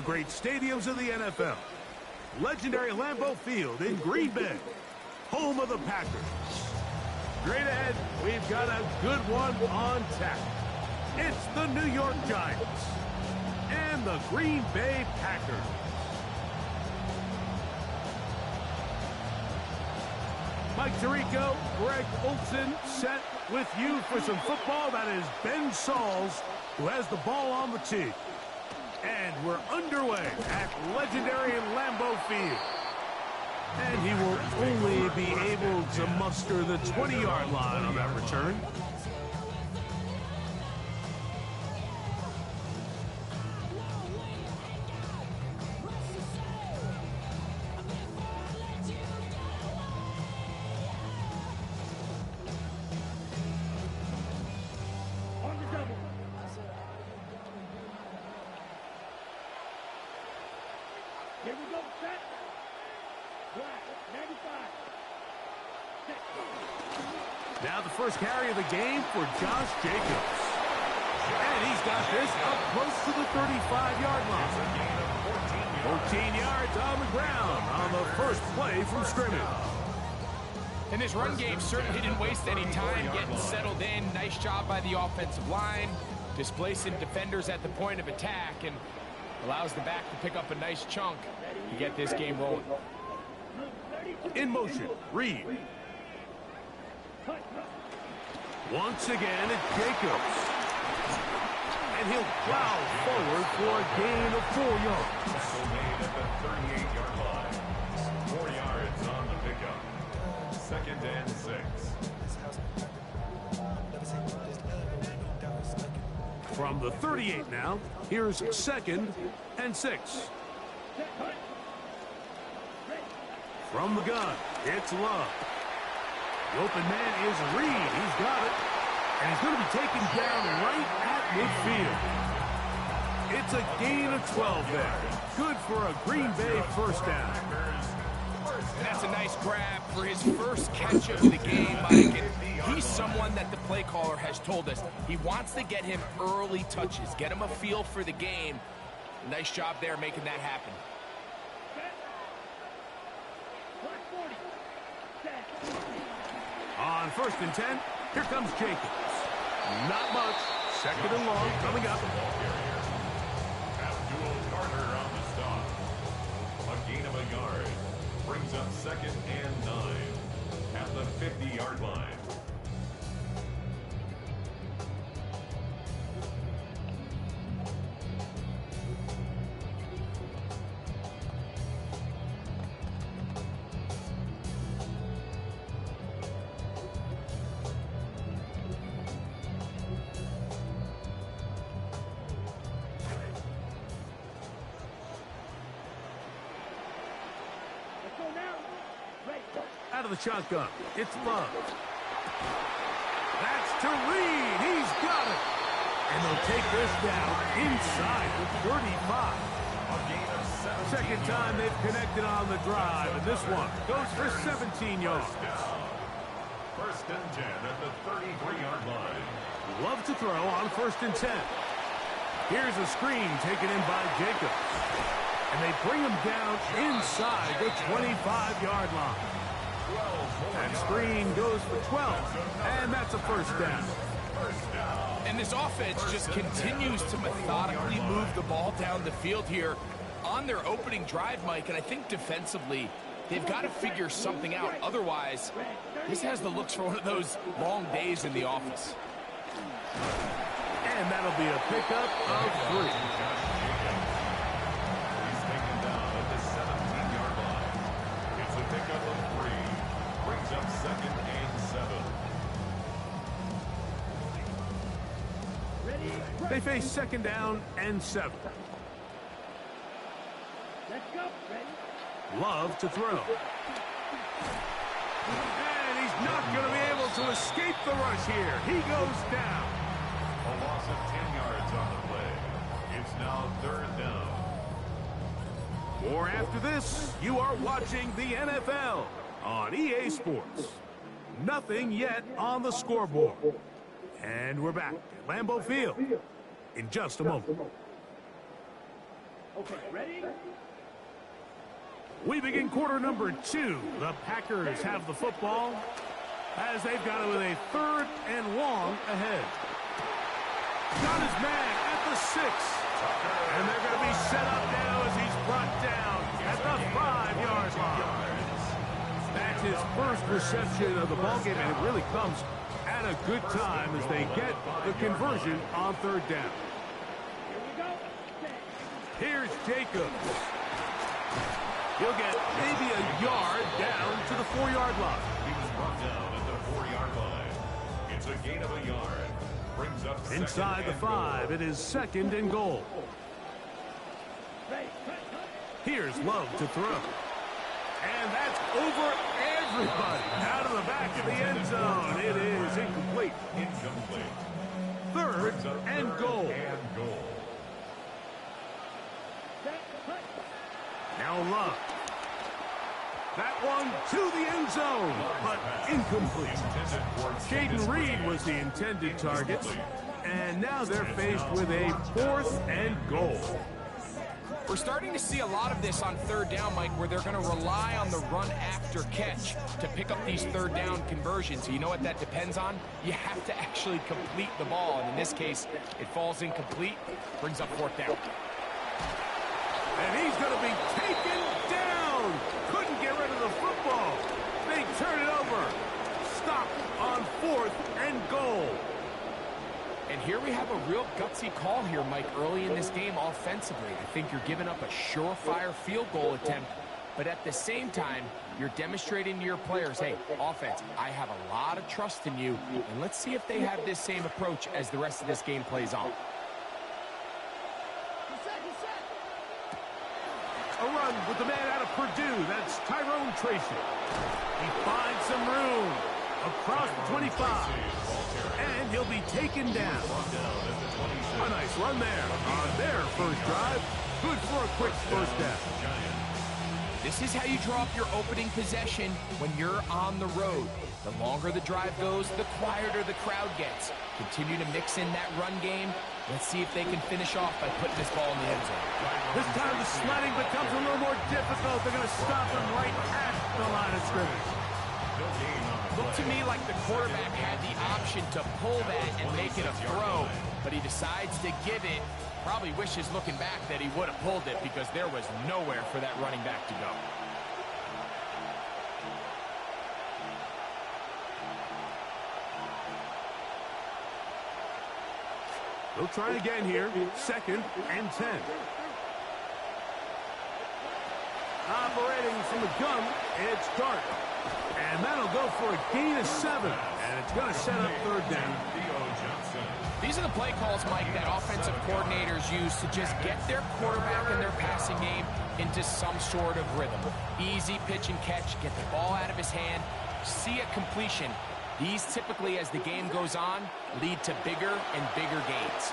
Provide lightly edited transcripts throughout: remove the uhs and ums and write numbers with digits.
great stadiums of the NFL. Legendary Lambeau Field in Green Bay, home of the Packers. Straight ahead, we've got a good one on tap. It's the New York Giants and the Green Bay Packers. Mike Tirico, Greg Olson set with you for some football. That is Ben Sauls who has the ball on the tee. And we're underway at legendary Lambeau Field. And he will only be able to muster the 20-yard line on that return. Here we go, set. Black, 95. Now the first carry of the game for Josh Jacobs. And he's got this up close to the 35-yard line. 14 yards on the ground on the first play from scrimmage. And this run game certainly didn't waste any time getting settled in. Nice job by the offensive line, displacing defenders at the point of attack, and allows the back to pick up a nice chunk to get this game rolling. In motion, Reed. Once again, it's Jacobs. And he'll plow forward for a gain of 4 yards. Tackle made at the 38-yard line. 4 yards on the pickup. 2nd and 6. From the 38 now, here's 2nd and 6. From the gun, it's Love. The open man is Reed. He's got it. And he's going to be taken down right at midfield. It's a gain of 12 there. Good for a Green Bay first down. That's a nice grab for his first catch of the game, Mike. And he's someone that the play caller has told us he wants to get him early touches, get him a feel for the game. Nice job there making that happen. On 1st and 10, here comes Jacobs. Not much. 2nd and long coming up. H2H on the stop. A gain of a yard. Brings up 2nd and 9 at the 50-yard line. Out of the shotgun, it's Love. That's to Reed. He's got it. And they'll take this down inside the 35. Second time they've connected on the drive, and this one goes for 17 yards. 1st and 10 at the 33-yard line. Love to throw on 1st and 10. Here's a screen taken in by Jacobs. And they bring him down inside the 25-yard line. That screen goes for 12, and that's a first down. And this offense just continues to methodically move the ball down the field here on their opening drive, Mike. And I think defensively, they've got to figure something out. Otherwise, this has the looks for one of those long days in the office. And that'll be a pickup of 3. He's taken down at the 17-yard line. It's a pickup of 3. Brings up 2nd and 7. They face 2nd down and 7. Let's go, ready? Love to throw. And he's not going to be able to escape the rush here. He goes down. A loss of 10 yards on the play. It's now 3rd down. More after this. You are watching the NFL on EA Sports. Nothing yet on the scoreboard. And we're back at Lambeau Field in just a moment. Okay, ready? We begin quarter number 2. The Packers have the football as they've got it with a 3rd and long ahead. Got his man at the 6. And they're going to be set up now as he's brought down at the 5-yard line. That's his first reception of the ballgame, and it really comes at a good time as they get the conversion on 3rd down. Here we go. Here's Jacobs. He'll get maybe a yard down to the 4-yard line. He was brought down at the 4-yard line. It's a gain of a yard. Brings up Inside the 5, it is 2nd and goal. Here's Love to throw. And that's over everybody. Out of the back of the end zone. It is incomplete. Incomplete. 3rd and goal. Now Love. That one to the end zone, but incomplete. Jaden Reed was the intended target, and now they're faced with a 4th and goal. We're starting to see a lot of this on 3rd down, Mike, where they're going to rely on the run after catch to pick up these 3rd down conversions. You know what that depends on? You have to actually complete the ball, and in this case, it falls incomplete, brings up 4th down. And he's going to be taken down. Couldn't get rid of the football. They turn it over. Stop on 4th and goal. And here we have a real gutsy call here, Mike, early in this game offensively. I think you're giving up a surefire field goal attempt, but at the same time, you're demonstrating to your players, hey, offense, I have a lot of trust in you, and let's see if they have this same approach as the rest of this game plays on. A run with the man out of Purdue. That's Tyrone Tracy. He finds some room across the 25. And he'll be taken down. A nice run there on their first drive. Good for a quick first down. This is how you draw up your opening possession when you're on the road. The longer the drive goes, the quieter the crowd gets. Continue to mix in that run game. Let's see if they can finish off by putting this ball in the end zone. This time the sledding becomes a little more difficult. They're going to stop him right at the line of scrimmage. Looked to me like the quarterback had the option to pull that and make it a throw, but he decides to give it. Probably wishes looking back that he would have pulled it because there was nowhere for that running back to go. They'll try again here. 2nd and 10. Operating from the gun, it's Dart. And that'll go for a gain of 7. And it's going to set up 3rd down. These are the play calls, Mike, that offensive coordinators use to just get their quarterback and their passing game into some sort of rhythm. Easy pitch and catch, get the ball out of his hand, see a completion. These typically, as the game goes on, lead to bigger and bigger gains.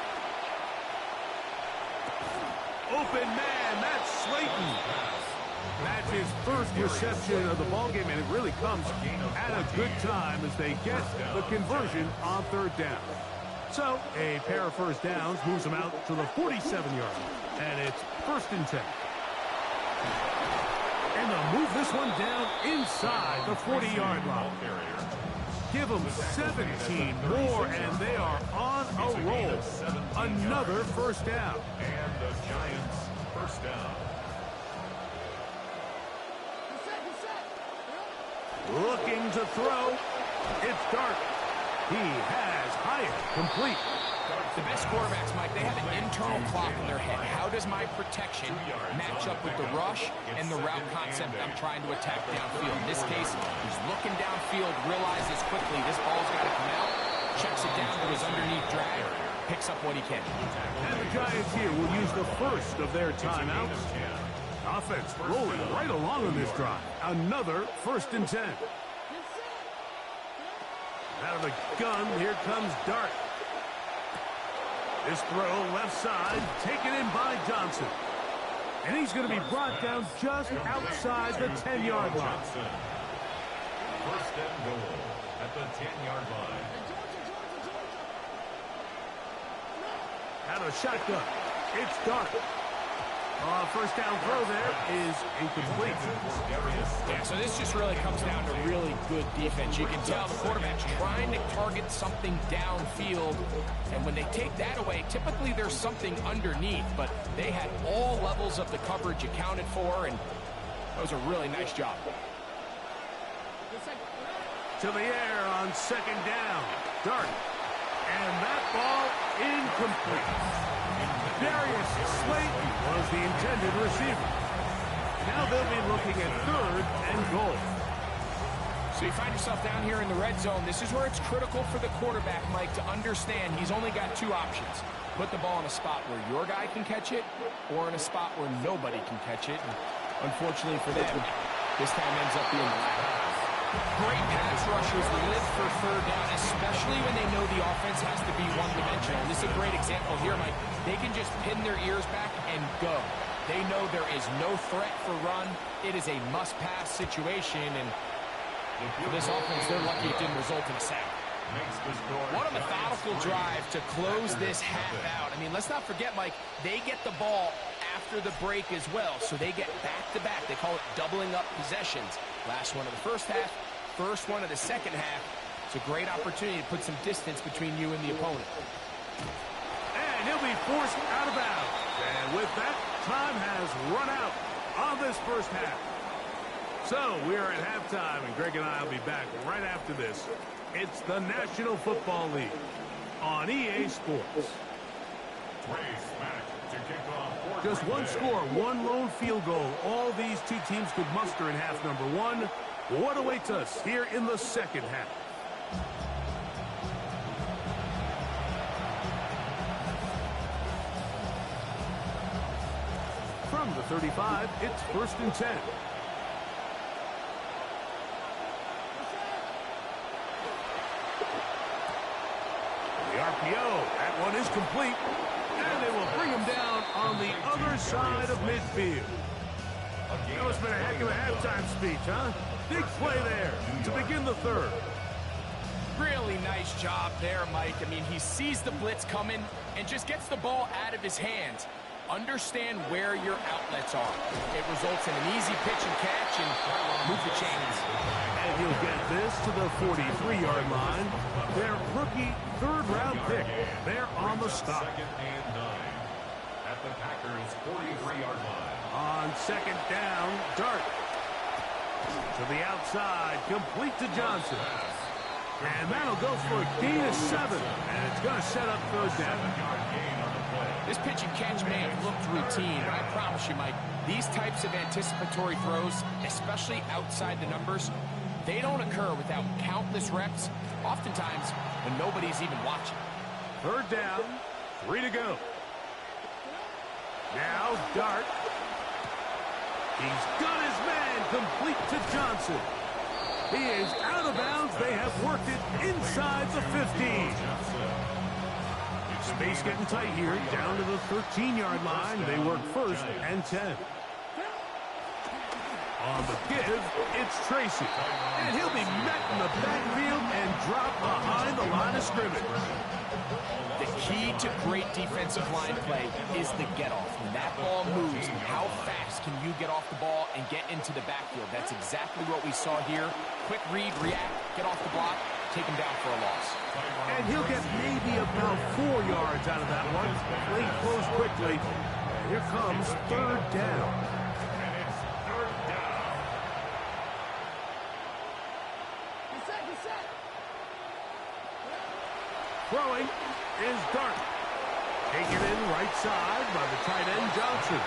Open man, that's Slayton. That's his first reception of the ballgame, and it really comes at a good time as they get the conversion on 3rd down. So, a pair of first downs moves them out to the 47-yard line, and it's 1st and 10. And they'll move this one down inside the 40-yard line. Give them 17 more, and they are on a roll. Another first down. And the Giants first down. Looking to throw. It's Dart. He has Hyatt complete. The best quarterbacks, Mike, they have an internal clock in their head. How does my protection match up with the rush and the route concept I'm trying to attack downfield? In this case, he's looking downfield, realizes quickly this ball's got to come out, checks it down to his underneath drag, picks up what he can. And the Giants here will use the first of their timeouts. Offense rolling right along on this drive. Another 1st and 10. Out of the gun, here comes Dart. This throw left side, taken in by Johnson. And he's going to be brought down just outside the 10-yard line. First and goal at the 10-yard line. Out of the shotgun, it's Dart. First down throw there is incomplete. Yeah, so this just really comes down to really good defense. You can tell the quarterback's trying to target something downfield, and when they take that away, typically there's something underneath, but they had all levels of the coverage accounted for, and that was a really nice job. To the air on second down. Dart. And that ball incomplete. Darius Slayton was the intended receiver. Now they'll be looking at third and goal. So you find yourself down here in the red zone. This is where it's critical for the quarterback, Mike, to understand he's only got two options. Put the ball in a spot where your guy can catch it, or in a spot where nobody can catch it. And unfortunately for them, this time ends up being the latter. Great pass rushers live for third down, especially when they know the offense has to be one-dimensional. This is a great example here, Mike. They can just pin their ears back and go. They know there is no threat for run. It is a must-pass situation, and for this offense, they're lucky it didn't result in a sack. What a methodical drive to close this half out. I mean, let's not forget, Mike, they get the ball after the break as well, so they get back-to-back. They call it doubling up possessions. Last one of the first half, first one of the second half. It's a great opportunity to put some distance between you and the opponent. And he'll be forced out of bounds. And with that, time has run out on this first half. So we are at halftime, and Greg and I will be back right after this. It's the National Football League on EA Sports. Just one score, one lone field goal. All these two teams could muster in half number one. What awaits us here in the second half? From the 35, it's 1st and 10. The RPO, that one is complete. And they will bring him down on the other side of midfield. That must have been a heck of a halftime speech, huh? Big play there to begin the third. Really nice job there, Mike. I mean, he sees the blitz coming and just gets the ball out of his hands. Understand where your outlets are. It results in an easy pitch and catch and move the chains. And he'll get this to the 43-yard line. Their rookie third-round pick. They're on the stop. Second and 9 at the Packers' 43-yard line. On second down, Dart. To the outside, complete to Johnson. And that'll go for a gain of 7. And it's going to set up third down. This pitch and catch may have looked routine, but I promise you, Mike, these types of anticipatory throws, especially outside the numbers, they don't occur without countless reps, oftentimes when nobody's even watching. Third down, 3 to go. Now Dart. He's got his man complete to Johnson. He is out of bounds. They have worked it inside the 15. Space getting tight here, down to the 13-yard line. They work 1st and 10. On the give, it's Tracy. And he'll be met in the backfield and dropped behind the line of scrimmage. The key to great defensive line play is the get-off. When that ball moves, how fast can you get off the ball and get into the backfield? That's exactly what we saw here. Quick read, react, get off the block, take him down for a loss. And he'll get maybe about 4 yards out of that one. Play close quickly. And here comes third down. And it's third down. Throwing is Dart. Taken in right side by the tight end Johnson.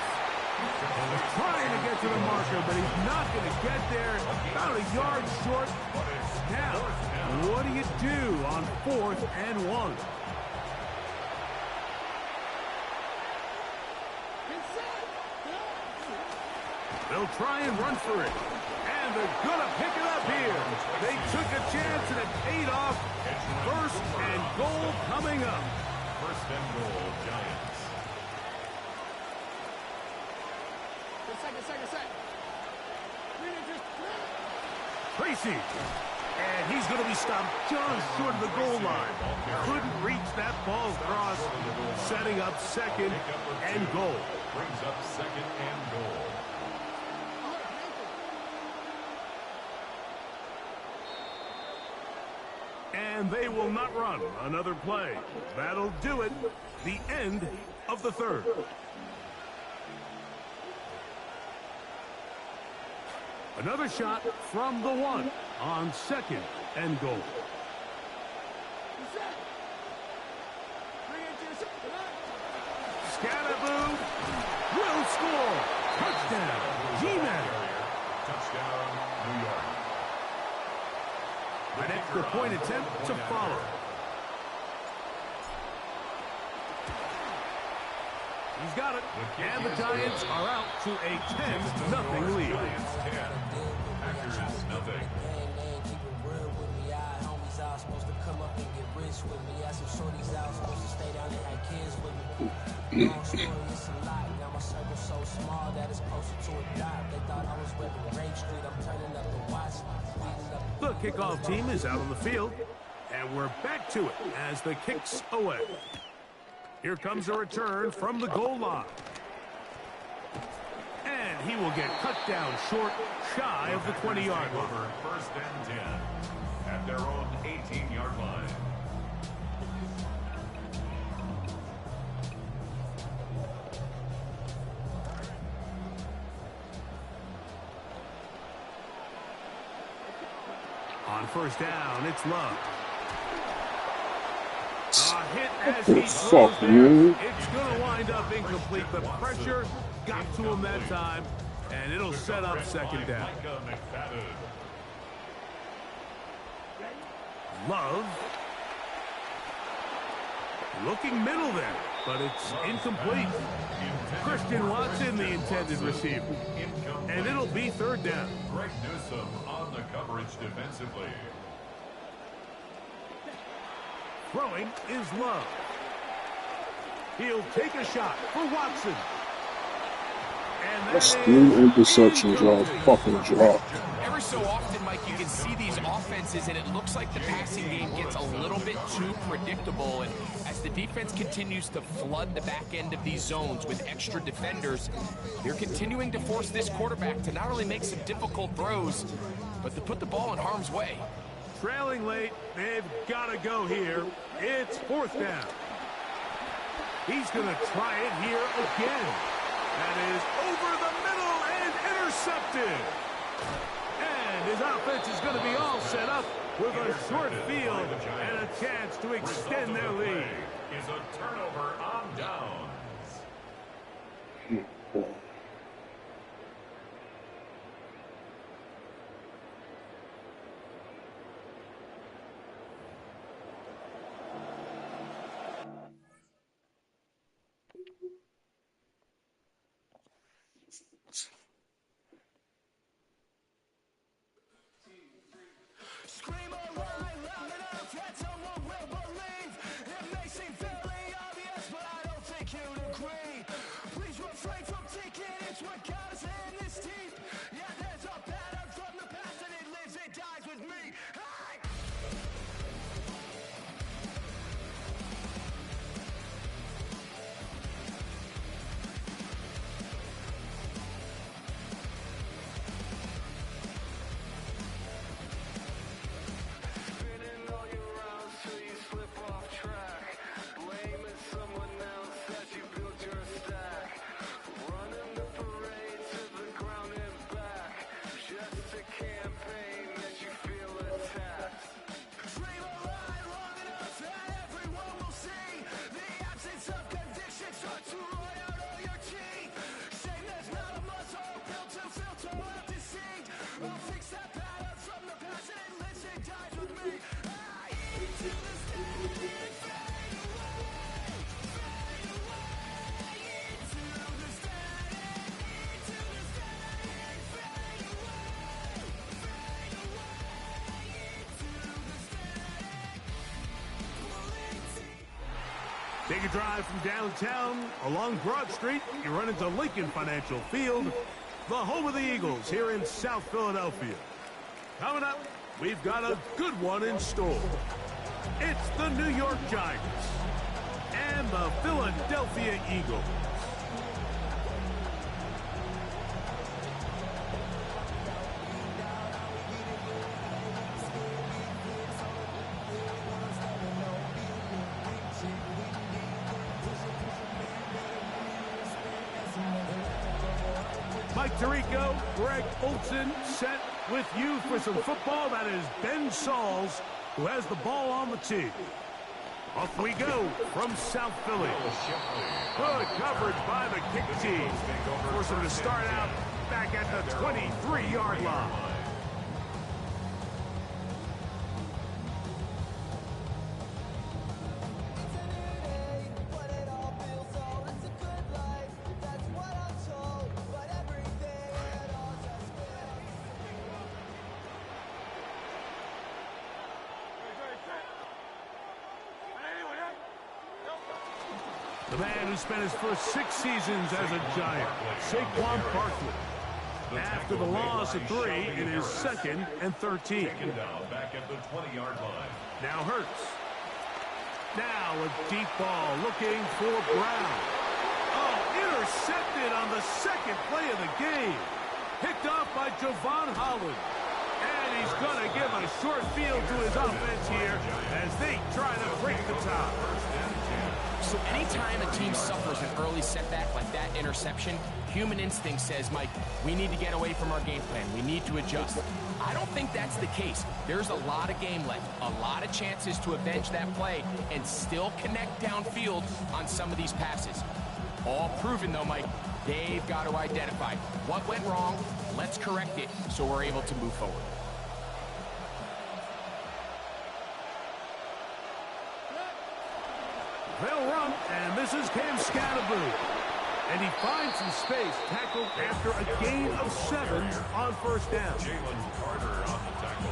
And he's trying to get to the marker, but he's not going to get there. About a yard short. Now, what do you do on 4th and 1? They'll try and run for it. And they're going to pick it up here. They took a chance and it paid off. 1st and goal coming up. 1st and goal, Giants. Second. Tracy. And he's going to be stopped just short of the goal line. Couldn't reach that ball across, setting up 2nd and goal. Brings up second and goal. And they will not run another play. That'll do it. The end of the third. Another shot from the one on second and goal. Scatterboo will score. Touchdown, G-Man. Touchdown, New York. An extra point attempt to follow. He's got it. And the Giants are out to a 10-0 lead. Giants 10. Packers nothing. The kickoff team is out on the field, and we're back to it as the kick's away. Here comes a return from the goal line. And he will get cut down short, shy of the 20-yard line. First and 10 at their own 18-yard line. On first down, it's Love. A hit as he throws there. It's going to wind up incomplete. The pressure got to him that time, and it'll set up second down. Love. Looking middle there, but it's incomplete. Christian Watson, the intended receiver. And it'll be third down. Greg Newsome on the coverage defensively. Throwing is Love. He'll take a shot for Watson. And That's 3 interceptions y'all fucking dropped. Every so often, Mike, you can see these offenses, and it looks like the passing game gets a little bit too predictable. And as the defense continues to flood the back end of these zones with extra defenders, they're continuing to force this quarterback to not only make some difficult throws, but to put the ball in harm's way. Trailing late, they've got to go here. It's fourth down. He's going to try it here again. That is over the middle and intercepted. And his offense is going to be all set up with a short field and a chance to extend their lead. Is a turnover on downs. Take a drive from downtown along Broad Street. You run into Lincoln Financial Field, the home of the Eagles here in South Philadelphia. Coming up, we've got a good one in store. It's the New York Giants and the Philadelphia Eagles. Mike Tirico, Greg Olson set with you for some football. That is Ben Sauls, who has the ball on the tee. Off we go from South Philly. Good coverage by the kick team. Force him to start out back at the 23-yard line. The man who spent his first 6 seasons as a Giant, Saquon Barkley. After the loss of 3, it is 2nd and 13. Back at the 20-yard line. Now Hurts. Now a deep ball looking for Brown. Oh, intercepted on the 2nd play of the game. Picked off by Javon Holland. And he's going to give a short field to his offense here as they try to break the tie. So anytime a team suffers an early setback like that interception, human instinct says, Mike, we need to get away from our game plan. We need to adjust. I don't think that's the case. There's a lot of game left, a lot of chances to avenge that play and still connect downfield on some of these passes. All proven, though, Mike, they've got to identify what went wrong. Let's correct it so we're able to move forward. They'll run, and this is Cam Scatterboot. And he finds some space, tackled after a gain of 7 on first down. Jalen Carter on the tackle.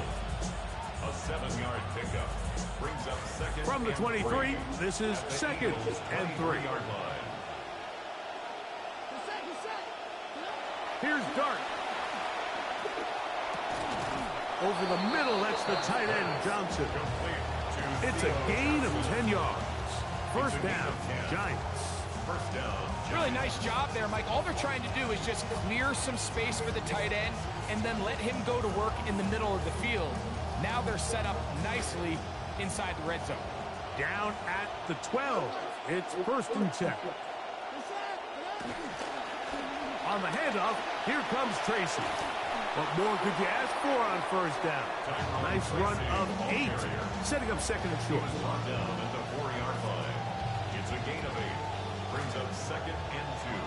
A 7-yard pickup. Brings up 2nd From the 23, this is 2nd and 3. Here's Dart. Over the middle, that's the tight end, Johnson. It's a gain of 10 yards. First down, Giants. First down. Really nice job there, Mike. All they're trying to do is just clear some space for the tight end and then let him go to work in the middle of the field. Now they're set up nicely inside the red zone. Down at the 12. It's 1st and 10. On the handoff, here comes Tracy. What more could you ask for on first down? Nice run of 8, setting up 2nd and short. Down at the 4-yard line. It's a gain of 8. Brings up 2nd and 2.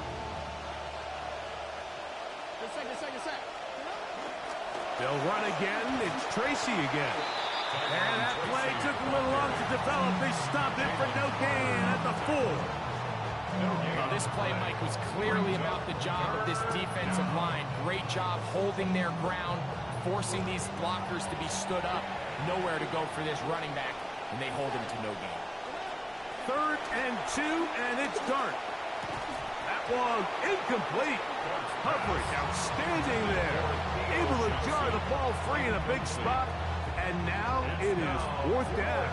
They'll run again. It's Tracy again. And that play took a little long to develop. They stopped it for no gain at the 4. Well, this play, Mike, was clearly about the job of this defensive line. Great job holding their ground, forcing these blockers to be stood up. Nowhere to go for this running back, and they hold him to no gain. 3rd and 2, and it's Dart. That one incomplete. Coverage outstanding there. Able to jar the ball free in a big spot, and now it is 4th down.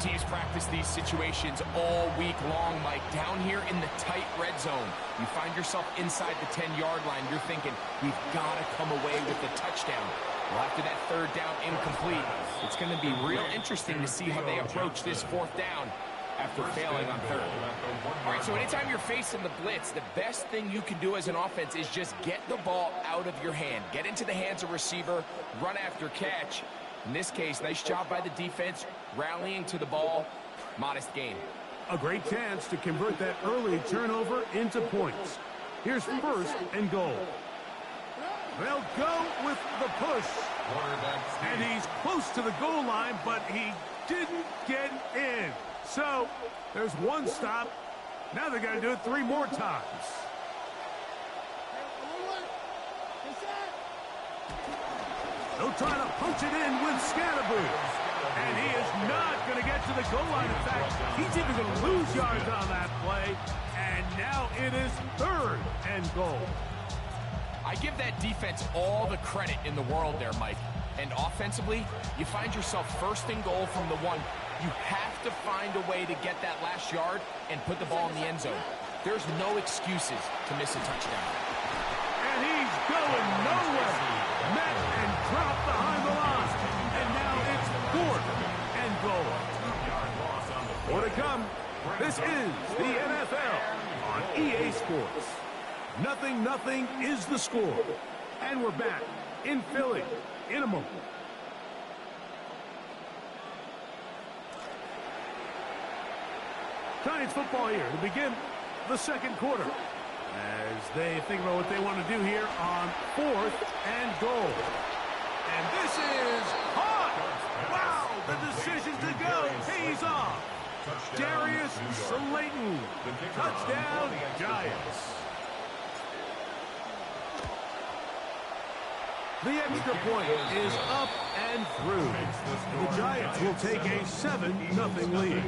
Teams practice these situations all week long, Mike. Down here in the tight red zone, you find yourself inside the 10-yard line. You're thinking, we've got to come away with the touchdown. Well, after that 3rd down incomplete, it's going to be real interesting to see how they approach this 4th down after failing on 3rd. All right, so anytime you're facing the blitz, the best thing you can do as an offense is just get the ball out of your hand. Get into the hands of receiver, run after catch. In this case, nice job by the defense, rallying to the ball. Modest gain. A great chance to convert that early turnover into points. Here's 1st and goal. They'll go with the push. And he's close to the goal line, but he didn't get in. So there's 1 stop. Now they're going to do it 3 more times. They'll try to punch it in with Scatterboot. And he is not going to get to the goal line. In fact, he's even going to lose yards on that play. And now it is 3rd and goal. I give that defense all the credit in the world there, Mike. And offensively, you find yourself 1st and goal from the 1. You have to find a way to get that last yard and put the ball in the end zone. There's no excuses to miss a touchdown. And he's going nowhere. Met and dropped behind the line. And now it's 4th and goal. More to come. This is the NFL on EA Sports. 0-0 is the score. And we're back in Philly in a moment. Giants football here to begin the second quarter as they think about what they want to do here on 4th and goal. And this is hot. Wow, the decision to go pays off. Darius Slayton, touchdown Giants. The extra point is up and through. The Giants will take a 7-0 lead.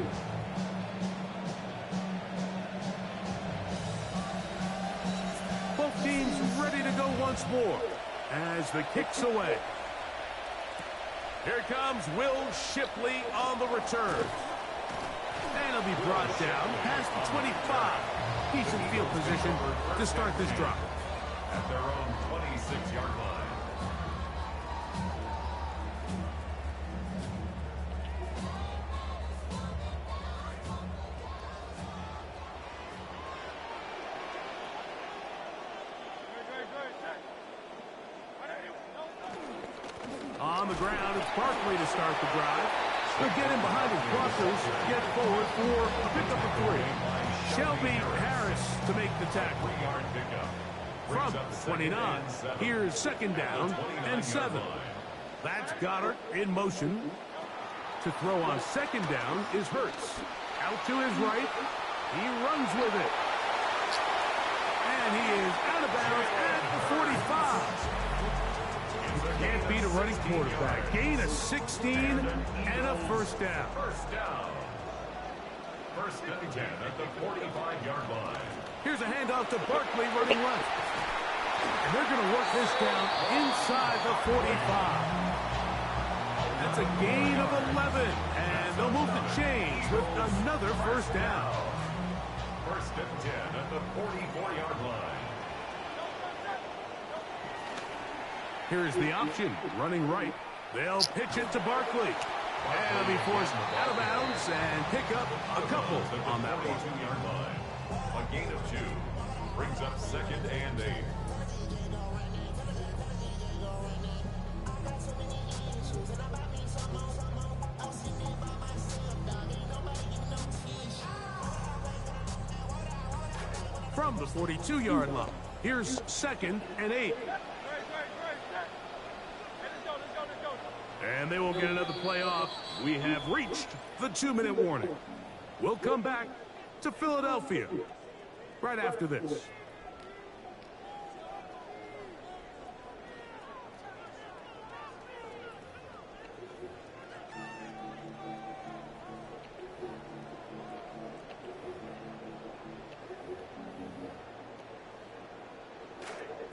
Both teams ready to go once more as the kick's away. Here comes Will Shipley on the return. And he'll be brought down past the 25. Decent field position to start this drive. At their own 26-yard line. On the ground, it's Barkley to start the drive. He'll get in behind his blockers, get forward for a pickup of 3. Shelby Harris to make the tackle. From the 29, here's second down and 7. That's Goddard in motion. To throw on second down is Hurts. Out to his right. He runs with it. And he is out of bounds at the 45. Can't beat a running quarterback. Gain of 16 and a first down. First and 10 at the 45-yard line. Here's a handoff to Barkley running left. And they're going to work this down inside the 45. That's a gain of 11. And they'll move the chains with another first down. First and 10 at the 44-yard line. Here's the option, running right. They'll pitch it to Barkley. And he'll be forced out of bounds and pick up a couple on that one. 42-yard line. A gain of 2 brings up second and 8. From the 42-yard line, here's second and 8. And they will get another play off. We have reached the 2-minute warning. We'll come back to Philadelphia right after this.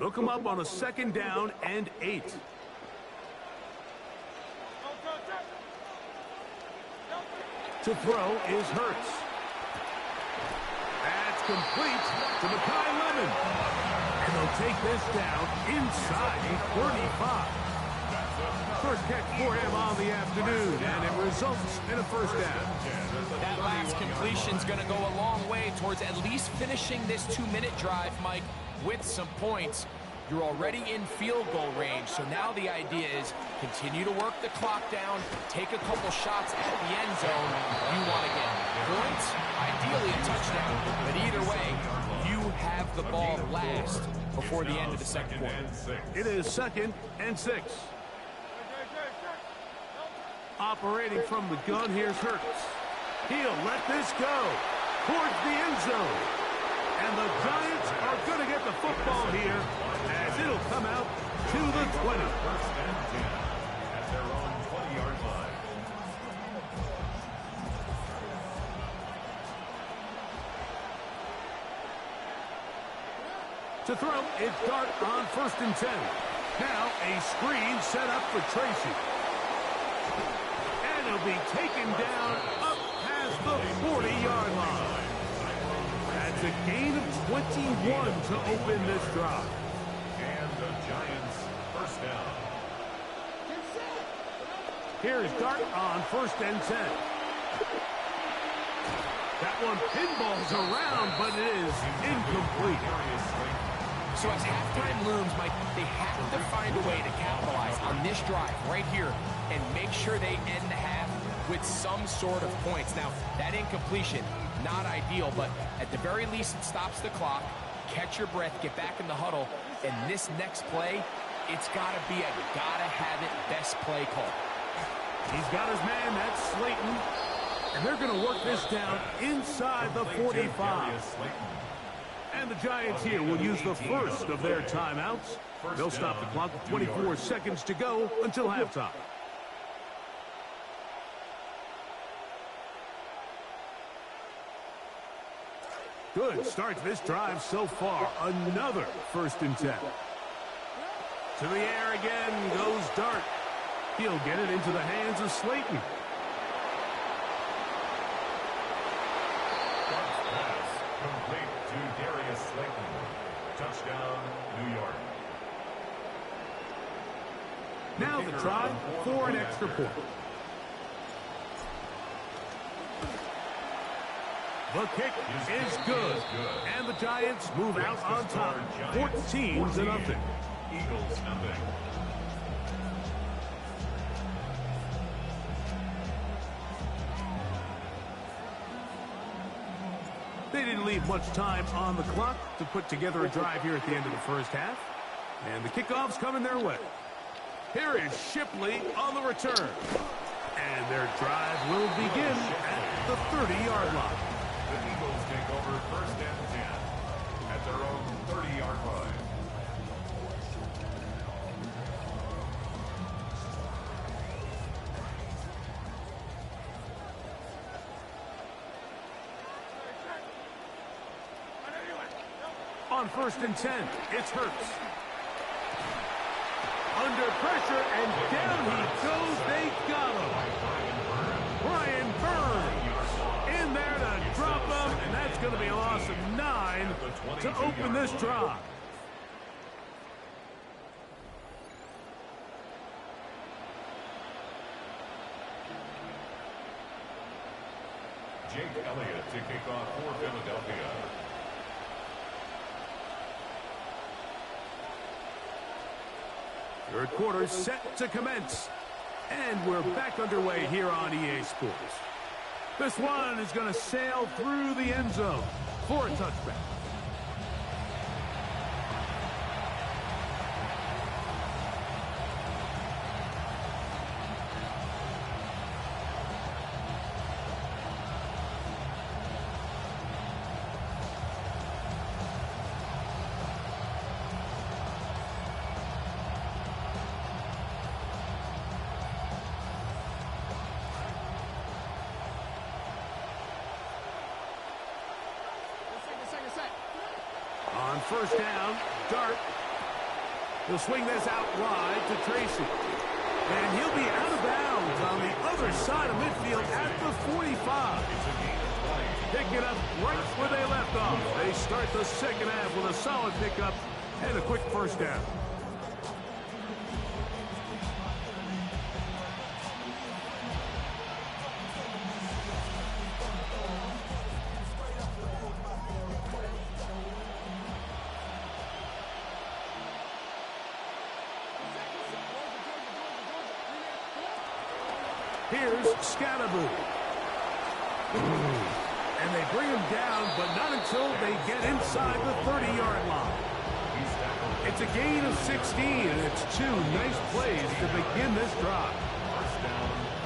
They'll come up on a second down and 8. To throw is Hurts. That's complete to Mekhi Lemon. And they'll take this down inside the 35. First catch for him on the afternoon, and it results in a first down. That last completion's going to go a long way towards at least finishing this 2-minute drive, Mike, with some points. You're already in field goal range, so now the idea is continue to work the clock down, take a couple shots at the end zone. You want to get points, ideally a touchdown, but either way, you have the ball last before the end of the second quarter. It is second and 6. Operating from the gun, here's Hurts. He'll let this go towards the end zone. And the Giants are going to get the football here as it'll come out to the 20. First and 10 at their own 20-yard line. To throw, it's Dart on first and 10. Now a screen set up for Tracy. And he'll be taken down up past the 40-yard line. That's a gain of 21 to open this drive. And the Giants first down. Here's Dart on first and 10. That one pinballs around, but it is incomplete. So as halftime looms, Mike, they have to find a way to capitalize on this drive right here and make sure they end the half with some sort of points. Now, that incompletion, not ideal, but at the very least, it stops the clock. Catch your breath, get back in the huddle, and this next play, it's got to be a gotta-have-it best play call. He's got his man, that's Slayton, and they're going to work this down inside the 45. And the Giants here will use the first of their timeouts. They'll stop the clock with 24 seconds to go until halftime. Good start to this drive so far. Another 1st and 10. To the air again goes Dart. He'll get it into the hands of Slayton. Pass complete to Darius Slayton. Touchdown, New York. Now the try for an extra point. The kick is good, and the Giants move out on top, 14-0. Eagles nothing. They didn't leave much time on the clock to put together a drive here at the end of the first half, and the kickoff's coming their way. Here is Shipley on the return, and their drive will begin at the 30-yard line. The Eagles take over 1st and 10 at their own 30-yard line. On 1st and 10, it's Hurts. Under pressure, and down he goes. They got him. Brian Burns in there to drop him, and that's going to be a loss of 9 to open this drive. Jake Elliott to kick off for Philadelphia. Third quarter set to commence. And we're back underway here on EA Sports. This one is going to sail through the end zone for a touchback. On 1st down, Dart. He'll swing this out wide to Tracy. And he'll be out of bounds on the other side of midfield at the 45. Pick it up right where they left off. They start the second half with a solid pickup and a quick 1st down. Here's Scattaboo. And they bring him down, but not until they get inside the 30-yard line. It's a gain of 16, and it's 2 nice plays to begin this drive.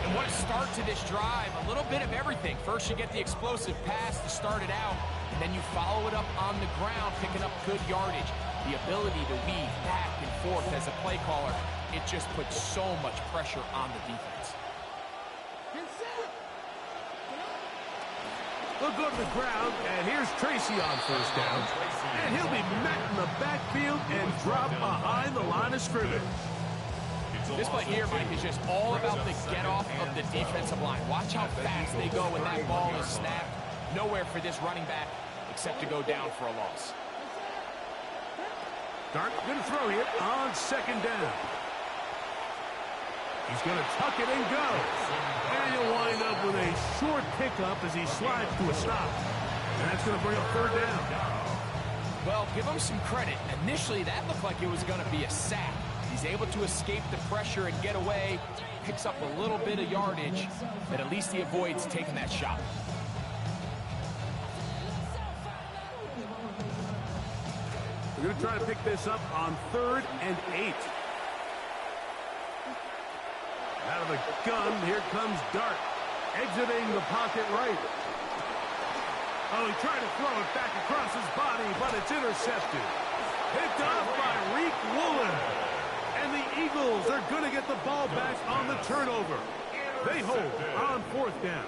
And what a start to this drive. A little bit of everything. First, you get the explosive pass to start it out, and then you follow it up on the ground, picking up good yardage. The ability to weave back and forth as a play caller, it just puts so much pressure on the defense. They'll go to the ground, and here's Tracy on 1st down. And he'll be met in the backfield and drop behind the line of scrimmage. This play here, Mike, is just all about the get-off of the defensive line. Watch how fast they go when that ball is snapped. Nowhere for this running back except to go down for a loss. Dart going to throw here on 2nd down. He's going to tuck it and go. And he'll wind up with a short pickup as he slides to a stop. And that's going to bring up 3rd down. Well, give him some credit. Initially, that looked like it was going to be a sack. He's able to escape the pressure and get away, picks up a little bit of yardage, but at least he avoids taking that shot. We're going to try to pick this up on 3rd and 8. Out of the gun, here comes Dart, exiting the pocket right. Oh, he tried to throw it back across his body, but it's intercepted. Picked off by Reek Woolen. And the Eagles are going to get the ball back on the turnover. They hold on 4th down.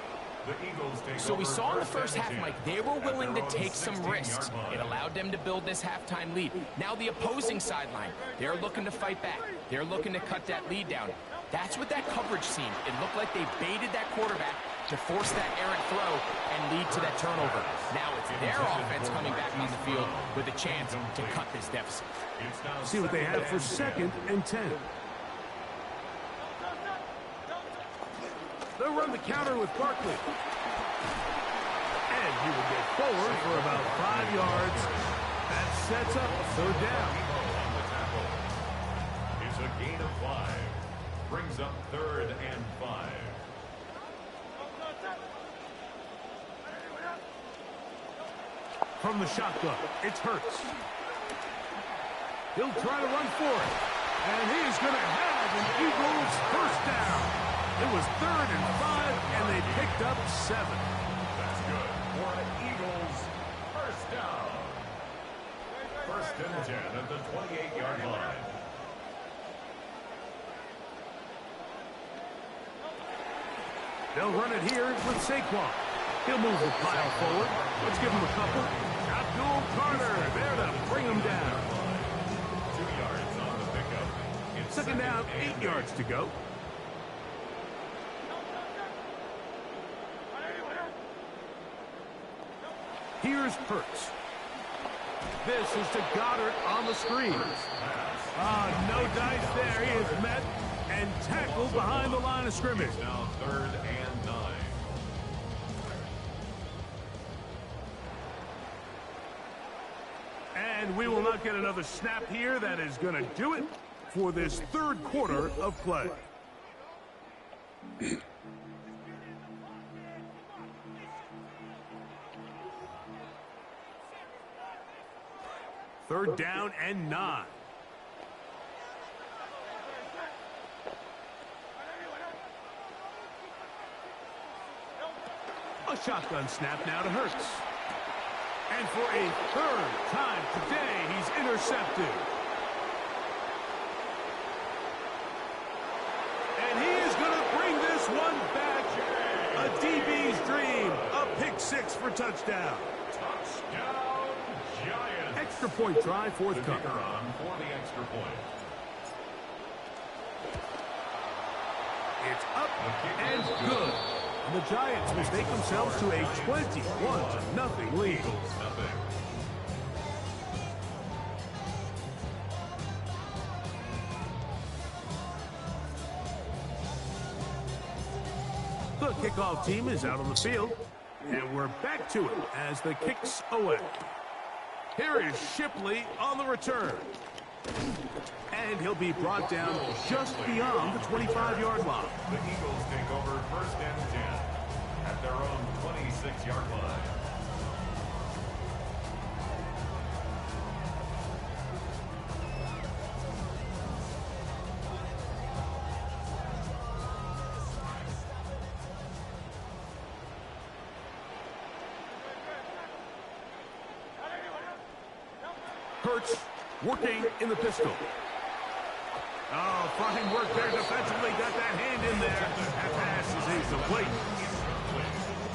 So we saw in the first half, Mike, they were willing to take some risks. It allowed them to build this halftime lead. Now the opposing sideline, they're looking to fight back. They're looking to cut that lead down. That's what that coverage seemed. It looked like they baited that quarterback to force that errant throw and lead to that turnover. Now it's their offense coming back on the field with a chance to cut this deficit. See what they have for 2nd and 10. They'll run the counter with Barkley. And he will get forward for about 5 yards. That sets up 3rd down. It's a gain of 5. Brings up 3rd and 5. From the shotgun, it's Hurts. He'll try to run for it. And he's going to have an Eagles 1st down. It was 3rd and 5, and they picked up 7. That's good for an Eagles 1st down. 1st and 10 at the 28-yard line. They'll run it here with Saquon. He'll move the pile forward. Let's give him a couple. Abdul Carter there to bring him down. 2 yards on the pickup. It's 2nd down, 8 yards to go. Here's Hurts. This is to Goddard on the screen. No dice there. He is met and tackled behind the line of scrimmage. It's now 3rd and 9. And we will not get another snap here. That is going to do it for this 3rd quarter of play. Third down and 9. A shotgun snap now to Hurts. And for a 3rd time today, he's intercepted. And he is going to bring this one back. A DB's dream. A pick 6 for touchdown. Touchdown, Giants. Extra point try, 4th The cover. kicker on for the extra point. It's up and good. And the Giants will take themselves to a 21-0 lead. Eagles, nothing. The kickoff team is out on the field, and we're back to it as the kick's away. Here is Shipley on the return. And he'll be brought down just beyond the 25-yard line. The Eagles take over 1st and 10 at their own 26-yard line. Hurts working in the pistol. Oh, fine work there defensively. Got that hand in there. That pass is incomplete.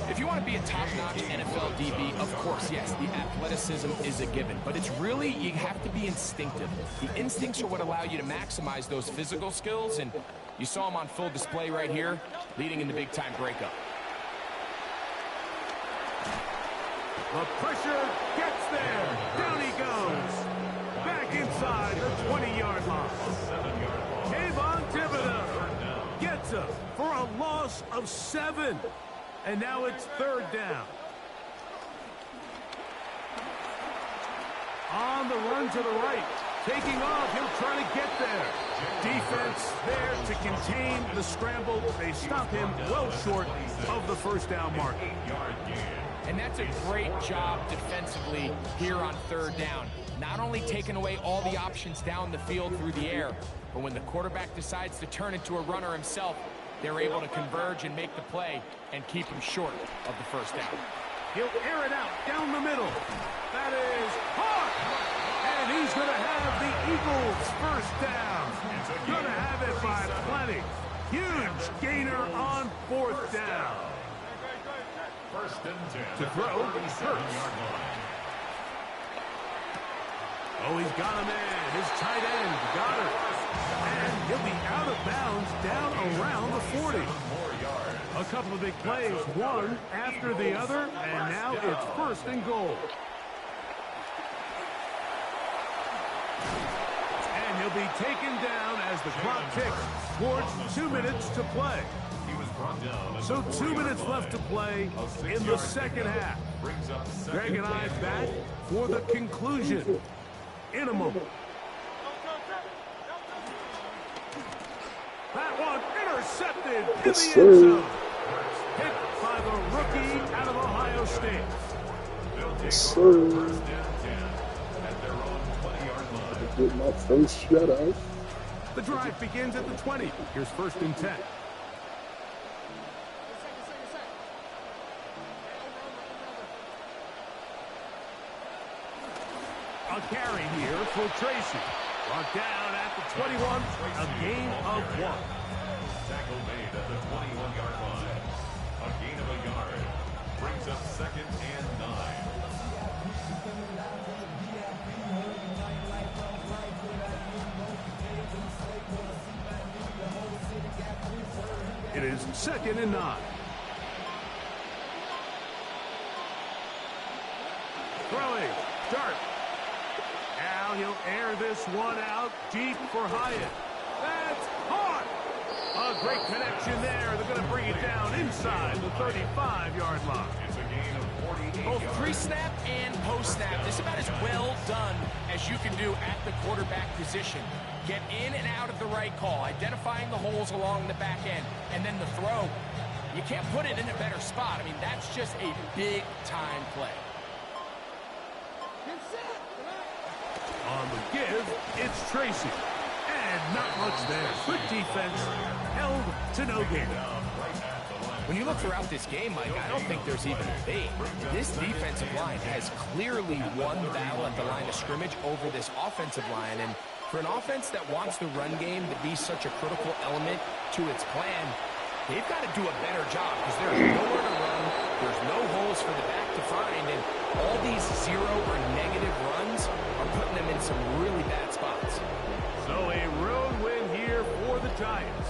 If you want to be a top-notch NFL DB, of course, yes, the athleticism is a given. But it's really, you have to be instinctive. The instincts are what allow you to maximize those physical skills, and you saw them on full display right here, leading in the big-time breakup. The pressure gets there. Down he goes. Back inside the 20-yard line. Kayvon Thibodeau gets him for a loss of 7. And now it's 3rd down. On the run to the right. Taking off, he'll try to get there. Defense there to contain the scramble. They stop him well short of the first down mark. And that's a great job defensively here on third down. Not only taking away all the options down the field through the air, but when the quarterback decides to turn into a runner himself, they're able to converge and make the play and keep him short of the first down. He'll air it out down the middle. That is hard. And he's going to have the Eagles first down. Going to have it by plenty. Huge gainer on fourth down. First and 10. To throw, Hurts. Oh, he's got a man. His tight end, Goddard. And he'll be out of bounds down around the 40. A couple of big plays, one after the other, and now it's first and goal. And he'll be taken down as the clock ticks towards 2 minutes to play. So 2 minutes left to play in the second half. Greg and I back for the conclusion in a moment. That one intercepted in the end zone. Hit by the rookie out of Ohio State. Yes, sir. Get my first shutout. The drive begins at the 20. Here's first and 10. A carry here for Tracy. Brought down at the 21. A gain of 1. Tackle made at the 21-yard line. A gain of a yard. Brings up second and 9. It is second and 9. Throwing. Dart. Now he'll air this one out deep for Hyatt. That's hard. A great connection there. They're going to bring it down inside the 35-yard line. It's a gain of 48 Both yards. pre-snap and post-snap. This is about as well done as you can do at the quarterback position. Get in and out of the right call, identifying the holes along the back end, and then the throw. You can't put it in a better spot. I mean, that's just a big-time play. On the give, it's Tracy. And not much there. Good defense. Held to no gain. When you look throughout this game, Mike, I don't think there's even a debate. This defensive line has clearly won the battle at the line of scrimmage over this offensive line. And for an offense that wants the run game to be such a critical element to its plan, they've got to do a better job because there's nowhere to run. There's no holes for the back to find. And all these zero or negative runs are putting them in some really bad spots. So a road win here for the Giants.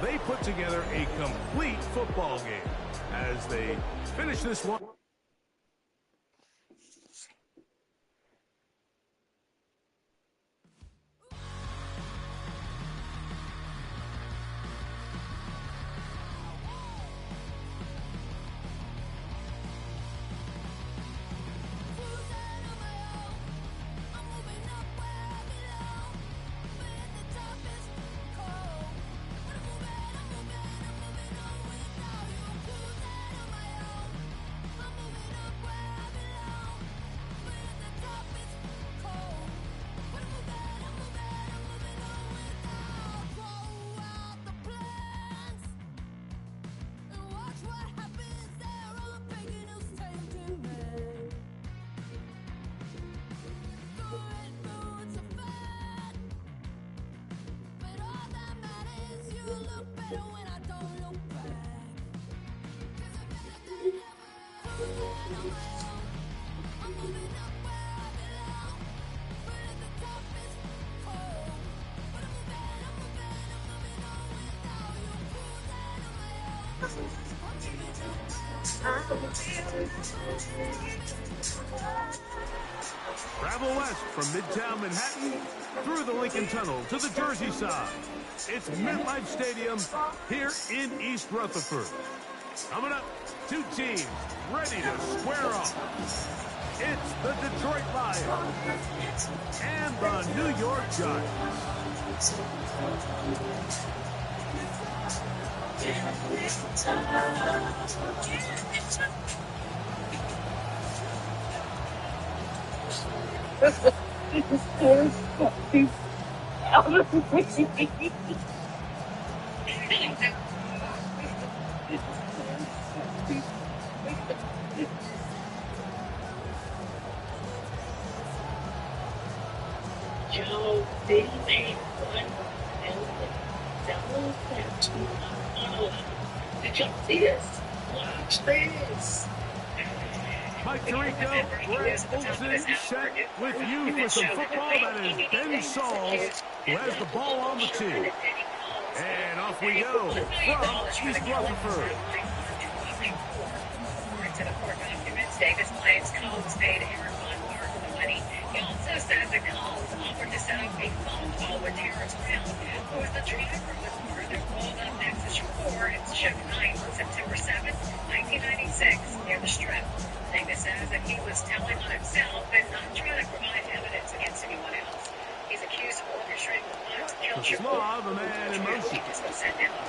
They put together a complete football game as they finish this one. Travel west from Midtown Manhattan through the Lincoln Tunnel to the Jersey side. It's MetLife Stadium here in East Rutherford. Coming up, two teams ready to square off. It's the Detroit Lions and the New York Giants. Joe, they made $1 million that tomorrow. Did y'all see this? Watch this. Mike Tirico, Greg Olson set with you for some football. That is Ben Sauls, who has the ball on the tee. And off we go from East Rutherford. To the court documents, Davis Lions Combs paid Aaron Von Martin the money. He also says the Combs offered to set up a phone call with Terrence Brown, who was the driver of the car that rolled up next to Shakur and Ship 9 on September 7, 1996, near the Strip. Davis says that he was telling on himself and not trying to provide evidence against anyone else. He's accused of orchestrating the plot to kill Shakur. Slaw, the man in motion.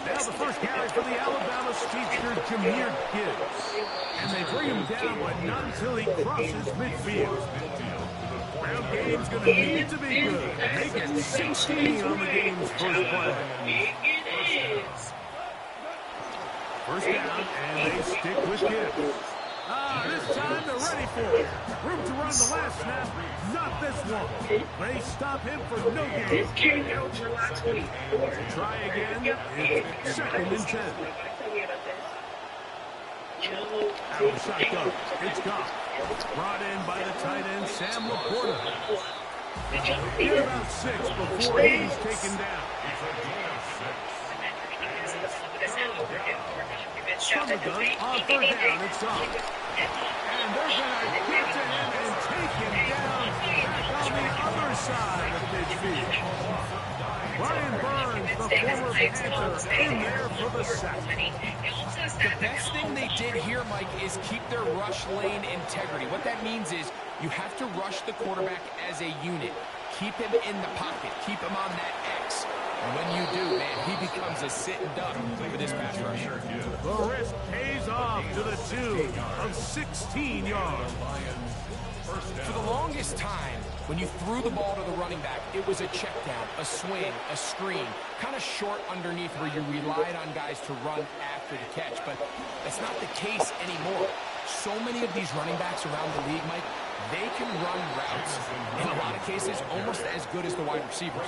Now the first carry for the Alabama speedster, Jahmyr Gibbs. And they bring him down, but not until he crosses midfield. Ground game's going to need to be good. Make it 16 on the game's first play. First down, and they stick with Gibbs. This time they're ready for it. Room to run the last snap, not this one. They stop him for no gain. Try again. It's 2nd and 10. Out of shotgun. It's gone. Brought in by the tight end, Sam Laporta. Get about 6 before he's taken down. From the gun, on 3rd down, it's gone. And they're going to get to him and take him down back on the other side of midfield. Brian Burns, the former Panther, in there for the sack. The best thing they did here, Mike, is keep their rush lane integrity. What that means is you have to rush the quarterback as a unit. Keep him in the pocket. Keep him on that X. And when you do, man, he becomes a sitting duck for this pass rusher. The risk pays off to the tune of 16 yards. For the longest time, when you threw the ball to the running back, it was a check down, a swing, a screen, kind of short underneath where you relied on guys to run after the catch. But that's not the case anymore. So many of these running backs around the league, Mike, they can run routes, in a lot of cases, almost as good as the wide receivers.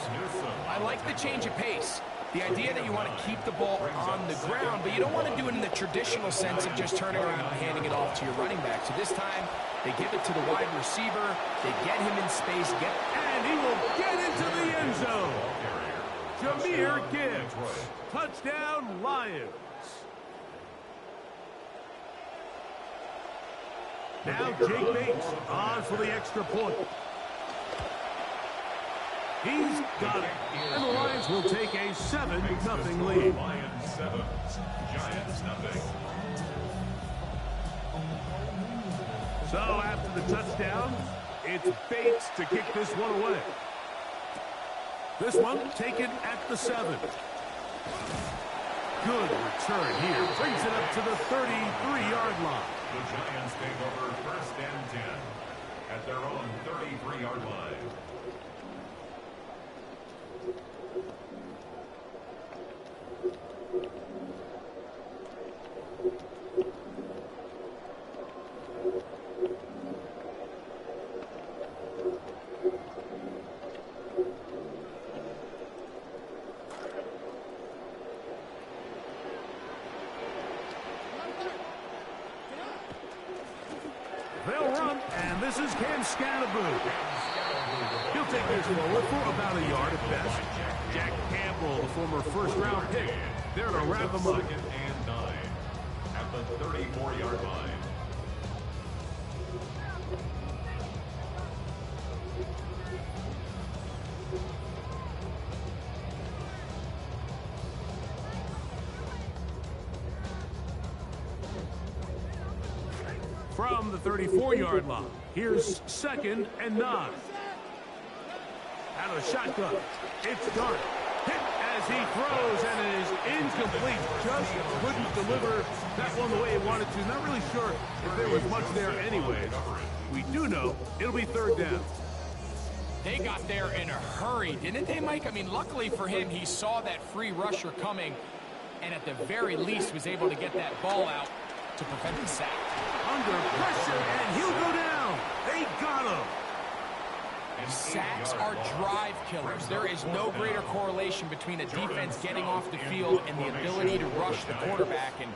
I like the change of pace. The idea that you want to keep the ball on the ground, but you don't want to do it in the traditional sense of just turning around and handing it off to your running back. So this time, they give it to the wide receiver, they get him in space, and he will get into the end zone. Jahmyr Gibbs, touchdown Lions. Now Jake Bates on for the extra point. He's got it. And the Lions will take a 7-0 lead. Lions 7, Giants nothing. So after the touchdown, it's Bates to kick this one away. This one taken at the 7. Good return here. Brings it up to the 33-yard line. The Giants take over 1st and 10 at their own 33-yard line. They'll run, and this is Cam Scatterboo. He'll take this forward for about a yard at best. Jack Campbell, the former first-round pick, there to wrap him up. 2nd and 9 at the 34-yard line. from the 34-yard line. Here's 2nd and 9. Out of the shotgun, it's Dart. Hit as he throws, and it is incomplete. Just couldn't deliver that one the way he wanted to. Not really sure if there was much there anyways. We do know it'll be 3rd down. They got there in a hurry, didn't they, Mike? I mean, luckily for him, he saw that free rusher coming, and at the very least was able to get that ball out to prevent the sack. Under pressure, and he'll go down. They got him. Sacks are drive killers. There is no greater correlation between a defense getting off the field and the ability to rush the quarterback. And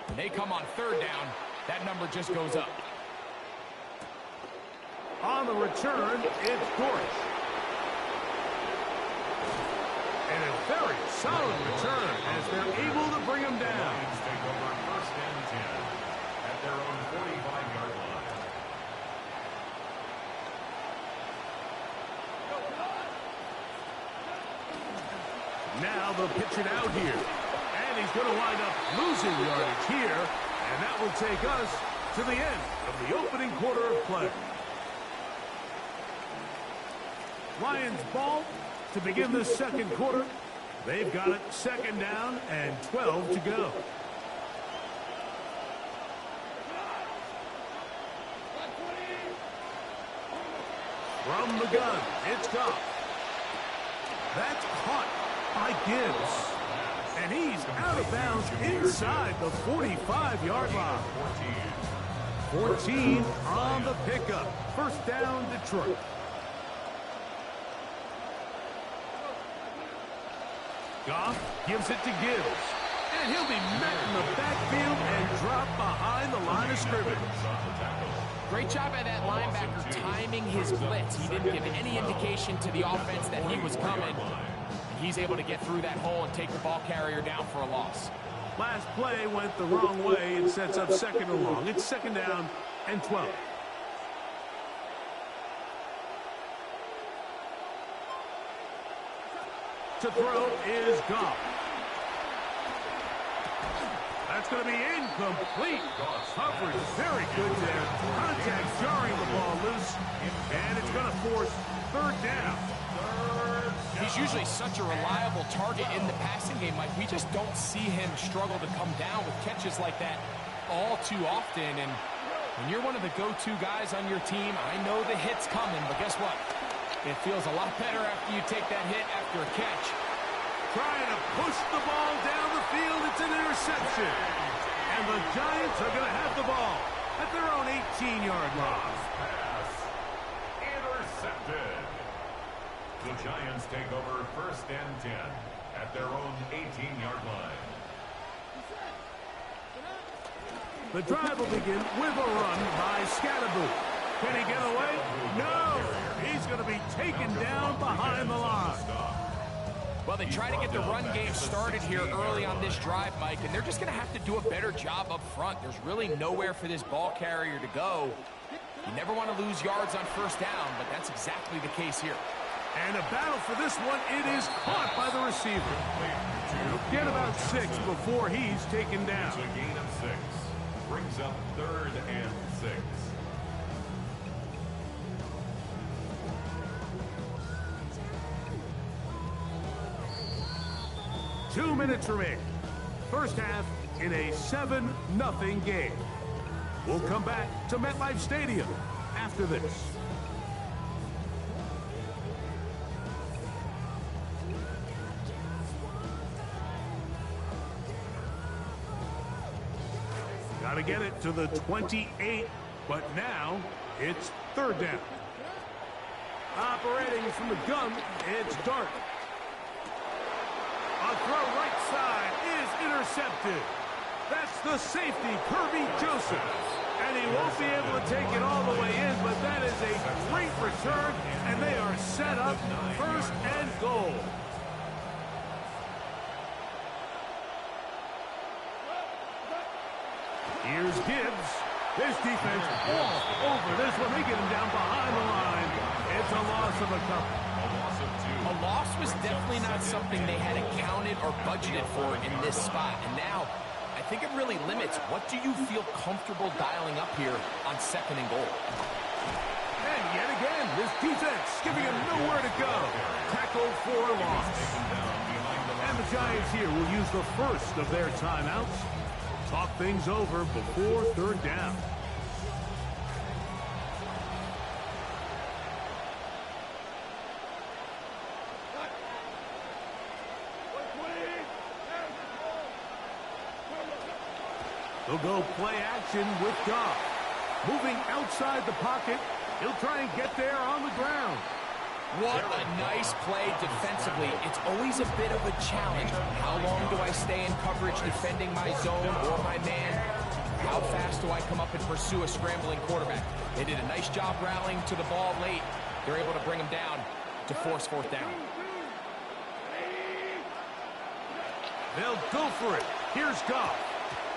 when they come on 3rd down, that number just goes up. On the return, it's Dortch. And a very solid return as they're able to bring him down. Take over 1st and 10 at their own 45-yard line. Now they'll pitch it out here. And he's going to wind up losing yardage here. And that will take us to the end of the opening quarter of play. Lions ball to begin the 2nd quarter. They've got it 2nd down and 12 to go. From the gun, it's Goff. That's caught by Gibbs. And he's out of bounds inside the 45-yard line. 14 on the pickup. 1st down, Detroit. Goff gives it to Gibbs. And he'll be met in the backfield and dropped behind the line of scrimmage. Great job by that linebacker timing his blitz. He didn't give any indication to the offense that he was coming. He's able to get through that hole and take the ball carrier down for a loss. Last play went the wrong way. It sets up 2nd and long. It's 2nd down and 12. To throw is Goff. That's going to be incomplete. Coverage very good there. Contact jarring the ball loose. And it's going to force 3rd down. He's usually such a reliable target in the passing game, Mike. We just don't see him struggle to come down with catches like that all too often. And when you're one of the go-to guys on your team, I know the hit's coming, but guess what? It feels a lot better after you take that hit after a catch. Trying to push the ball down the field. It's an interception. And the Giants are going to have the ball at their own 18-yard line. Pass intercepted. The Giants take over 1st and 10 at their own 18-yard line. The drive will begin with a run by Scatterboot. Can he get away? No! He's going to be taken down behind the line. Well, they try to get the run game started here early on this drive, Mike, and they're just going to have to do a better job up front. There's really nowhere for this ball carrier to go. You never want to lose yards on 1st down, but that's exactly the case here. And a battle for this one. It is caught by the receiver. Get about 6 before he's taken down. It's a gain of 6. Brings up 3rd and 6. Two minutes remaining. First half in a 7-0 game. We'll come back to MetLife Stadium after this. Got to get it to the 28, but now it's 3rd down. Operating from the gun, it's Dart. A throw right side is intercepted. That's the safety, Kirby Joseph. And he won't be able to take it all the way in, but that is a great return, and they are set up 1st and goal. Here's Gibbs. This defense all over this one. They get him down behind the line. It's a loss of a couple. A loss was definitely not something they had accounted or budgeted for in this spot. And now, I think it really limits what do you feel comfortable dialing up here on 2nd and goal. And yet again, this defense giving him nowhere to go. Tackle for a loss. And the Giants here will use the first of their timeouts. Talk things over before 3rd down. They'll go play action with Goff. Moving outside the pocket. He'll try and get there on the ground. What a nice play defensively. It's always a bit of a challenge. How long do I stay in coverage defending my zone or my man? How fast do I come up and pursue a scrambling quarterback? They did a nice job rallying to the ball late. They're able to bring him down to force 4th down. They'll go for it. Here's Goff.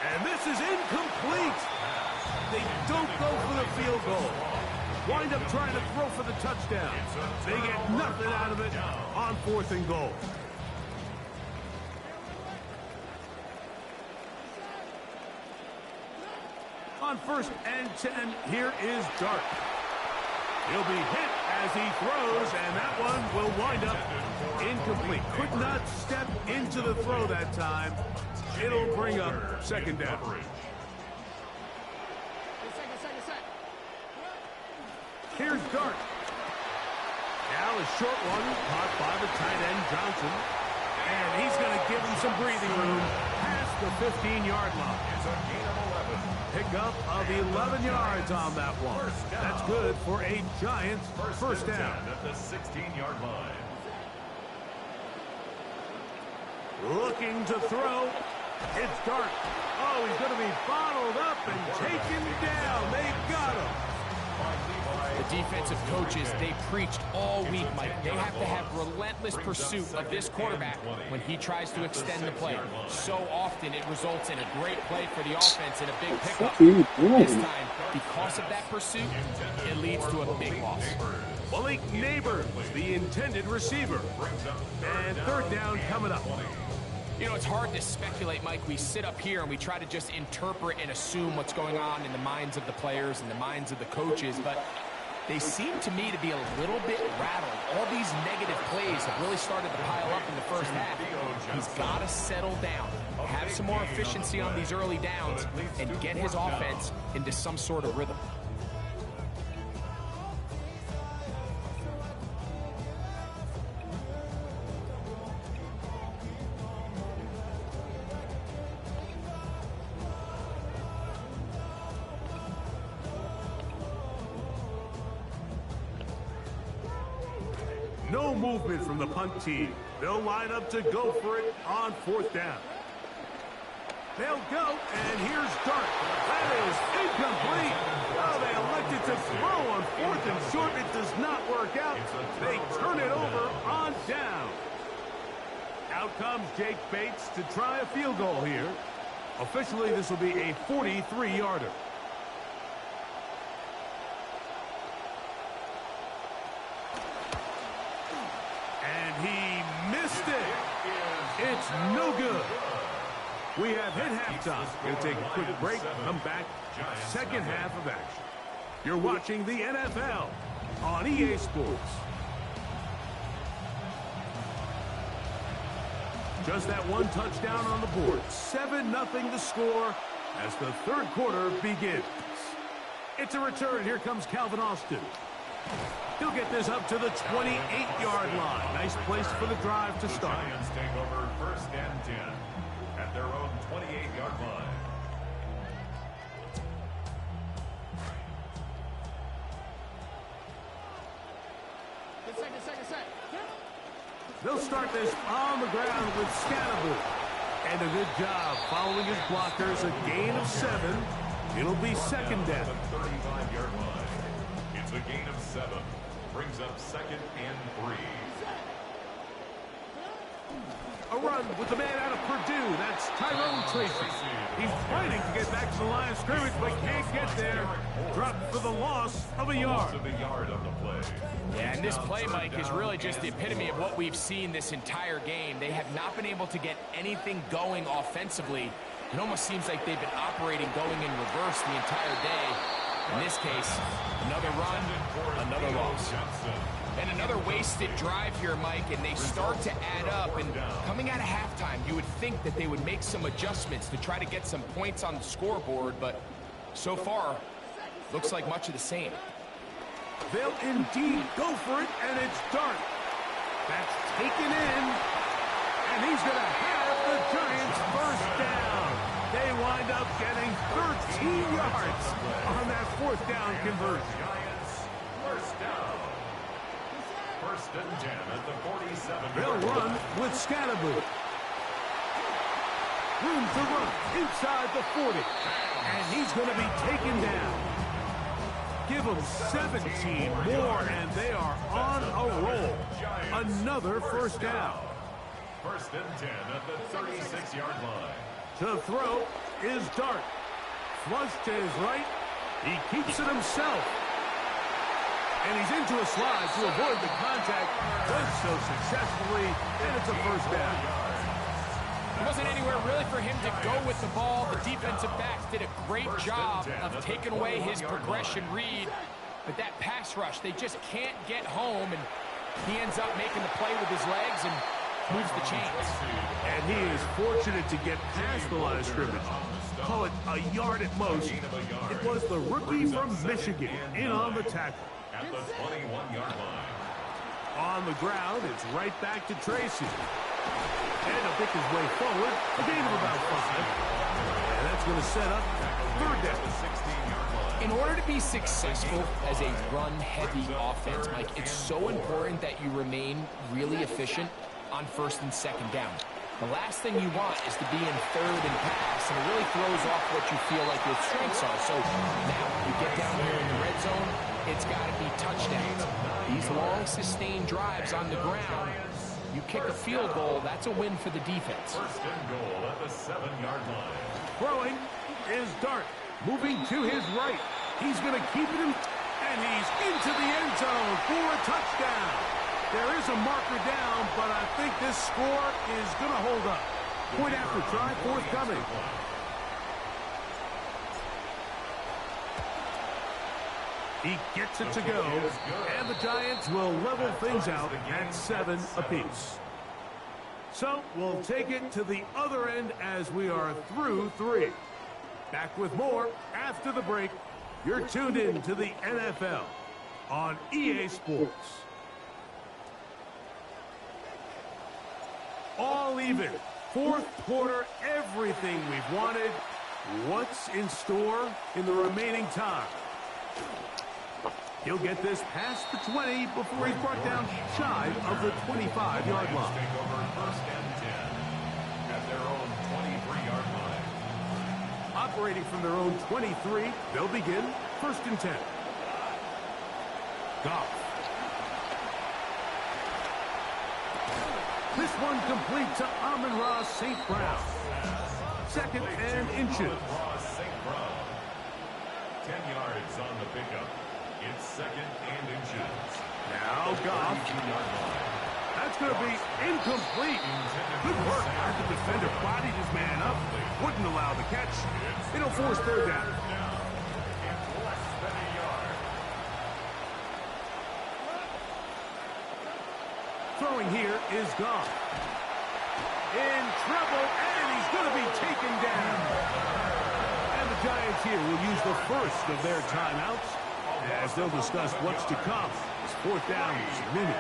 And this is incomplete. They don't go for the field goal. Wind up trying to throw for the touchdown. They get nothing out of it on 4th and goal. On 1st and 10, here is Dart. He'll be hit as he throws, and that one will wind up incomplete. Could not step into the throw that time. It'll bring up 2nd down. Here's Dart. Now a short one caught by the tight end Johnson. And he's going to give him some breathing room past the 15-yard line. It's a gain of 11. Pickup of 11 yards on that one. That's good for a Giants first down. At the 16-yard line. Looking to throw. It's Dart. Oh, he's going to be bottled up and taken down. They got him. The defensive coaches, they preached all week, Mike. They have to have relentless pursuit of this quarterback when he tries to extend the play. So often it results in a great play for the offense and a big pickup. This time, because of that pursuit, it leads to a big loss. Malik Neighbors, the intended receiver. And 3rd down coming up. You know, it's hard to speculate, Mike. We sit up here and we try to just interpret and assume what's going on in the minds of the players and the minds of the coaches, but they seem to me to be a little bit rattled. All these negative plays have really started to pile up in the first half. He's got to settle down, have some more efficiency on these early downs, and get his offense into some sort of rhythm. No movement from the punt team. They'll line up to go for it on 4th down. They'll go, and here's Dart. That is incomplete. Oh, they elected to throw on 4th and short. It does not work out. They turn it over on down. Out comes Jake Bates to try a field goal here. Officially, this will be a 43-yarder. He missed it. It's no good. We have hit halftime. Going to take a quick break. Come back. 2nd half of action. You're watching the NFL on EA Sports. Just that one touchdown on the board. 7-0 to score as the 3rd quarter begins. It's a return. Here comes Calvin Austin. He'll get this up to the 28-yard line. Nice place for the drive to start. The Giants take over 1st and 10 at their own 28-yard line. They'll start this on the ground with Scatterboot. And a good job following his blockers. A gain of 7. It'll be 2nd down. The 35-yard line. It's a gain of 7. Brings up 2nd and 3. A run with the man out of Purdue. That's Tyrone Tracy. He's fighting to get back to the line of scrimmage, but can't get there. Dropped for the loss of a yard. Yeah, and this play, Mike, is really just the epitome of what we've seen this entire game. They have not been able to get anything going offensively, It almost seems like they've been operating going in reverse the entire day. In this case, another run, another loss. And another wasted drive here, Mike, and they start to add up. And coming out of halftime, you would think that they would make some adjustments to try to get some points on the scoreboard, but so far, looks like much of the same. They'll indeed go for it, and it's Dart. That's taken in, and he's going to have the Giants first down. They wind up getting 13 yards on that fourth down conversion. Giants, first down. First and 10 at the 47. They'll run with Scatterboot. Room to run inside the 40, and he's going to be taken down. Give them 17 more, and they are on a roll. Another first down. First and 10 at the 36-yard line. To throw is Dart. Flush to his right. He keeps it himself. And he's into a slide to avoid the contact. Does so successfully, and it's a first down. There wasn't anywhere really for him to go with the ball. The defensive backs did a great job of taking away his progression read. But that pass rush, they just can't get home, and he ends up making the play with his legs and moves the chains. And he is fortunate to get past the line of scrimmage. Call it a yard at most. It was the rookie from Michigan in on the tackle. At the 21-yard line. On the ground, it's right back to Tracy. And he'll pick his way forward, a gain of about 5. And that's going to set up third down. In order to be successful as a run-heavy offense, Mike, it's so important that you remain really efficient on first and second down. The last thing you want is to be in third and pass, and it really throws off what you feel like your strengths are. So now you get down here in the red zone, it's got to be touchdowns. These long, sustained drives on the ground, you kick a field goal, that's a win for the defense. First and goal at the 7-yard line. Throwing is Dart, moving to his right. He's going to keep it in, and he's into the end zone for a touchdown. There is a marker down, but I think this score is going to hold up. Point after try, forthcoming. He gets it to go, and the Giants will level things out at 7 apiece. So we'll take it to the other end as we are through 3. Back with more after the break. You're tuned in to the NFL on EA Sports. All even. Fourth quarter, everything we've wanted. What's in store in the remaining time? He'll get this past the 20 before he's brought down shy of the 25-yard line. Take over first and 10 at their own 23-yard line. Operating from their own 23, they'll begin first and 10. Goff. This one complete to Amon-Ra St. Brown. Second and inches. St. Brown. 10 yards on the pickup. It's second and inches. Now Goff. That's going to be incomplete. Good work as the defender bodied his man up. Wouldn't allow the catch. It'll force third down. It's less than a yard. Throwing here is Goff. In trouble, and he's going to be taken down. And the Giants here will use the first of their timeouts as they'll discuss what's to come. It's fourth down is minute.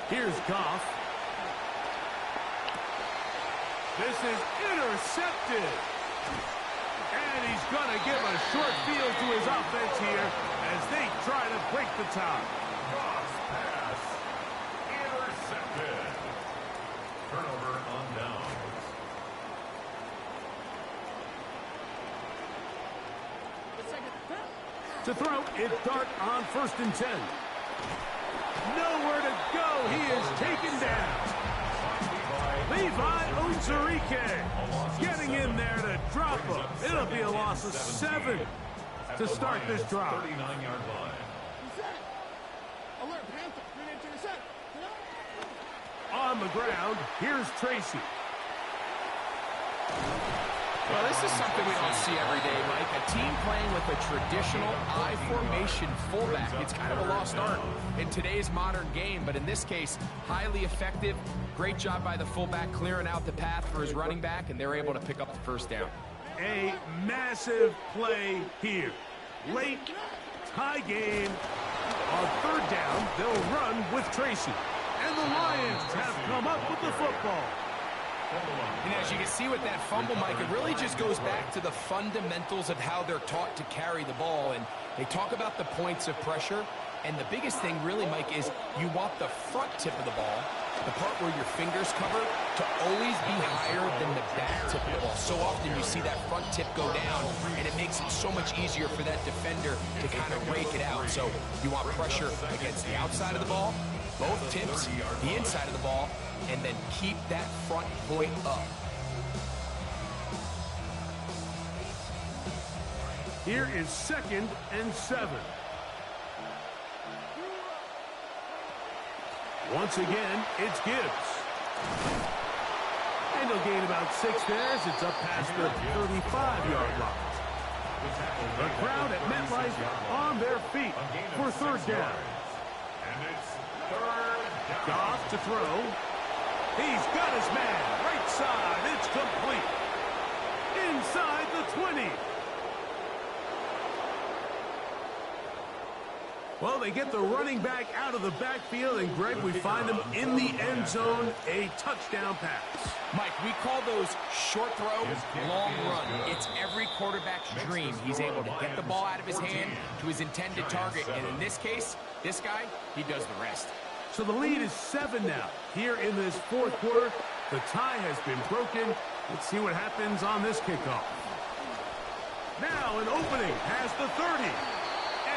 Here's Goff. This is intercepted. And he's going to give a short field to his offense here as they try to break the tie. Goff's pass intercepted. Turnover on downs. To throw, it's Dart on first and 10. Nowhere to go. He is taken down. Levi Onwuzurike getting in there to drop him. It'll be a loss of 7. to start this drive. 39-yard line. Alert, Panther. 3 minutes to the set. On the ground, here's Tracy. Well, this is something we don't see every day, Mike. A team playing with a traditional I formation fullback. It's kind of a lost art in today's modern game, but in this case, highly effective. Great job by the fullback clearing out the path for his running back, and they're able to pick up the first down. A massive play here. Late, tie game. On third down, they'll run with Tracy. And the Lions have come up with the football. And as you can see with that fumble, Mike, it really just goes back to the fundamentals of how they're taught to carry the ball. And they talk about the points of pressure. And the biggest thing really, Mike, is you want the front tip of the ball, the part where your fingers cover, to always be higher than the back tip of the ball. So often you see that front tip go down, and it makes it so much easier for that defender to kind of rake it out. So you want pressure against the outside of the ball, both tips, the inside of the ball, and then keep that front point up. Here is 2nd and 7. Once again, it's Gibbs. And he'll gain about 6 there as it's up past the 35-yard line. The crowd at MetLife on their feet for third down. And it's third down. Goff to throw. He's got his man. Right side. It's complete. Inside the 20. Well, they get the running back out of the backfield, and Greg, we find him in the end zone, a touchdown pass. Mike, we call those short throw, long run. It's every quarterback's dream. He's able to get the ball out of his hand to his intended target, and in this case, this guy, he does the rest. So the lead is 7 now. Here in this fourth quarter, the tie has been broken. Let's see what happens on this kickoff. Now an opening past the 30.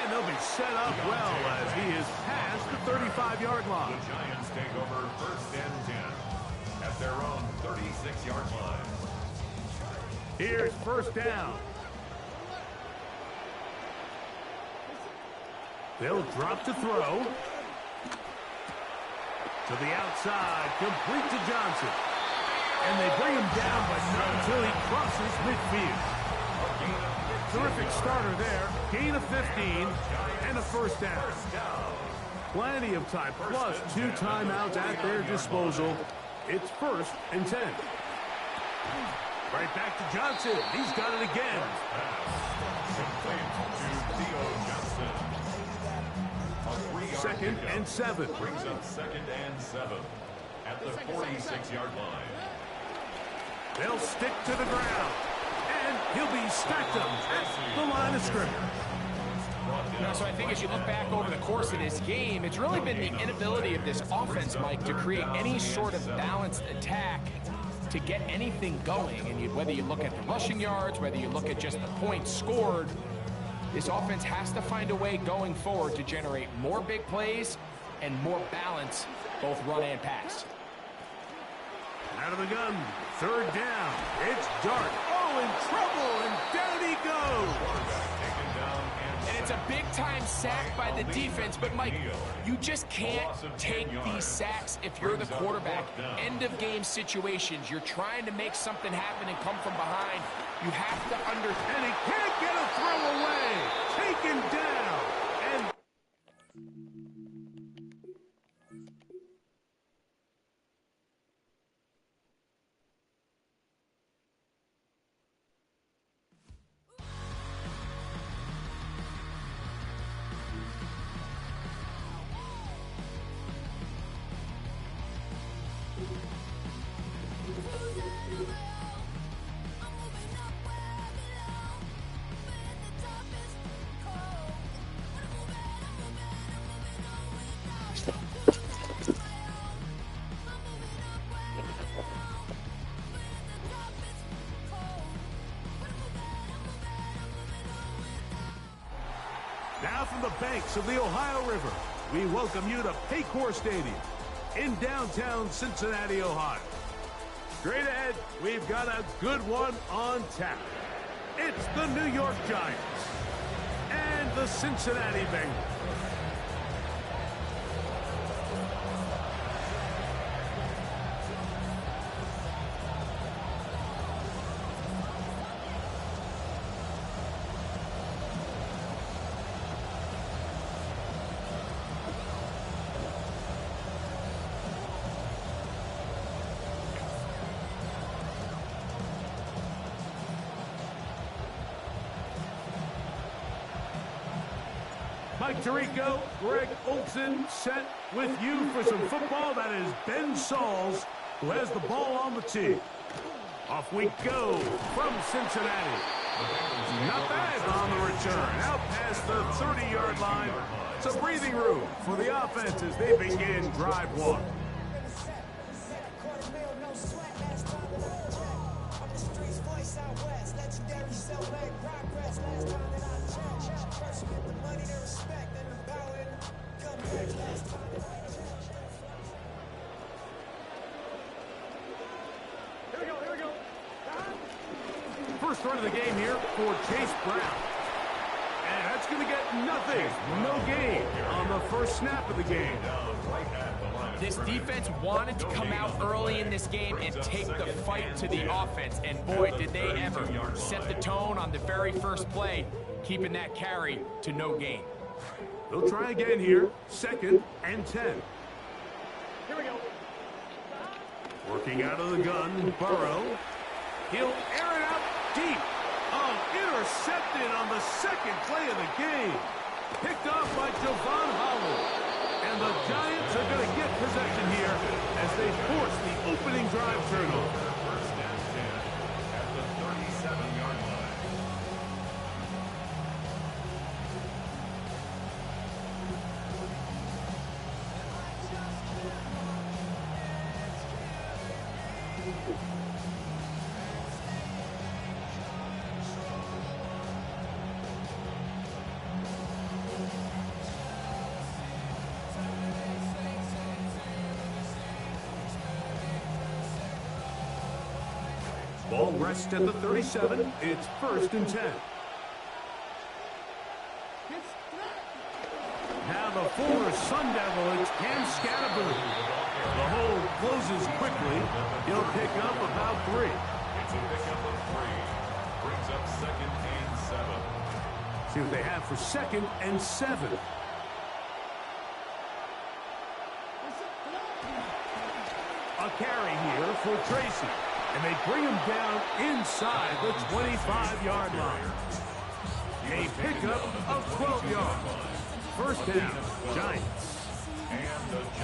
And they'll be set up well as he is past the 35-yard line. The Giants take over 1st and 10 at their own 36-yard line. Here's 1st down. They'll drop to throw. To the outside, complete to Johnson. And they bring him down, but not until he crosses midfield. Terrific starter there. Gain of 15 and a 1st down. Plenty of time, plus 2 timeouts at their disposal. It's 1st and 10. Right back to Johnson. He's got it again. Second and 7. Brings up 2nd and 7 at the 46-yard line. They'll stick to the ground. And he'll be stacked up at the line of scrimmage. So I think as you look back over the course of this game, it's really been the inability of this offense, Mike, to create any sort of balanced attack to get anything going. And whether you look at the rushing yards, whether you look at just the points scored, this offense has to find a way going forward to generate more big plays and more balance, both run and pass. Out of the gun, 3rd down. It's Dart. Oh, in trouble, and down he goes. And it's a big-time sack by the defense, but, Mike, you just can't take these sacks if you're the quarterback. End-of-game situations. You're trying to make something happen and come from behind. You have to understand. And he can't get a throw away. Taken down. And now from the banks of the Ohio River, we welcome you to Paycor Stadium in downtown Cincinnati, Ohio. Straight ahead, we've got a good one on tap. It's the New York Giants. and the Cincinnati Bengals. Mike Tirico, Greg Olson set with you for some football. That is Ben Sauls, who has the ball on the tee. Off we go from Cincinnati. Not bad on the return. Out past the 30-yard line. Some breathing room for the offense as they begin drive one. First run of the game here for Chase Brown. And that's going to get nothing. No gain on the first snap of the game. This defense wanted to come out early in this game and take the fight to the offense. And boy, did they ever set the tone on the very first play, keeping that carry to no gain. They'll try again here. 2nd and 10. Here we go. Working out of the gun, Burrow. He'll air it out deep. Oh, intercepted on the second play of the game. Picked off by Javon Holland. And the Giants are going to get possession here as they force the opening drive turnover. First and 10 at the 37-yard line. Ball rests at the 37. It's 1st and 10. Now the former Sun Devil, it's Cam Scatterboot. The hole closes quickly. He'll pick up about 3. It's a pickup of 3. Brings up 2nd and 7. See what they have for 2nd and 7. A carry here for Tracy. And they bring him down inside the 25-yard line. A pickup of 12 yards. First down, Giants.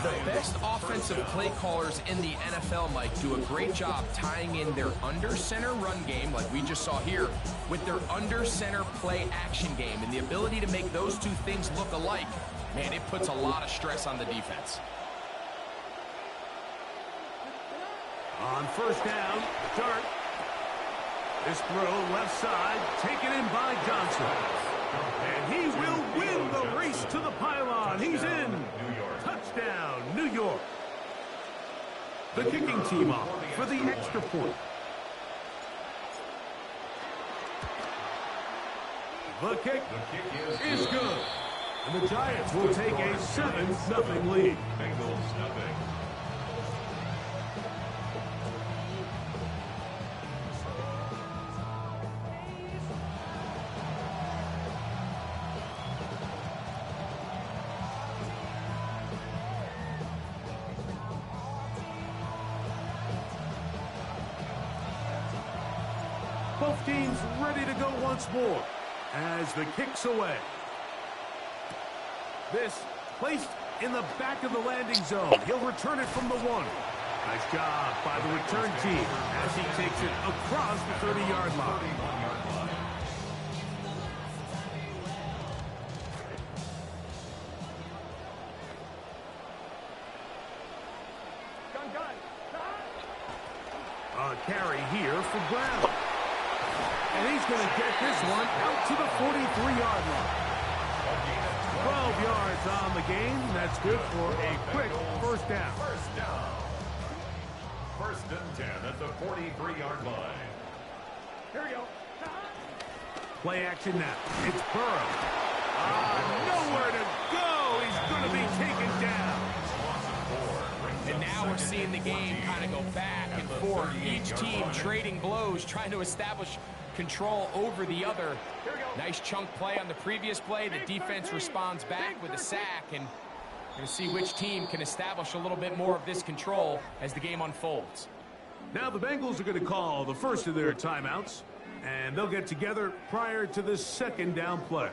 The best offensive play callers in the NFL, Mike, do a great job tying in their under-center run game, like we just saw here, with their under-center play action game. And the ability to make those two things look alike, man, it puts a lot of stress on the defense. On first down, Dart. This throw left side, taken in by Johnson. And he will win the race to the pylon. He's in. Touchdown, New York. The kicking team off for the extra point. The kick is good. And the Giants will take a 7-0 lead. Bengals nothing. Both teams ready to go once more as the kick's away. This placed in the back of the landing zone. He'll return it from the 1. Nice job by the return team as he takes it across the 30-yard line. A carry here for Brown. And he's going to get this one out to the 43-yard line. 12 yards on the game. That's good for a quick first down. First down. 1st and 10 at the 43-yard line. Here we go. Play action now. It's Burrow. Nowhere to go. He's going to be taken down. And now we're seeing the game kind of go back and forth. Each team trading blows, trying to establish control over the other. Nice chunk play on the previous play. The defense responds back with a sack, and we're going to see which team can establish a little bit more of this control as the game unfolds. Now the Bengals are going to call the first of their timeouts, and they'll get together prior to the second down play.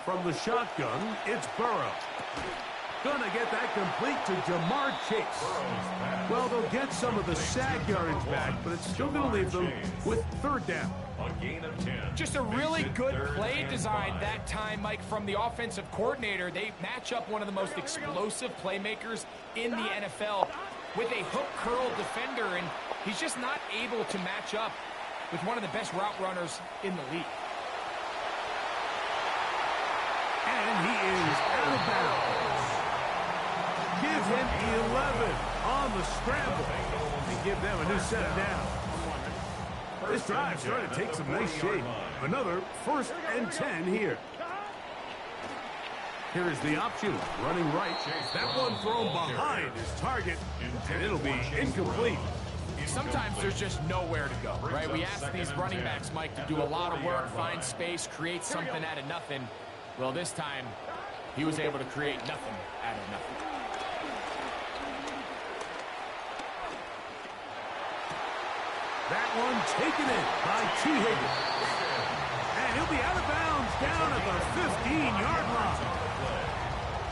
From the shotgun, it's Burrow. Gonna get that complete to Jamar Chase. Well, they'll get some of the sack yardage back, but it's still gonna leave them with third down. A gain of 10. Just a really good play design that time, Mike, from the offensive coordinator. They match up one of the most explosive playmakers in the NFL with a hook curl defender, and he's just not able to match up with one of the best route runners in the league. And he is out of bounds. Give him 11 on the scramble and give them a new set of downs. This drive starting to take some nice shape. Another 1st and 10 here. Here is the option, running right. That one thrown behind his target, and it'll be incomplete. Sometimes there's just nowhere to go, right? We ask these running backs, Mike, to do a lot of work, find space, create something out of nothing. Well, this time, he was able to create nothing out of nothing. That one taken in by T. Higgins. And he'll be out of bounds down at the 15-yard line.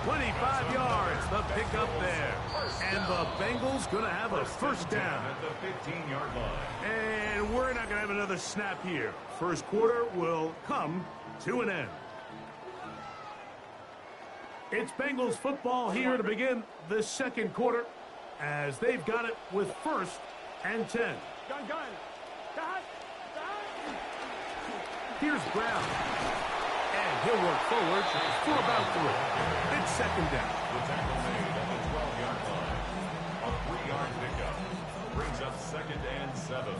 25 yards, the pickup there. And the Bengals going to have a first down. At the 15-yard line. And we're not going to have another snap here. First quarter will come to an end. It's Bengals football here to begin the second quarter as they've got it with 1st and 10. Gun. Here's Brown. And he'll work forward for about 3. It's 2nd down. The tackle made at the 12-yard line. A 3-yard pickup brings up 2nd and 7.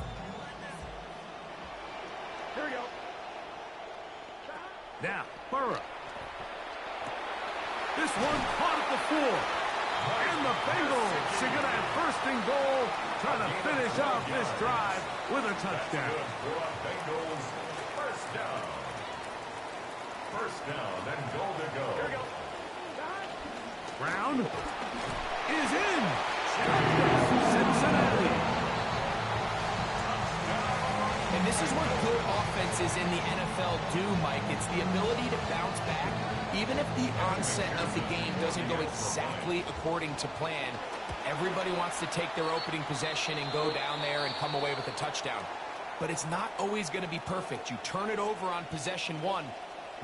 Here we go. Now, Burrow. This one caught at the 4. And the Bengals are going to have 1st and goal, trying to finish off this drive with a touchdown. For a Bengals 1st down. 1st down and goal to go. Here we go. Brown is in. Cincinnati. And this is what good offenses in the NFL do, Mike. It's the ability to bounce back. Even if the onset of the game doesn't go exactly according to plan, everybody wants to take their opening possession and go down there and come away with a touchdown. But it's not always going to be perfect. You turn it over on possession 1.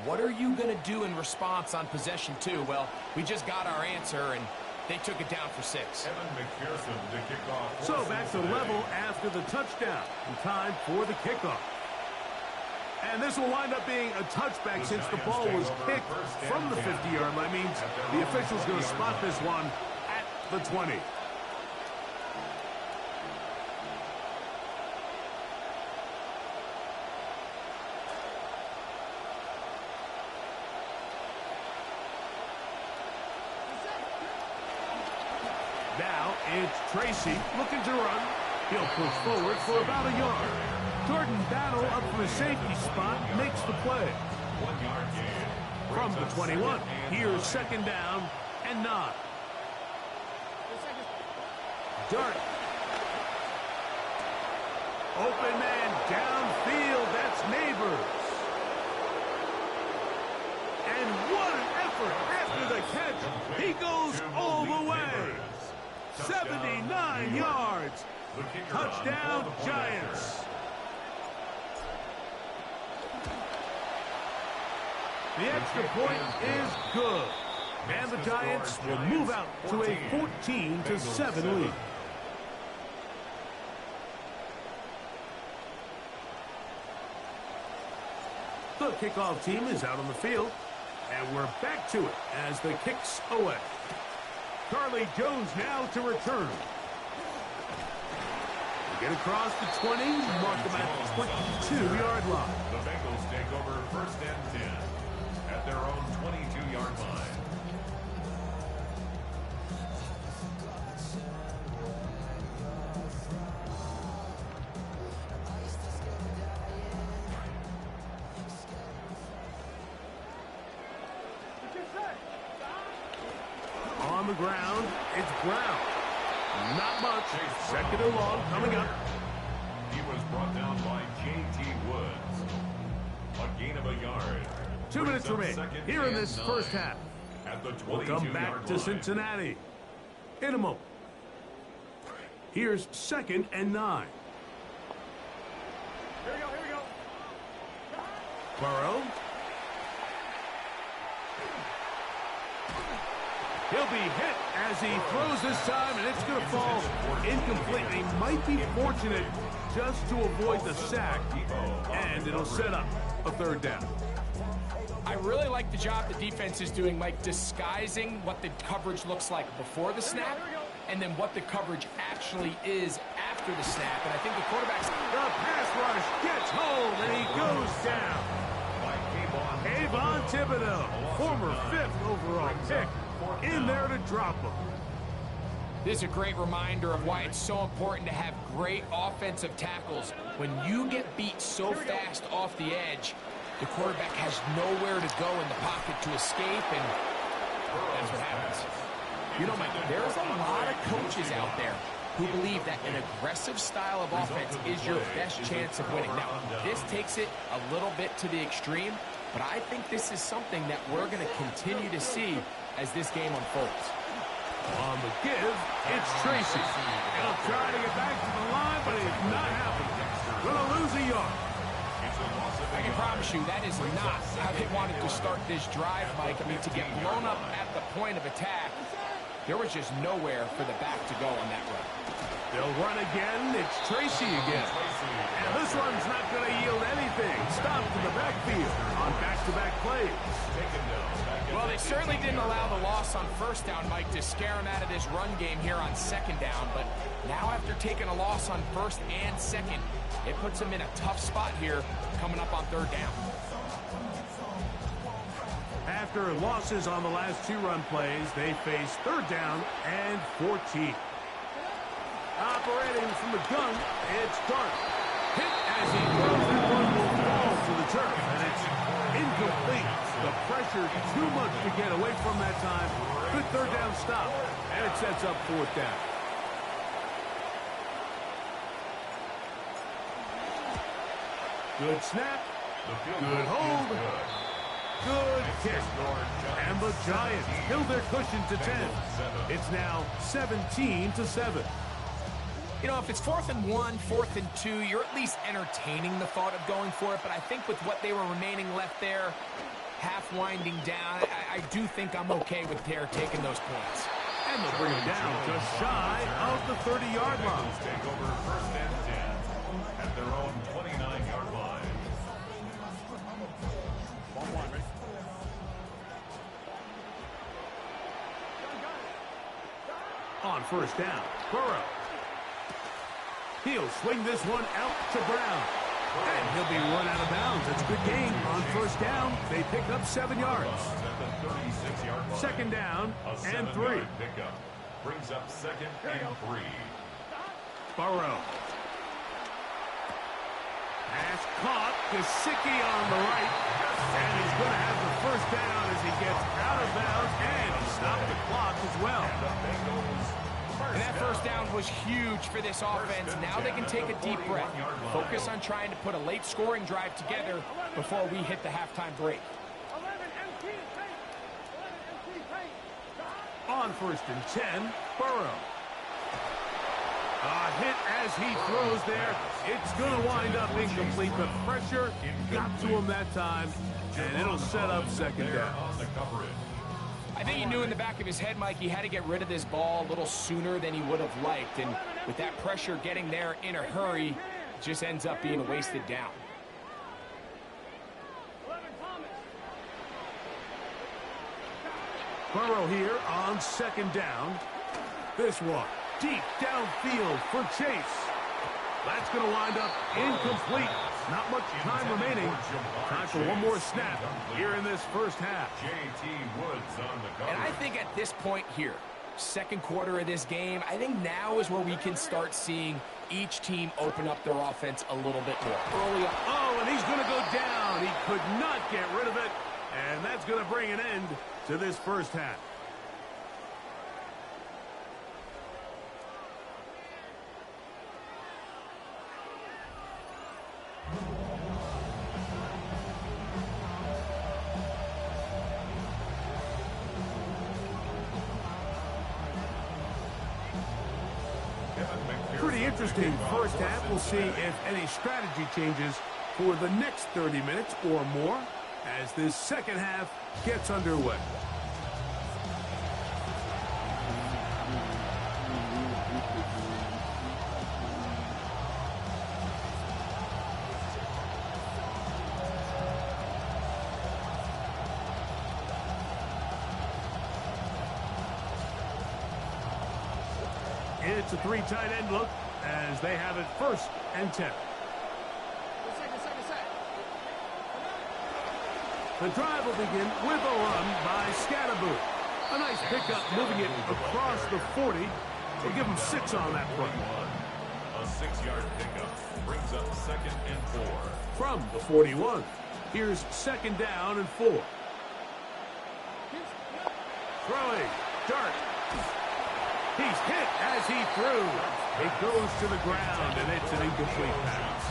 What are you going to do in response on possession 2? Well, we just got our answer, and they took it down for 6. Evan McPherson to kick off. So back to level after the touchdown. And time for the kickoff. And this will wind up being a touchback since the ball was kicked from the 50-yard line. Means the official's going to spot this one at the 20. Now it's Tracy looking to run. He'll push forward for about a yard. Jordan Battle up from a safety spot makes the play. 1-yard gain. From the 21, here's 2nd down and 9. Dart. Open man downfield. That's Neighbors. And what an effort after the catch. He goes all the way. 79 yards. Touchdown, Giants. The extra point is good. And the Giants will move out to a 14-7 lead. The kickoff team is out on the field. And we're back to it as the kick's away. Charlie Jones now to return. We get across the 20, mark them at the 22-yard line. The Bengals take over 1st and 10 at their own 22-yard line. On the ground, it's Brown. Not much. 2nd and long coming up. He was brought down by J.T. Woods. A gain of a yard. 2 minutes remain here in this 1st half. At the We'll come back to Cincinnati in a moment. Here's 2nd and 9. Here we go. Burrow. He'll be hit as he throws this time, and it's going to fall incomplete. He might be fortunate just to avoid the sack, and it'll set up a 3rd down. I really like the job the defense is doing, Mike, disguising what the coverage looks like before the snap and then what the coverage actually is after the snap. And I think the quarterback's... The pass rush gets hold, and he goes down. Kayvon Thibodeau, former 5th overall pick, in there to drop him. This is a great reminder of why it's so important to have great offensive tackles. When you get beat so fast off the edge, the quarterback has nowhere to go in the pocket to escape, and that's what happens. You know, Mike, there's a lot of coaches out there who believe that an aggressive style of offense is your best chance of winning. Now, this takes it a little bit to the extreme, but I think this is something that we're going to continue to see as this game unfolds. On the give, it's Tracy. He'll try to get back to the line, but it's not happening. Going to lose a yard. I can promise issue. That is not how they wanted to start this drive, Mike. I mean, to get blown up at the point of attack, there was just nowhere for the back to go on that run. They'll run again. It's Tracy again. And this one's not going to yield anything. Stopped in the backfield on back-to-back plays. Well, they certainly didn't allow the loss on first down, Mike, to scare him out of this run game here on second down. But now after taking a loss on first and second, it puts him in a tough spot here coming up on third down. After losses on the last two run plays, they face third down and 14. Operating from the gun, it's Dart. Hit as he throws, that one will fall to the turf, and it's incomplete. The pressure too much to get away from that time. Good third down stop, and it sets up fourth down. Good snap, good hold, good kick. And the Giants build their cushion to 10. It's now 17-7. You know, if it's 4th and 1, 4th and 2, you're at least entertaining the thought of going for it. But I think with what they were remaining left there, half winding down, I do think I'm okay with their taking those points. And they'll bring it down just shy of the 30-yard line. Take over first and 10 at their own 29-yard line. On first down, Burrow. He'll swing this one out to Brown. And he'll be run out of bounds. It's a good game on first down. They pick up 7 yards. Second down and 3. Pickup brings up second and 3. Burrow. Pass caught. Gesicki on the right. And he's going to have the first down as he gets out of bounds. And he stopped the clock as well. And that first down was huge for this offense. Now they can take a deep breath. Focus on trying to put a late scoring drive together before we hit the halftime break. On first and 10, Burrow. A hit as he throws there. It's going to wind up incomplete. The pressure got to him that time, and it'll set up second down. I think he knew in the back of his head, Mike, he had to get rid of this ball a little sooner than he would have liked. And with that pressure getting there in a hurry, it just ends up being a wasted down. Burrow here on second down. This one deep downfield for Chase. That's going to wind up incomplete. Not much time remaining. Time for one more snap here in this first half. And I think at this point here, second quarter of this game, I think now is where we can start seeing each team open up their offense a little bit more. Early up. Oh, and he's going to go down. He could not get rid of it. And that's going to bring an end to this first half. Pretty interesting first half. We'll see if any strategy changes for the next 30 minutes or more as this second half gets underway. It's a 3 tight end look as they have it first and 10. The drive will begin with a run by Scatterboo. A nice pickup moving it across the 40. We'll give him 6 on that play. A 6-yard pickup brings up second and 4. From the 41, here's second down and 4. Throwing, Dart. He's hit as he threw. It goes to the ground, and it's an incomplete pass.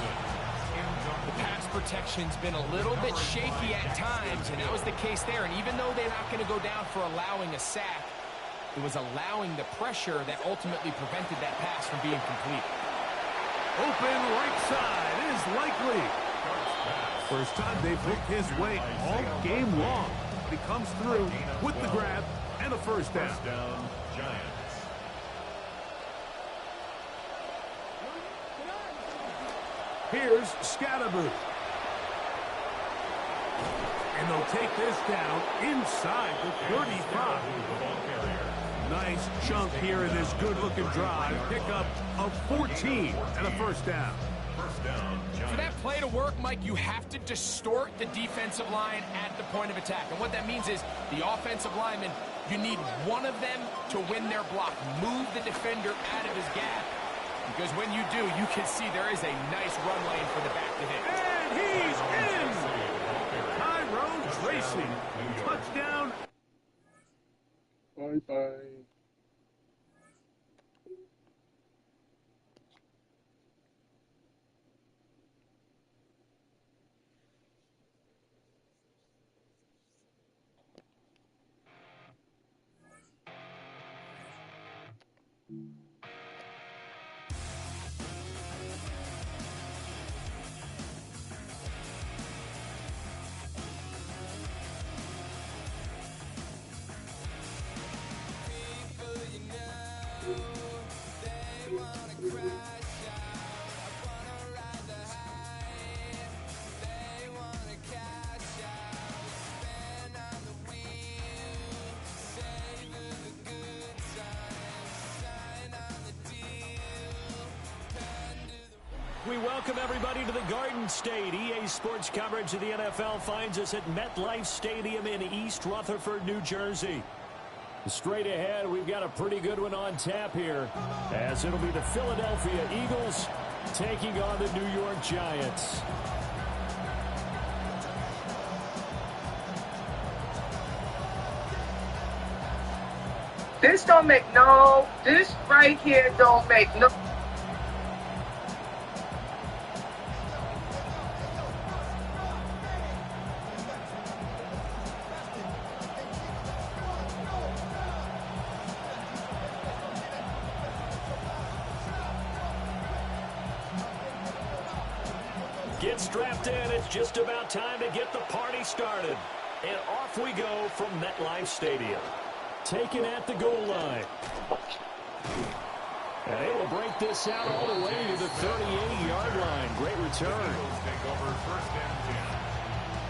The pass protection's been a little bit shaky at times, and that was the case there. And even though they're not going to go down for allowing a sack, it was allowing the pressure that ultimately prevented that pass from being complete. Open right side is likely. First time they've looked his way all game long. But he comes through with the grab and a first down. First down, Giants. Here's Scatterboot. And they'll take this down inside the 35. Nice chunk here in this good-looking drive. Pick up of 14 and a first down. First down, For that play to work, Mike, you have to distort the defensive line at the point of attack. And what that means is the offensive lineman, you need one of them to win their block. Move the defender out of his gap. Because when you do, you can see there is a nice run lane for the back to hit. And he's in! Tyrone Tracy. Touchdown. Bye-bye. We welcome everybody to the Garden State. EA Sports coverage of the NFL finds us at MetLife Stadium in East Rutherford, New Jersey. Straight ahead, we've got a pretty good one on tap here, as it'll be the Philadelphia Eagles taking on the New York Giants. This right here don't make no. Get strapped in. It's just about time to get the party started. And off we go from MetLife Stadium. Taken at the goal line. And able to break this out all the way to the 38-yard line. Great return. Eagles take over first and 10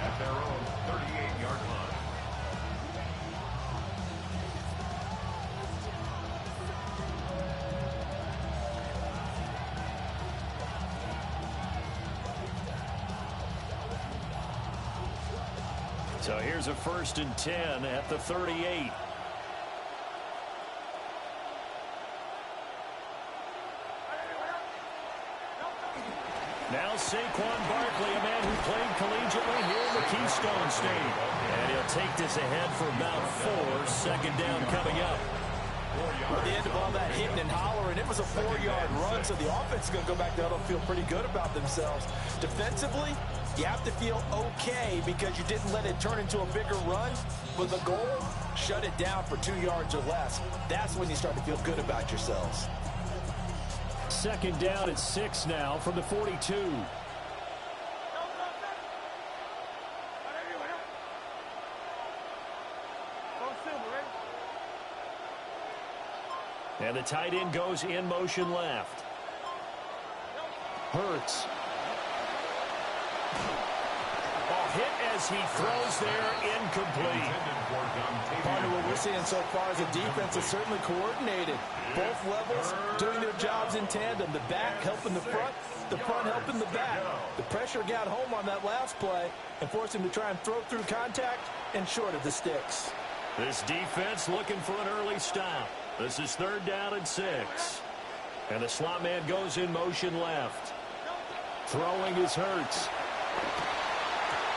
at their own 38-yard line. So here's a 1st and 10 at the 38. Now Saquon Barkley, a man who played collegiately here in the Keystone State. And he'll take this ahead for about 4. Second down coming up. At the end of all that hitting and hollering, it was a 4-yard run, so the offense is going to go back there and feel pretty good about themselves. Defensively, you have to feel okay because you didn't let it turn into a bigger run. With the goal, shut it down for 2 yards or less. That's when you start to feel good about yourselves. Second down at 6 now from the 42. And the tight end goes in motion left. Hurts. Ball hit as he throws there, incomplete. Part of what we're seeing so far is a defense that's certainly coordinated. Both levels doing their jobs in tandem. The back helping the front helping the back. The pressure got home on that last play and forced him to try and throw through contact and short of the sticks. This defense looking for an early stop. This is 3rd down and 6. And the slot man goes in motion left. Throwing is Hurts.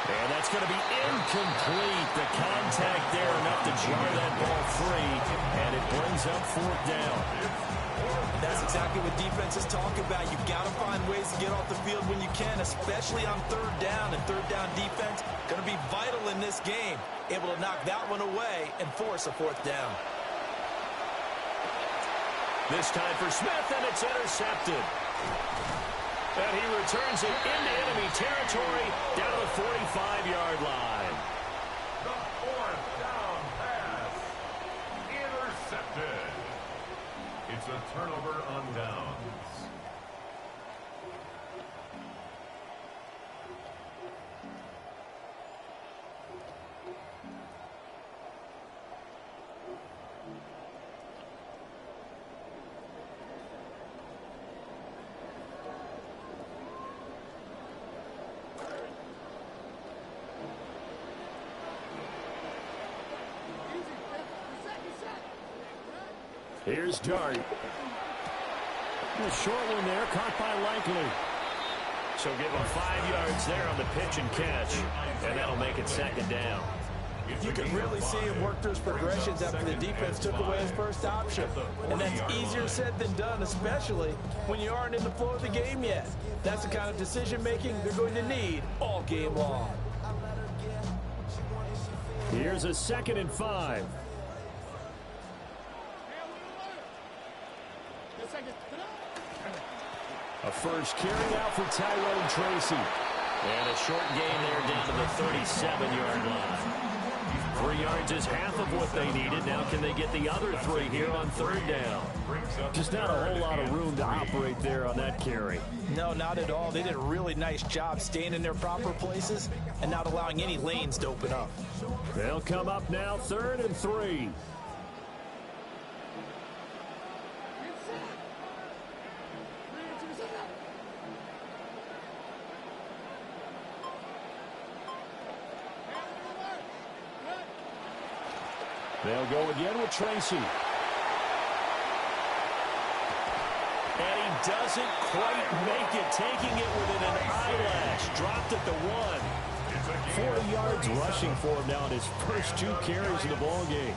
And that's going to be incomplete. The contact there enough to jar that ball free. And it brings up 4th down. That's exactly what defenses talk about. You've got to find ways to get off the field when you can, especially on 3rd down. And 3rd down defense going to be vital in this game. Able to knock that one away and force a 4th down. This time for Smith, and it's intercepted. And he returns it into enemy territory down to the 45-yard line. The fourth down pass. Intercepted. It's a turnover on downs. Here's Dart. A short one there, caught by Likely. So give him 5 yards there on the pitch and catch, and that'll make it second down. You can really see him work through his progressions after the defense took away his first option. And that's easier said than done, especially when you aren't in the flow of the game yet. That's the kind of decision-making they're going to need all game long. Here's a 2nd and 5. A first carry out for Tyrone Tracy. And a short gain there down to the 37-yard line. 3 yards is half of what they needed. Now can they get the other 3 here on 3rd down? Just not a whole lot of room to operate there on that carry. No, not at all. They did a really nice job staying in their proper places and not allowing any lanes to open up. They'll come up now 3rd and 3. They'll go again with Tracy. And he doesn't quite make it, taking it within an eyelash. Dropped at the 1. 40 yards rushing for him now in his first 2 carries of the ball game.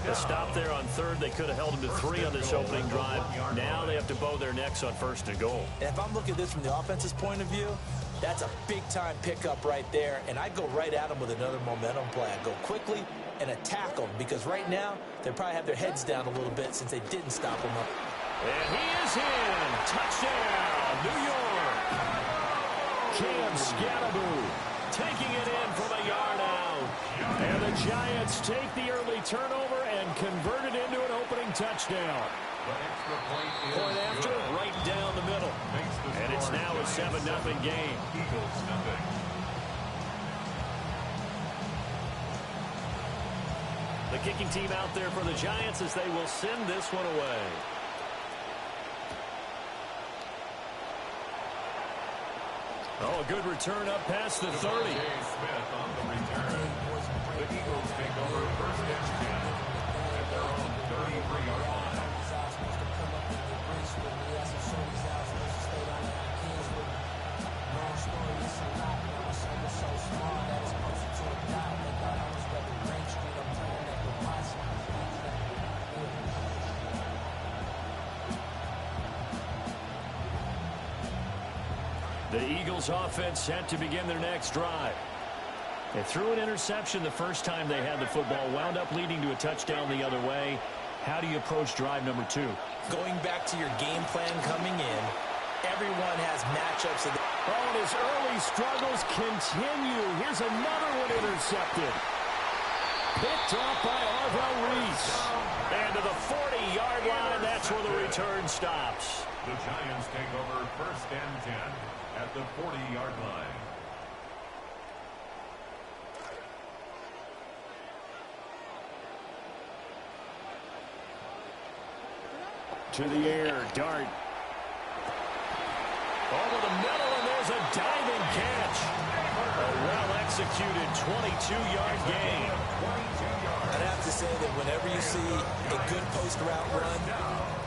A stop there on 3rd. They could have held him to 3 on this opening drive. Now they have to bow their necks on 1st and goal. And if I'm looking at this from the offense's point of view, that's a big-time pickup right there. And I go right at them with another momentum play. I go quickly and attack them, because right now they probably have their heads down a little bit since they didn't stop them up. And he is in. Touchdown, New York. Cam Scatteroo taking it in from a yard out. And the Giants take the early turnover and convert it into an opening touchdown. Point after, right down the middle. And it's now a 7-0 game. The kicking team out there for the Giants as they will send this one away. Oh, a good return up past the 30. Smith on the return. The Eagles take over 1st and 10 at their own 33-yard line. The Eagles offense set to begin their next drive. They threw an interception the first time they had the football, wound up leading to a touchdown the other way. How do you approach drive number 2? Going back to your game plan coming in, everyone has matchups. Oh, and his early struggles continue. Here's another one intercepted. Picked off by Arvell Reese. And to the 40-yard line, that's where the return stops. The Giants take over 1st and 10 at the 40-yard line. To the air, Dart. Over the middle, and there's a diving catch. A well-executed 22-yard gain. I'd have to say that whenever you see a good post route run,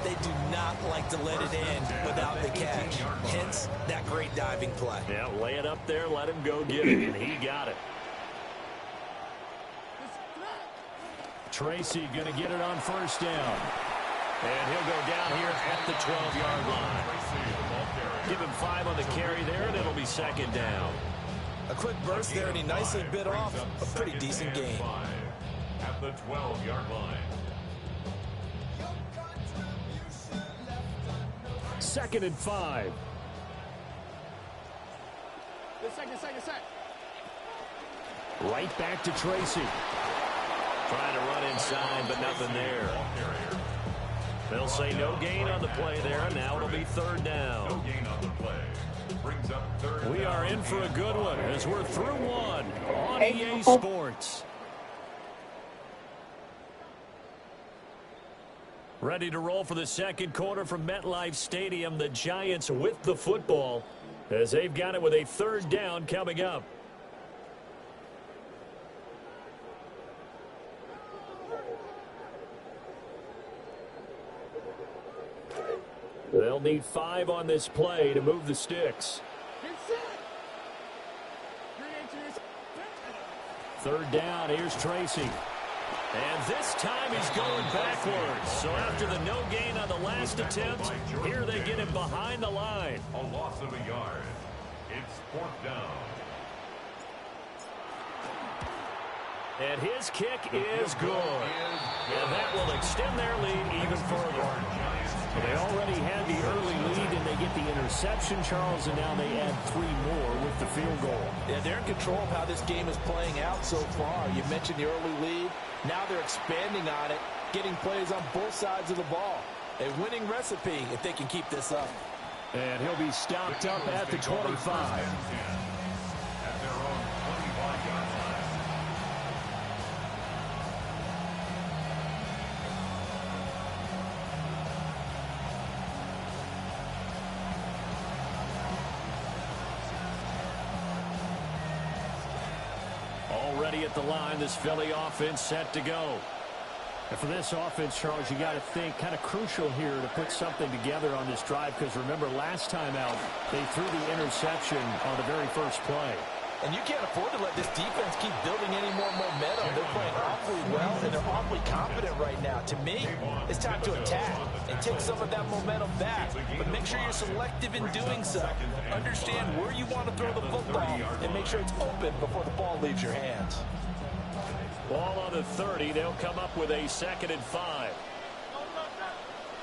they do not like to let it in without the catch. Hence, that great diving play. Yeah, lay it up there, let him go get it, and he got it. Tracy going to get it on 1st down. And he'll go down here at the 12-yard line. Give him 5 on the carry there, and it'll be 2nd down. A quick burst there, and he nicely bit off a pretty decent gain. At the 12-yard line. 2nd and 5. Right back to Tracy. Trying to run inside, but nothing there. They'll say no gain on the play there. Now it'll be third down. No gain on the play. Brings up third We down. are in for a good one as we're through one on EA Sports. Ready to roll for the second quarter from MetLife Stadium. The Giants with the football as they've got it with a third down coming up. They'll need 5 on this play to move the sticks. Third down, here's Tracy. And this time he's going backwards. So after the no gain on the last attempt, here they get him behind the line. A loss of a yard. It's fourth down. And his kick is good. And that will extend their lead even further. They already had the early lead, and they get the interception, Charles, and now they add 3 more with the field goal. Yeah, they're in control of how this game is playing out so far. You mentioned the early lead. Now they're expanding on it, getting plays on both sides of the ball. A winning recipe if they can keep this up. And he'll be stopped up at the 25. At their own 21-yard line. Already at the line, this Philly offense set to go. And for this offense, Charles, you got to think kind of crucial here to put something together on this drive, because remember last time out they threw the interception on the very first play. And you can't afford to let this defense keep building any more momentum. They're playing awfully well, and they're awfully confident right now. To me, it's time to attack and take some of that momentum back. But make sure you're selective in doing so. Understand where you want to throw the football and make sure it's open before the ball leaves your hands. Ball on the 30. They'll come up with a 2nd and 5.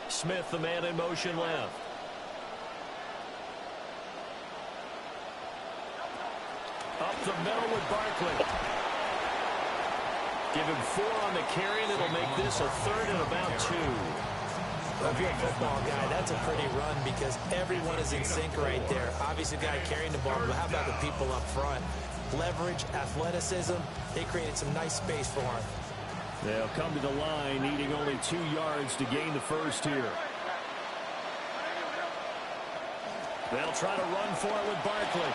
Smith, the man in motion left. Up the middle with Barkley. Give him 4 on the carry, and it'll make this a 3rd and about 2. Well, if you're a football guy, that's a pretty run because everyone is in sync right there. Obviously, the guy carrying the ball, but how about the people up front? Leverage, athleticism, they created some nice space for him. They'll come to the line, needing only 2 yards to gain the first here. They'll try to run for it with Barkley.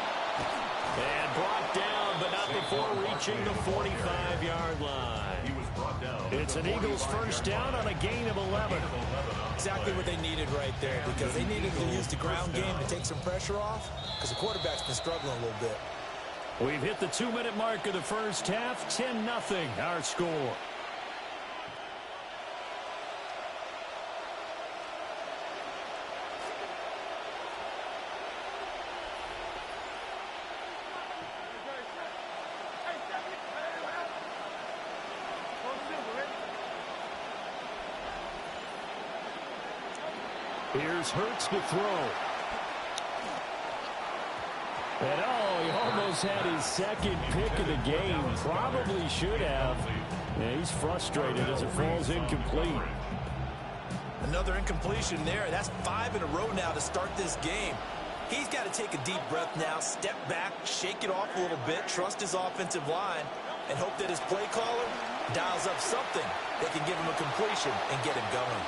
And brought down, but not before reaching the 45-yard line. He was brought down. It's an Eagles first down on a gain of 11. Exactly what they needed right there, because they needed to use the ground game to take some pressure off, because the quarterback's been struggling a little bit. We've hit the 2-minute mark of the first half. 10-0 our score. Here's Hurts to throw. And he almost had his 2nd pick of the game. Probably should have. Yeah, he's frustrated as it falls incomplete. Another incompletion there. That's 5 in a row now to start this game. He's got to take a deep breath now, step back, shake it off a little bit, trust his offensive line, and hope that his play caller dials up something that can give him a completion and get him going.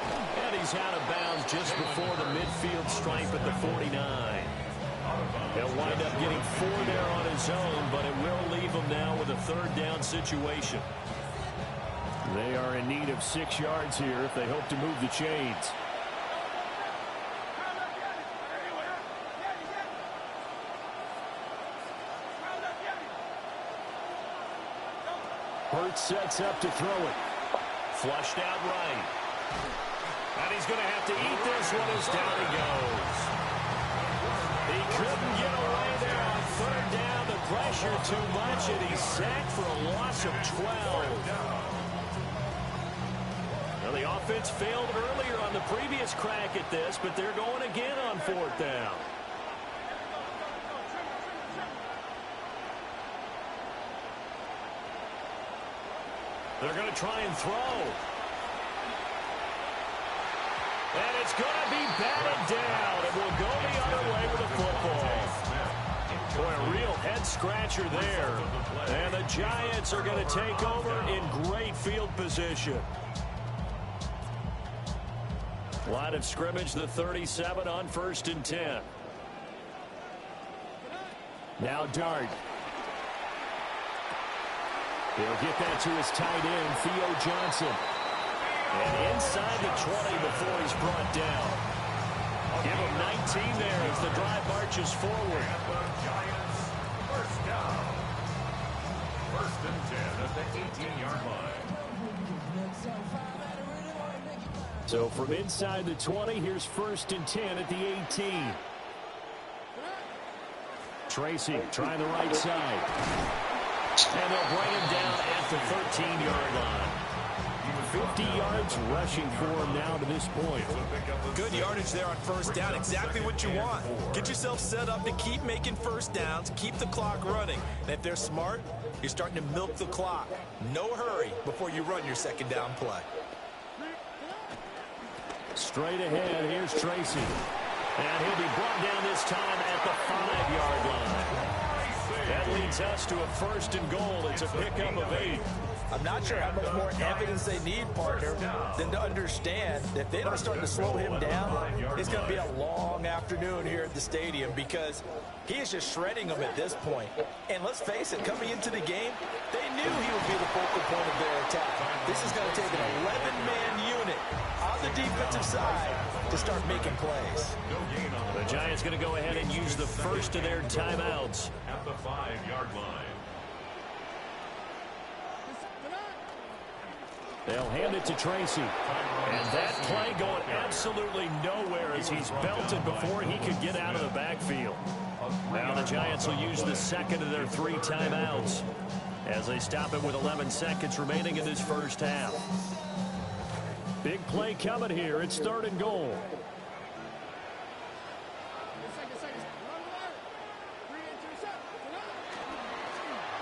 And he's out of bounds just before the midfield stripe at the 49. He'll wind up getting 4 there on his own, but it will leave him now with a 3rd down situation. They are in need of 6 yards here if they hope to move the chains. Hurts sets up to throw it. Flushed out right. And he's going to have to eat this one as down he goes. He couldn't get away there on 3rd down. The pressure too much, and he's sacked for a loss of 12. Well, the offense failed earlier on the previous crack at this, but they're going again on 4th down. They're going to try and throw. And it's going to be batted down, and we'll go the other way with the football. Boy, a real head-scratcher there. And the Giants are going to take over in great field position. Line of scrimmage, the 37 on 1st and 10. Now Dart. He'll get that to his tight end, Theo Johnson. And inside the 20 before he's brought down. Give him 19 there as the drive marches forward. Giants, first down. 1st and 10 at the 18-yard line. So from inside the 20, here's 1st and 10 at the 18. Tracy trying the right side. And they'll bring him down at the 13-yard line. 50 yards rushing for him now to this point. Good yardage there on 1st down. Exactly what you want. Get yourself set up to keep making 1st downs, keep the clock running. And if they're smart, you're starting to milk the clock. No hurry before you run your 2nd down play. Straight ahead, here's Tracy. And he'll be brought down this time at the 5-yard line. That leads us to a 1st and goal. It's a pickup of 8. I'm not sure how much more evidence they need, partner, than to understand that if they don't start to slow him down, it's going to be a long afternoon here at the stadium because he is just shredding them at this point. And let's face it, coming into the game, they knew he would be the focal point of their attack. This is going to take an 11-man unit on the defensive side to start making plays. The Giants going to go ahead and use the first of their timeouts at the 5-yard line. They'll hand it to Tracy. And that play going absolutely nowhere as he's belted before he could get out of the backfield. Now the Giants will use the 2nd of their 3 timeouts as they stop it with 11 seconds remaining in this first half. Big play coming here. It's 3rd and goal.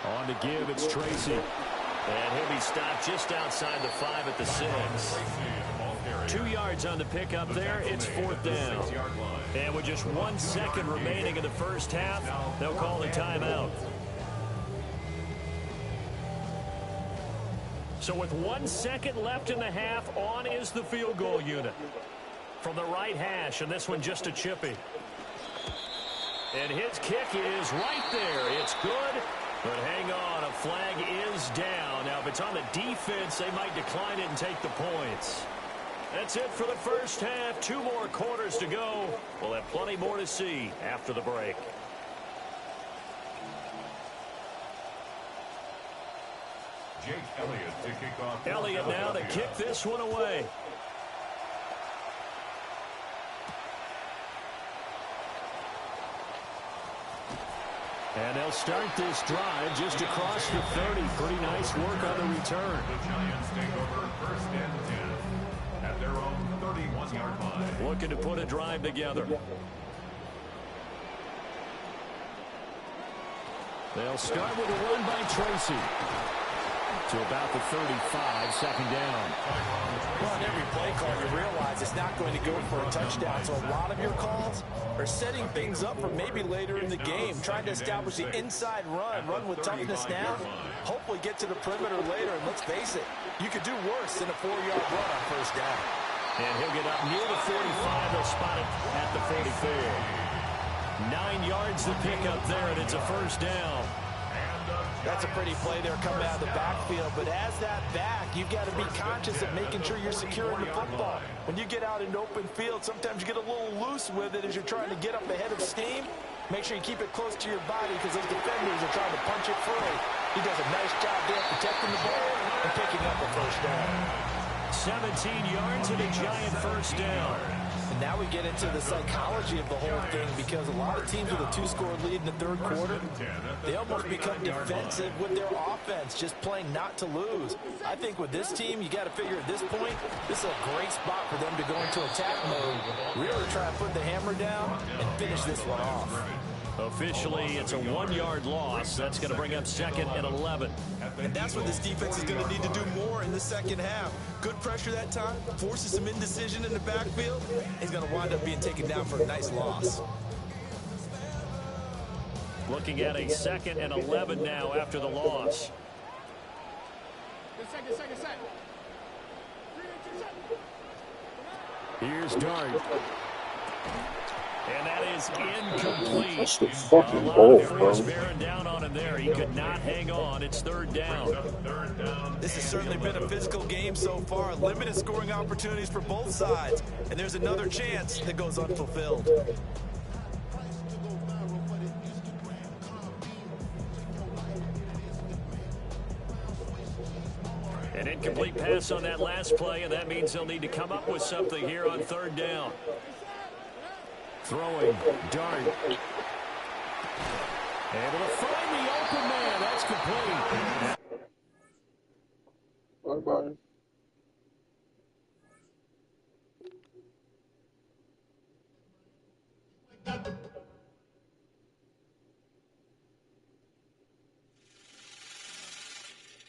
On to give, it's Tracy. And he'll be stopped just outside the 5 at the 6. 2 yards on the pickup there. It's 4th down. And with just 1 second remaining in the first half, they'll call the timeout. So with 1 second left in the half, on is the field goal unit. From the right hash, and this one just a chippy. And his kick is right there. It's good. But hang on, a flag is down. Now, if it's on the defense, they might decline it and take the points. That's it for the first half. 2 more quarters to go. We'll have plenty more to see after the break. Jake Elliott to kick off. Elliott now to kick this one away. And they'll start this drive just across the 30. Pretty nice work on the return. The Giants take over 1st and 10 at their own 31-yard line. Looking to put a drive together. They'll start with a run by Tracy. To about the 35, 2nd down. Well, on every play call, you realize it's not going to go for a touchdown. So a lot of your calls are setting things up for maybe later in the game, trying to establish the inside run with toughness now, hopefully get to the perimeter later. And let's face it, you could do worse than a 4-yard run on 1st down. And he'll get up near the 45. They'll spot it at the 44. 9 yards to pick up there, and it's a 1st down. That's a pretty play there coming out of the backfield. But as that back, you've got to be conscious of making sure you're securing the football. When you get out in open field, sometimes you get a little loose with it as you're trying to get up ahead of steam. Make sure you keep it close to your body because those defenders are trying to punch it free. He does a nice job there protecting the ball and picking up a 1st down. 17 yards and a giant 1st down. And now we get into the psychology of the whole thing because a lot of teams with a 2-score lead in the 3rd quarter, they almost become defensive with their offense, just playing not to lose. I think with this team, you got to figure at this point, this is a great spot for them to go into attack mode, really try to put the hammer down and finish this one off. Officially, it's a 1-yard loss. That's going to bring up 2nd and 11. And that's what this defense is going to need to do more in the second half. Good pressure that time, forces some indecision in the backfield. He's going to wind up being taken down for a nice loss. Looking at a 2nd and 11 now after the loss. Here's Dart. And that is incomplete. That's the fucking ball, bro. Bearing down on him there. He could not hang on. It's 3rd down. This has certainly been a physical game so far. Limited scoring opportunities for both sides. And there's another chance that goes unfulfilled. An incomplete pass on that last play, and that means they'll need to come up with something here on 3rd down. Throwing, Dart. Able to find the open man. That's complete. Bye-bye.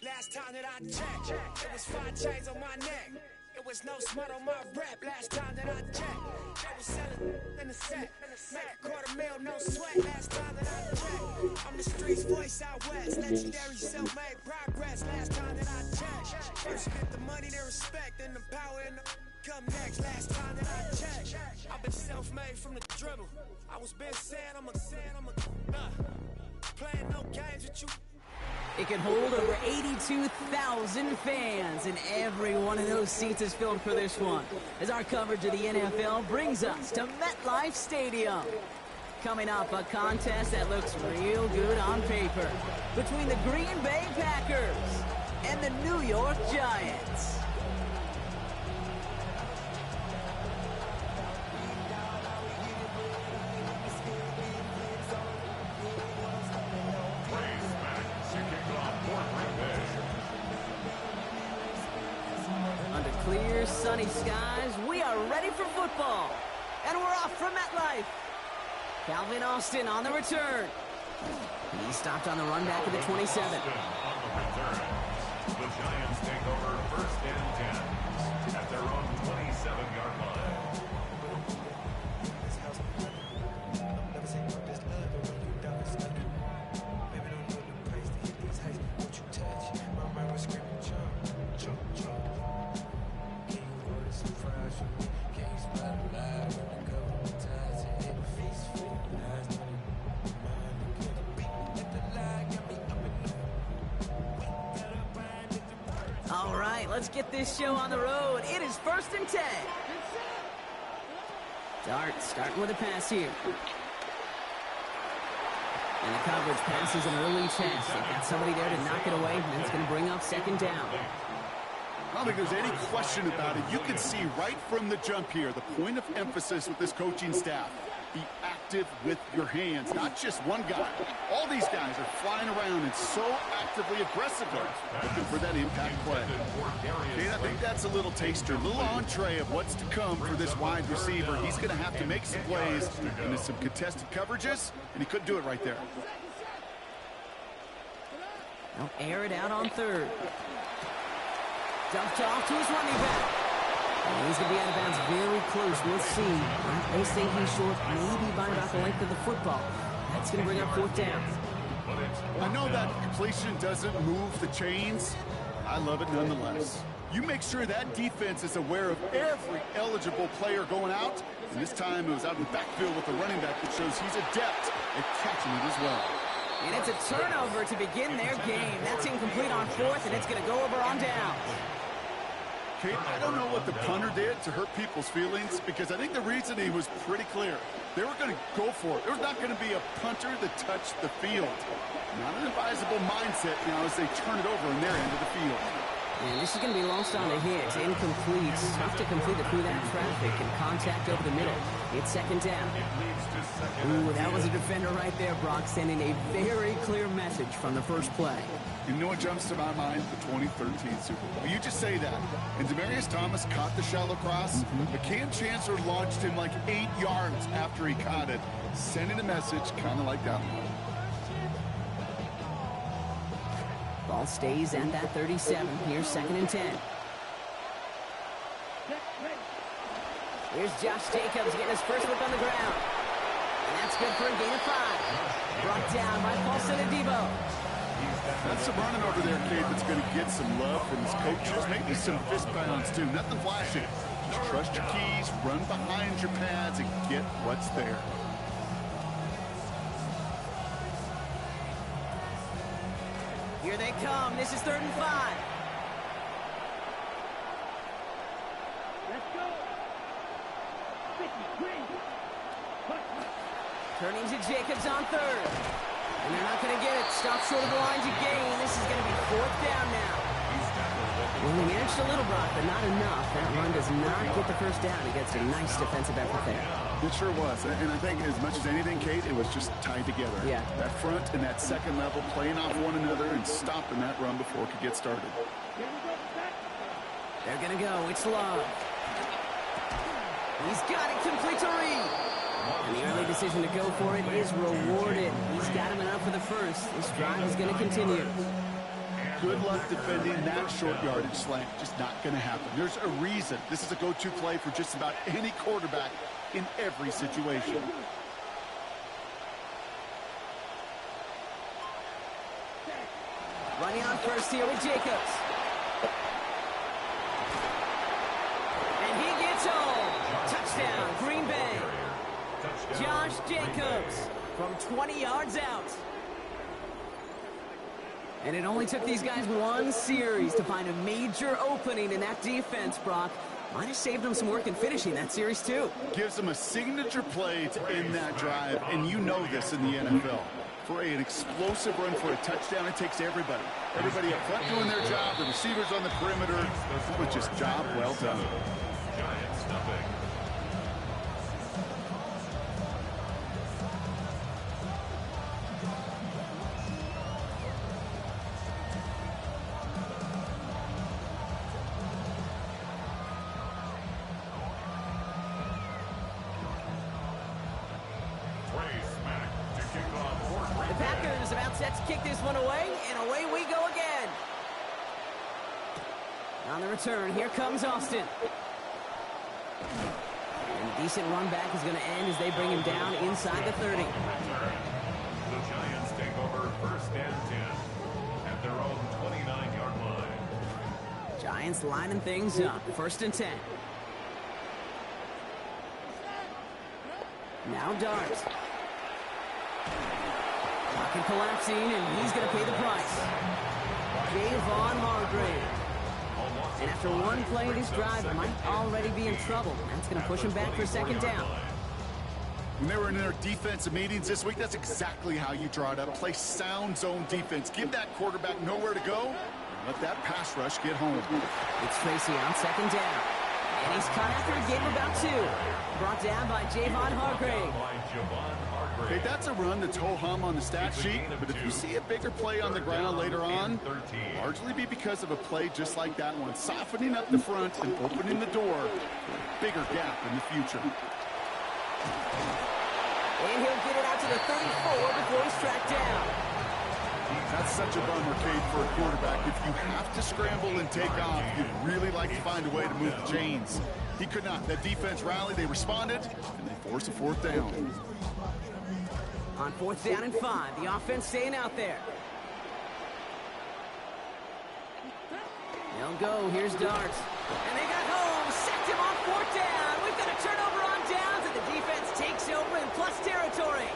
Last time that I checked, it was 5 chains on my neck. It was no smut on my rap. Last time that I checked, I was selling in the set. Make $250,000, no sweat. Last time that I checked, I'm the streets voice out west. Legendary self-made progress. Last time that I checked, first get the money, the respect, and the power and the come next. Last time that I checked, I've been self-made from the dribble. I was been saying I'm a playing no games with you. It can hold over 82,000 fans, and every one of those seats is filled for this one, as our coverage of the NFL brings us to MetLife Stadium. Coming up, a contest that looks real good on paper between the Green Bay Packers and the New York Giants. Under clear, sunny skies, we are ready for football. And we're off from MetLife. Calvin Austin on the return. He stopped on the run back of the 27. On the return, the Giants take over 1st and 10 at their own 27-yard line. All right, let's get this show on the road. It is 1st and 10. Dart starting with a pass here. And the coverage passes an early chance. They've got somebody there to knock it away, and it's going to bring up 2nd down. I don't think there's any question about it. You can see right from the jump here, the point of emphasis with this coaching staff. Be active with your hands, not just one guy. All these guys are flying around and so actively aggressively looking for that impact play. Okay, I think that's a little taster, a little entree of what's to come for this wide receiver. He's going to have to make some plays into some contested coverages, and he couldn't do it right there. They'll air it out on 3rd. Dumped off to his running back. And he's going to be out of bounds very close. We'll see. They say he's short, maybe by about the length of the football. That's going to bring up 4th down. I know that completion doesn't move the chains. I love it nonetheless. You make sure that defense is aware of every eligible player going out. And this time it was out in the backfield with the running back that shows he's adept at catching it as well. And it's a turnover to begin their game. That's incomplete on 4th, and it's going to go over on down. Okay, I don't know what the punter did to hurt people's feelings, because I think the reasoning was pretty clear. They were going to go for it. There was not going to be a punter that touched the field. Not an advisable mindset now as they turn it over in their end of the field. And this is going to be lost on a hit. Incomplete. Tough to complete it through that traffic and contact over the middle. It's second down. Ooh, that was a defender right there, Brock, sending a very clear message from the first play. You know what jumps to my mind? The 2013 Super Bowl. You just say that. And Demaryius Thomas caught the shallow cross, but Cam Chancellor launched him like 8 yards after he caught it, sending a message kind of like that one. Ball stays at that 37. Here's second and 10. Here's Josh Jacobs getting his first look on the ground. And that's good for a gain of 5. Brought down by Paulson Adebo. That's some running over there, Kate, that's going to get some love from his coaches. Maybe some fist pounds, too. Nothing flashy. Just trust your keys, run behind your pads, and get what's there. Here they come. This is third and 5. Let's go. Turning to Jacobs on third. And they're not going to get it. Stop short of the line to gain. This is going to be fourth down now. Well, he managed a little, Brock, but not enough. That run does not get the first down. He gets a nice defensive effort there. It sure was. And I think as much as anything, Kate, it was just tied together. Yeah. That front and that second level playing off one another and stopping that run before it could get started. They're going to go. It's Love. He's got it complete to Reed. And the early decision to go for it is rewarded. He's got him enough for the first. This drive is going to continue. Good luck defending that short yardage slant. Just not going to happen. There's a reason. This is a go-to play for just about any quarterback in every situation. Running on first here with Jacobs. And he gets home. Touchdown, Green Bay. Josh Jacobs from 20 yards out. And it only took these guys one series to find a major opening in that defense, Brock. Might have saved them some work in finishing that series, too. Gives them a signature play to end that drive, and you know this in the NFL. For an explosive run for a touchdown, it takes everybody. Everybody up front doing their job, the receivers on the perimeter. That was just job well done. Giants nothing. The Packers about set to kick this one away, and away we go again. On the return, here comes Austin. And a decent run back is going to end as they bring him down inside the 30. The Giants take over first and 10 at their own 29-yard line. Giants lining things up. First and 10. Now Dart. Pocket collapsing, and he's going to pay the price. Javon Hargrave. And after one play, this drive might already be in trouble. That's going to push him back for second down. When they were in their defensive meetings this week, that's exactly how you draw it up. Play sound zone defense. Give that quarterback nowhere to go. Let that pass rush get home. It's Tracy on second down. And he's caught after a game of about 2. Brought down by Javon Hargrave. Hey, that's a run that's ho-hum on the stat sheet, but if you see a bigger play on the ground later on, largely be because of a play just like that one, softening up the front and opening the door for a bigger gap in the future. And he'll get it out to the 34 before he's tracked down. That's such a bummer, Kate, for a quarterback. If you have to scramble and take off, you'd really like to find a way to move the chains. He could not. That defense rallied, they responded, and they forced a fourth down. On fourth down and 5, the offense staying out there. They'll go. Here's Dart. And they got home. Sacked him on fourth down. We've got a turnover on downs, and the defense takes over in plus territory.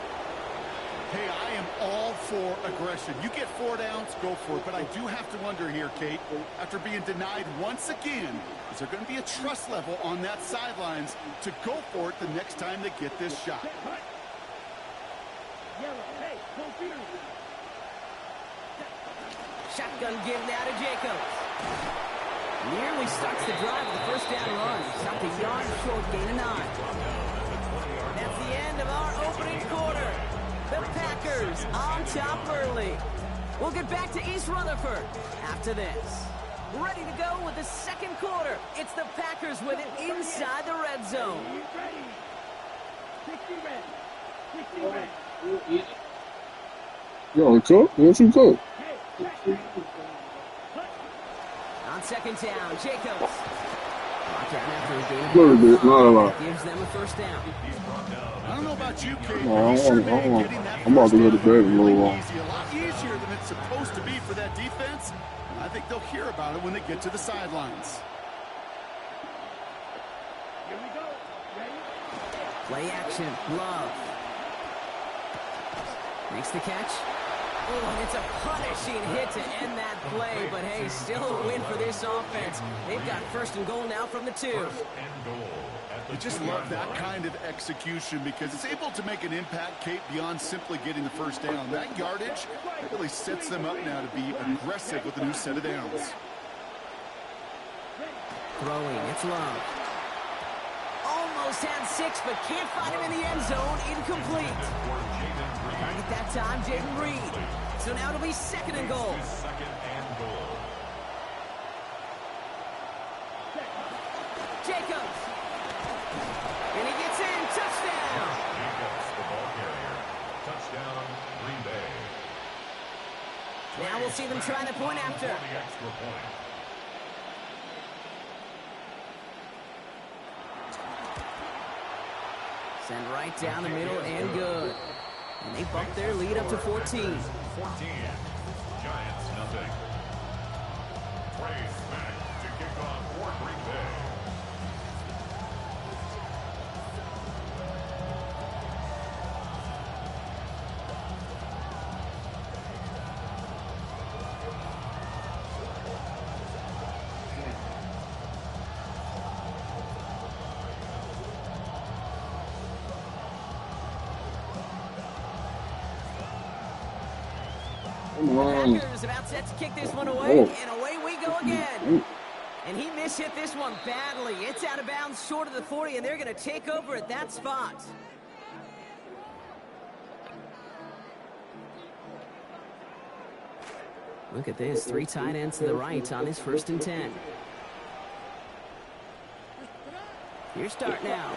Hey, I am all for aggression. You get 4 downs, go for it. But I do have to wonder here, Kate, after being denied once again, is there going to be a trust level on that sidelines to go for it the next time they get this shot? Shotgun give now to Jacobs. Nearly starts the drive with the first down run. Stopped a yard short, gain of 9. That's the end of our opening quarter. The Packers on top early. We'll get back to East Rutherford after this. Ready to go with the second quarter. It's the Packers with it inside the red zone. Yo, cook? What you cook? On second down, Jacobs. Brought down after a gain A little bit, not a lot. gives them a first down. I don't know about you, Kate. No, but sure man, getting that I'm about to first go to down bed looked in a little really while. easy, a lot easier than it's supposed to be for that defense. And I think they'll hear about it when they get to the sidelines. Play action, Love. Makes the catch. Oh, and it's a punishing hit to end that play. But, hey, still a win for this offense. They've got first and goal now from the 2. You just love that kind of execution because it's able to make an impact, Kate, beyond simply getting the first down. That yardage really sets them up now to be aggressive with a new set of downs. Throwing, it's Love. Almost had 6, but can't find him in the end zone. Incomplete. Target that time, Jaden Reed. So now it'll be second and goal. Jacobs. And he gets in. Touchdown. Jacobs, the ball carrier. Touchdown, Green Bay. Now we'll see them try the point after. The extra point. Send right down the middle and good. And they bump their lead up to 14. 14. Giants, nothing. Brace back to kick off for Green Bay. Packers about set to kick this one away, and away we go again. And he mishit this one badly. It's out of bounds short of the 40, and they're going to take over at that spot. Look at this, 3 tight ends to the right on his 1st and 10. Your start now.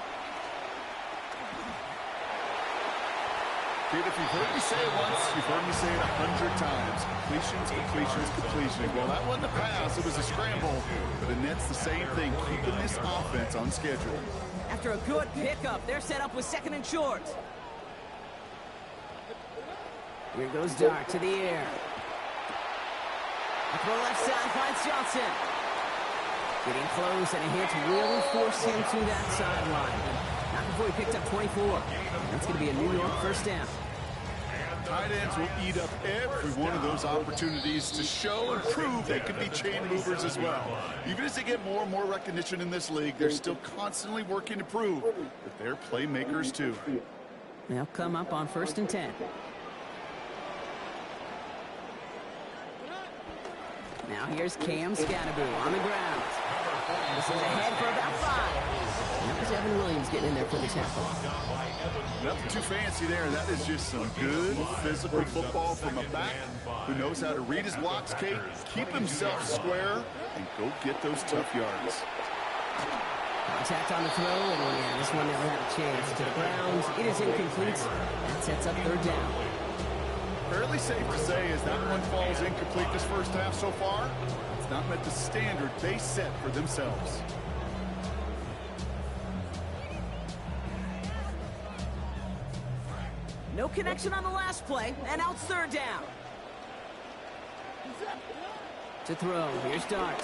Kate, if you've heard me say it once, you've heard me say it 100 times. Completions, completions, completions. Well, that wasn't a pass. It was a scramble. But it nets the same thing, keeping this offense on schedule. After a good pickup, they're set up with 2nd and short. Here goes Dart to the air. Up the left side finds Johnson. Getting close, and a hit will force him to that sideline. Not before he picked up 24. That's going to be a New York first down. Tight ends will eat up every one of those opportunities to show and prove they can be chain movers as well. Even as they get more and more recognition in this league, they're still constantly working to prove that they're playmakers too. They'll come up on 1st and 10. Now here's Cam Scatterby on the ground. This is ahead for about 5. That was Evan Williams getting in there for the tackle. Nothing too fancy there. That is just some good physical football from a back who knows how to read his blocks, Kate, keep himself square, and go get those tough yards. Contact on the throw, and yeah, this one never had a chance. To the ground, it is incomplete. That sets up 3rd down. Fairly safe to say as that one falls incomplete this first half so far, it's not met the standard they set for themselves. No connection on the last play, and out 3rd down. To throw, here's Dart.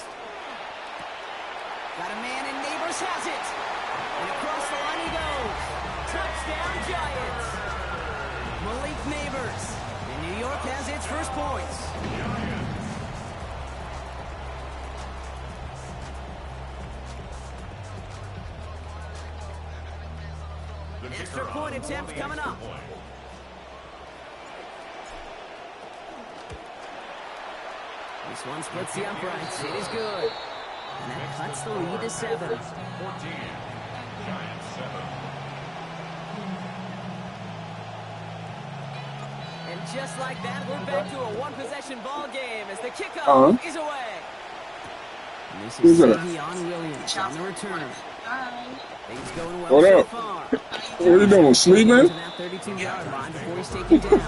Got a man, and Neighbors has it. And across the line he goes. Touchdown, Giants. Malik Neighbors. And New York has its first points. Extra point attempt coming up. This one splits the uprights. It is good. And that cuts the lead to 7. 14. Giants 7. And just like that, we're back to a one-possession ball game as the kickoff is away. And this is Savion Williams on the return. Things going well so far. What are you doing, sleeping? To that 32-yard line before he's taken down.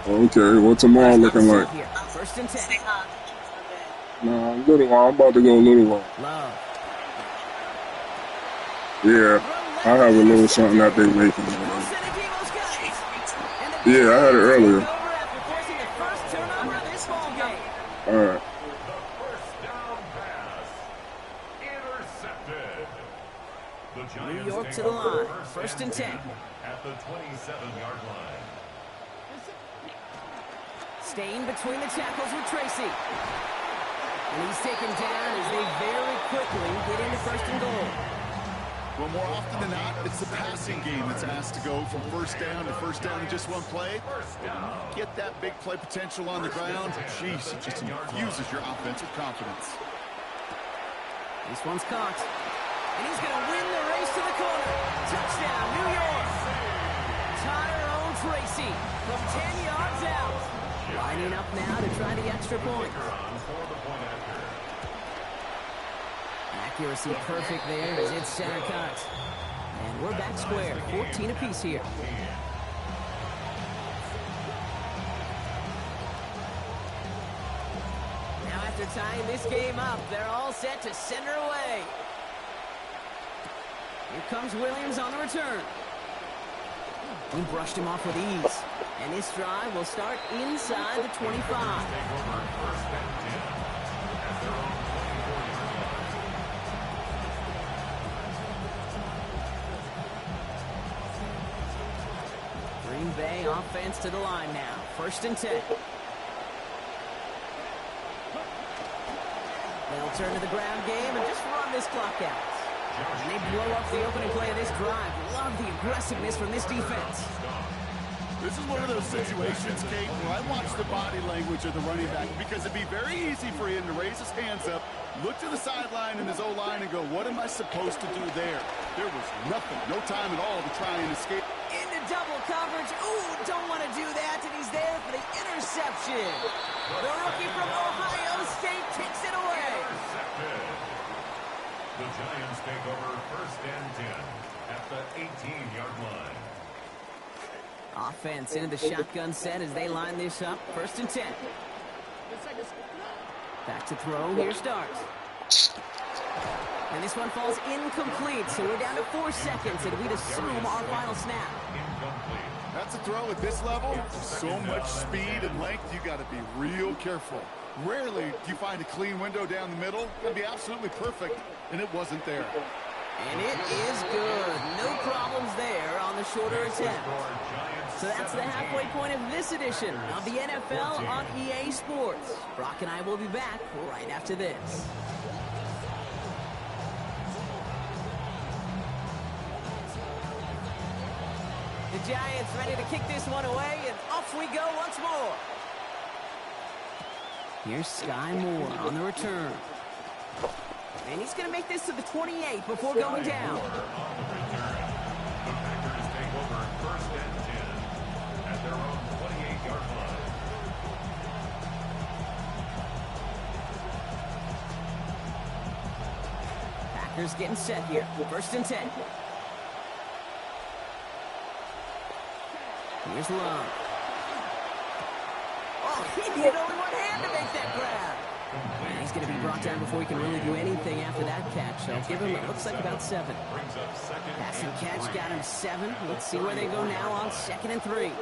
Okay, what's tomorrow looking like? First and 10. Nah, little while. I'm about to go a little while. Love. Yeah, I have a little something that they making. Yeah, I had it earlier. All right. First down pass. Intercepted. The Giants New York take to the over line. First and 10. At the 27-yard line. Staying between the tackles with Tracy. And he's taken down as they very quickly get into first and goal. Well, more often than not, it's the passing game that's asked to go from first down in just one play. Get that big play potential on the ground. Jeez, it just infuses your offense with confidence. This one's caught. And he's going to win the race to the corner. Touchdown, New York. Tyrone Tracy from 10 yards out. Lining up now to try the extra point. Accuracy perfect there as it's center cut. And we're back square, 14 apiece here. Now after tying this game up, they're all set to send her away. Here comes Williams on the return. We brushed him off with ease. And this drive will start inside the 25. Green Bay offense to the line now. First and 10. They'll turn to the ground game and just run this clock out. And they blow up the opening play of this drive. Love the aggressiveness from this defense. This is one of those situations, Kate, where I watch the body language of the running back because it'd be very easy for him to raise his hands up, look to the sideline in his O-line and go, what am I supposed to do there? There was nothing, no time at all to try and escape. Into double coverage. Ooh, don't want to do that, and he's there for the interception. The rookie from Ohio State takes it away. Intercepted. The Giants take over first and 10 at the 18-yard line. Offense into the shotgun set as they line this up. First and 10. Back to throw. Here starts. And this one falls incomplete, so we're down to 4 seconds, and we'd assume our final snap. That's a throw at this level. So much speed and length, you got to be real careful. Rarely do you find a clean window down the middle. It'd be absolutely perfect, and it wasn't there. And it is good. No problems there on the shorter attempt. So that's the halfway point of this edition of the NFL on EA Sports. Brock and I will be back right after this. The Giants ready to kick this one away, and off we go once more. Here's Sky Moore on the return. And he's going to make this to the 28 before going down. The Packers take over first and 10 at their own 28-yard line. Packers getting set here. First and 10. Here's Love. Oh, he needed only one hand to make that grab. And he's going to be brought down before he can really do anything after that catch. So I'll give him, it looks like about 7. Passing catch got him 7. Let's see where they go now on 2nd and 3.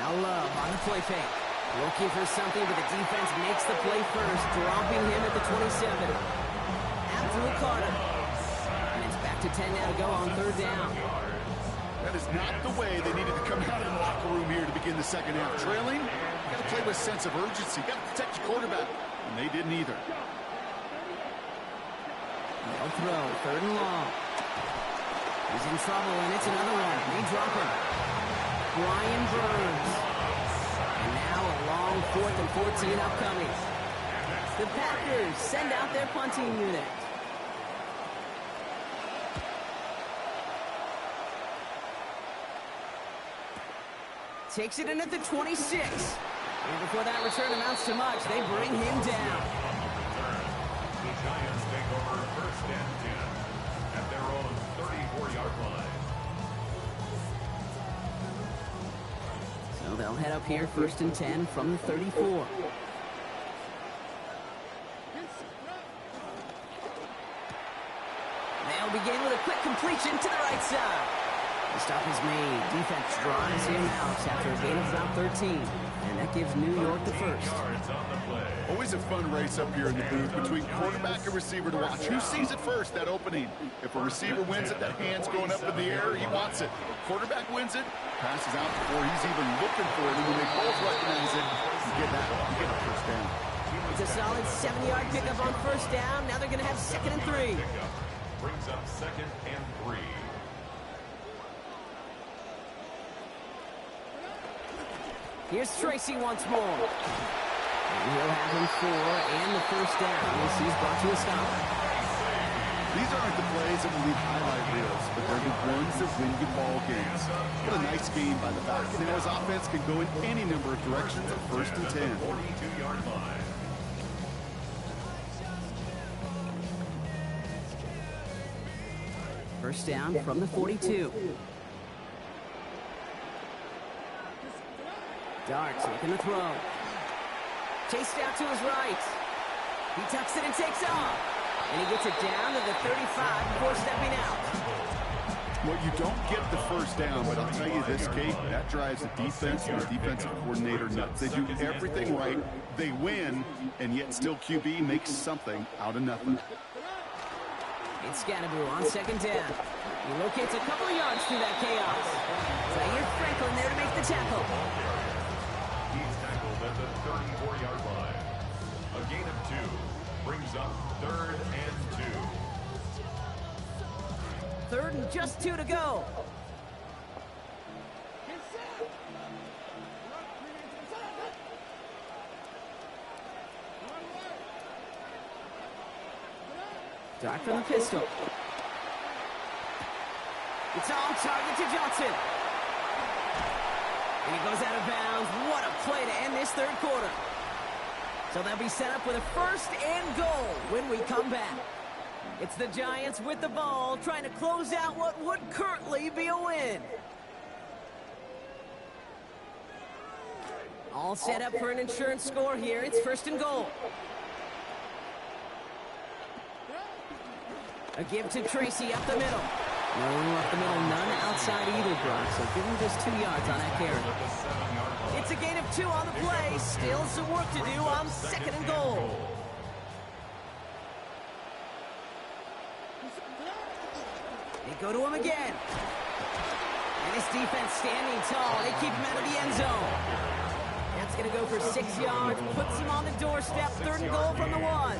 Now Love on the play fake. Looking for something, but the defense makes the play first, dropping him at the 27. Abdul Carter. And it's back to 10 now to go on 3rd down. That is not the way they needed to come out of the locker room here to begin the second half. Trailing, you got to play with a sense of urgency. You got to protect your quarterback. And they didn't either. No throw, 3rd and long. He's in trouble, and it's another one. They drop him. Brian Burns. And now a long long 4th and 14 upcoming. The Packers send out their punting unit. Takes it in at the 26. And before that return amounts to much, they bring him down. The Giants take over 1st and 10 at their own 34-yard line. So they'll head up here 1st and 10 from the 34. They'll begin with a quick completion to the right side. The stop is made. Defense drives him out after a gain of about 13. And that gives New York the first. Always a fun race up here in the booth between quarterback and receiver to watch. Who sees it first, that opening? If a receiver wins it, that hand's going up in the air, he wants it. Quarterback wins it, passes out before he's even looking for it. And when they both recognize it, you get a first down. It's a solid 7-yard pickup on 1st down. Now they're going to have 2nd and 3. Brings up 2nd and 3. Here's Tracy once more. And he'll have him 4 and the 1st down as he's brought to a stop. These aren't the plays that will leave highlight reels, but they're the ones that win you ball games. What a nice game by the Vaqueros offense can go in any number of directions at 1st and 10. 42-yard line. First down from the 42. Darts looking to throw. Chased out to his right. He tucks it and takes off. And he gets it down to the 35 before stepping out. Well, you don't get the first down, but I'll tell you this, Kate, that drives the defense and the defensive coordinator nuts. They do everything right. They win, and yet still QB makes something out of nothing. It's Scannaboo on 2nd down. He locates a couple of yards through that chaos. Zaire Franklin there to make the tackle. He's tackled at the 34-yard line. A gain of 2 brings up 3rd and 2. 3rd and just 2 to go. Dart from the pistol. It's on target to Johnson. And he goes out of bounds. What a play to end this 3rd quarter. So they'll be set up with a 1st and goal when we come back. It's the Giants with the ball, trying to close out what would currently be a win. All set up for an insurance score here. It's 1st and goal. A give to Tracy up the middle. No room up the middle, none outside either, Brock. So give him just 2 yards on that carry. It's a gain of 2 on the play. Still some work to do on 2nd and goal. They go to him again. And his defense standing tall. They keep him out of the end zone. That's going to go for 6 yards. Puts him on the doorstep. 3rd and goal from the 1.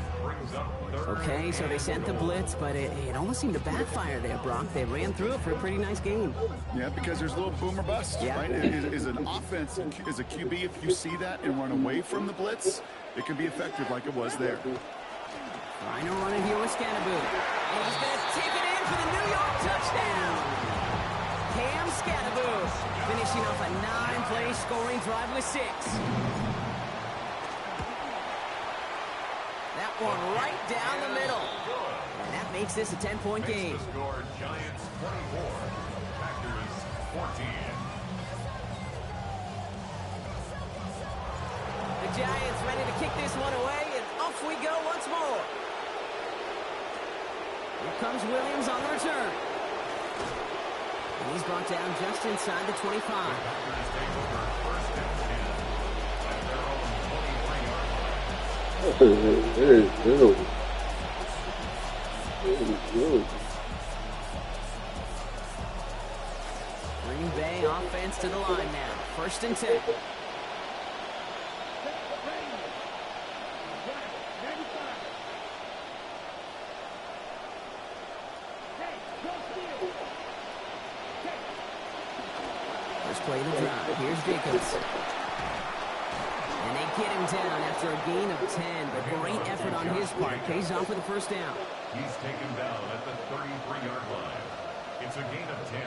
Okay, so they sent the blitz, but it almost seemed to backfire there, Brock. They ran through it for a pretty nice gain. Yeah, because there's a little boom or bust, right? Is an offense, as a QB, if you see that and run away from the blitz, it can be effective like it was there. Final run in here with Scannaboo. And he's going to take it in for the New York touchdown. Cam Scannaboo finishing off a 9-play scoring drive with 6. That one right down the middle. And that makes this a 10-point game. Score Giants 24, Packers 14. The Giants ready to kick this one away, and off we go once more. Here comes Williams on the return. And he's brought down just inside the 25. Packers take over 1st and 10 at their own 23-yard line. Green Bay offense to the line now. 1st and 10. First play of the drive. Here's Jacobs. And they get him down after a gain of 10, but great effort on his part. Pays off for the first down. He's taken down at the 33-yard line. It's a gain of 10.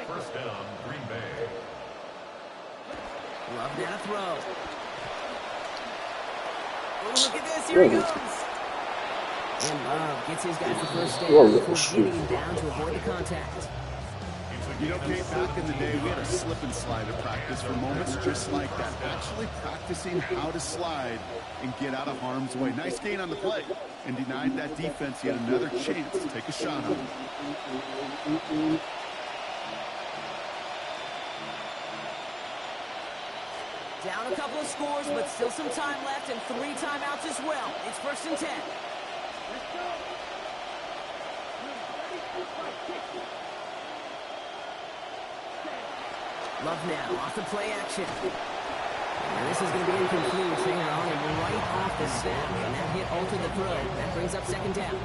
First down, Green Bay. Love now to throw. Oh, look at this. Here he goes. And Love gets his guy for first down before getting him down to avoid the contact. You know, Kate, back in the day, we had a slip and slide at practice for moments just like that. Actually practicing how to slide and get out of harm's way. Nice gain on the play. And denied that defense yet another chance to take a shot on him. Down a couple of scores, but still some time left and 3 timeouts as well. It's 1st and 10. Love now, off the play action. And this is going to be incomplete. They are on him right off the snap, and that hit altered the throw. That brings up 2nd down.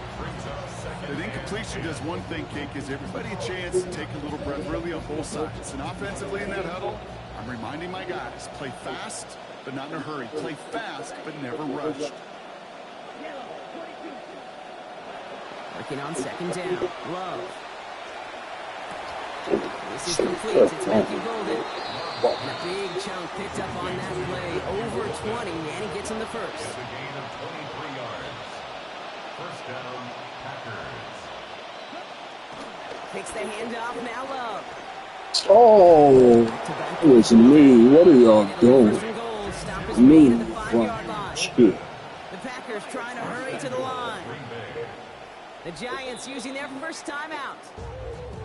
The incompletion does one thing, Kate, gives everybody a chance to take a little breath, really on both sides. And offensively in that huddle, I'm reminding my guys, play fast, but not in a hurry. Play fast, but never rushed. Working on 2nd down. Love. This is complete. It's Matthew Golden. And a big chunk picked up on that play. Over 20, and he gets him the first. It's a gain of 23 yards. First down, Packers. Takes the handoff. Now Love. Oh, it was me. What are y'all doing? Me. Shit. The Packers trying to hurry to the line. The Giants using their first timeout.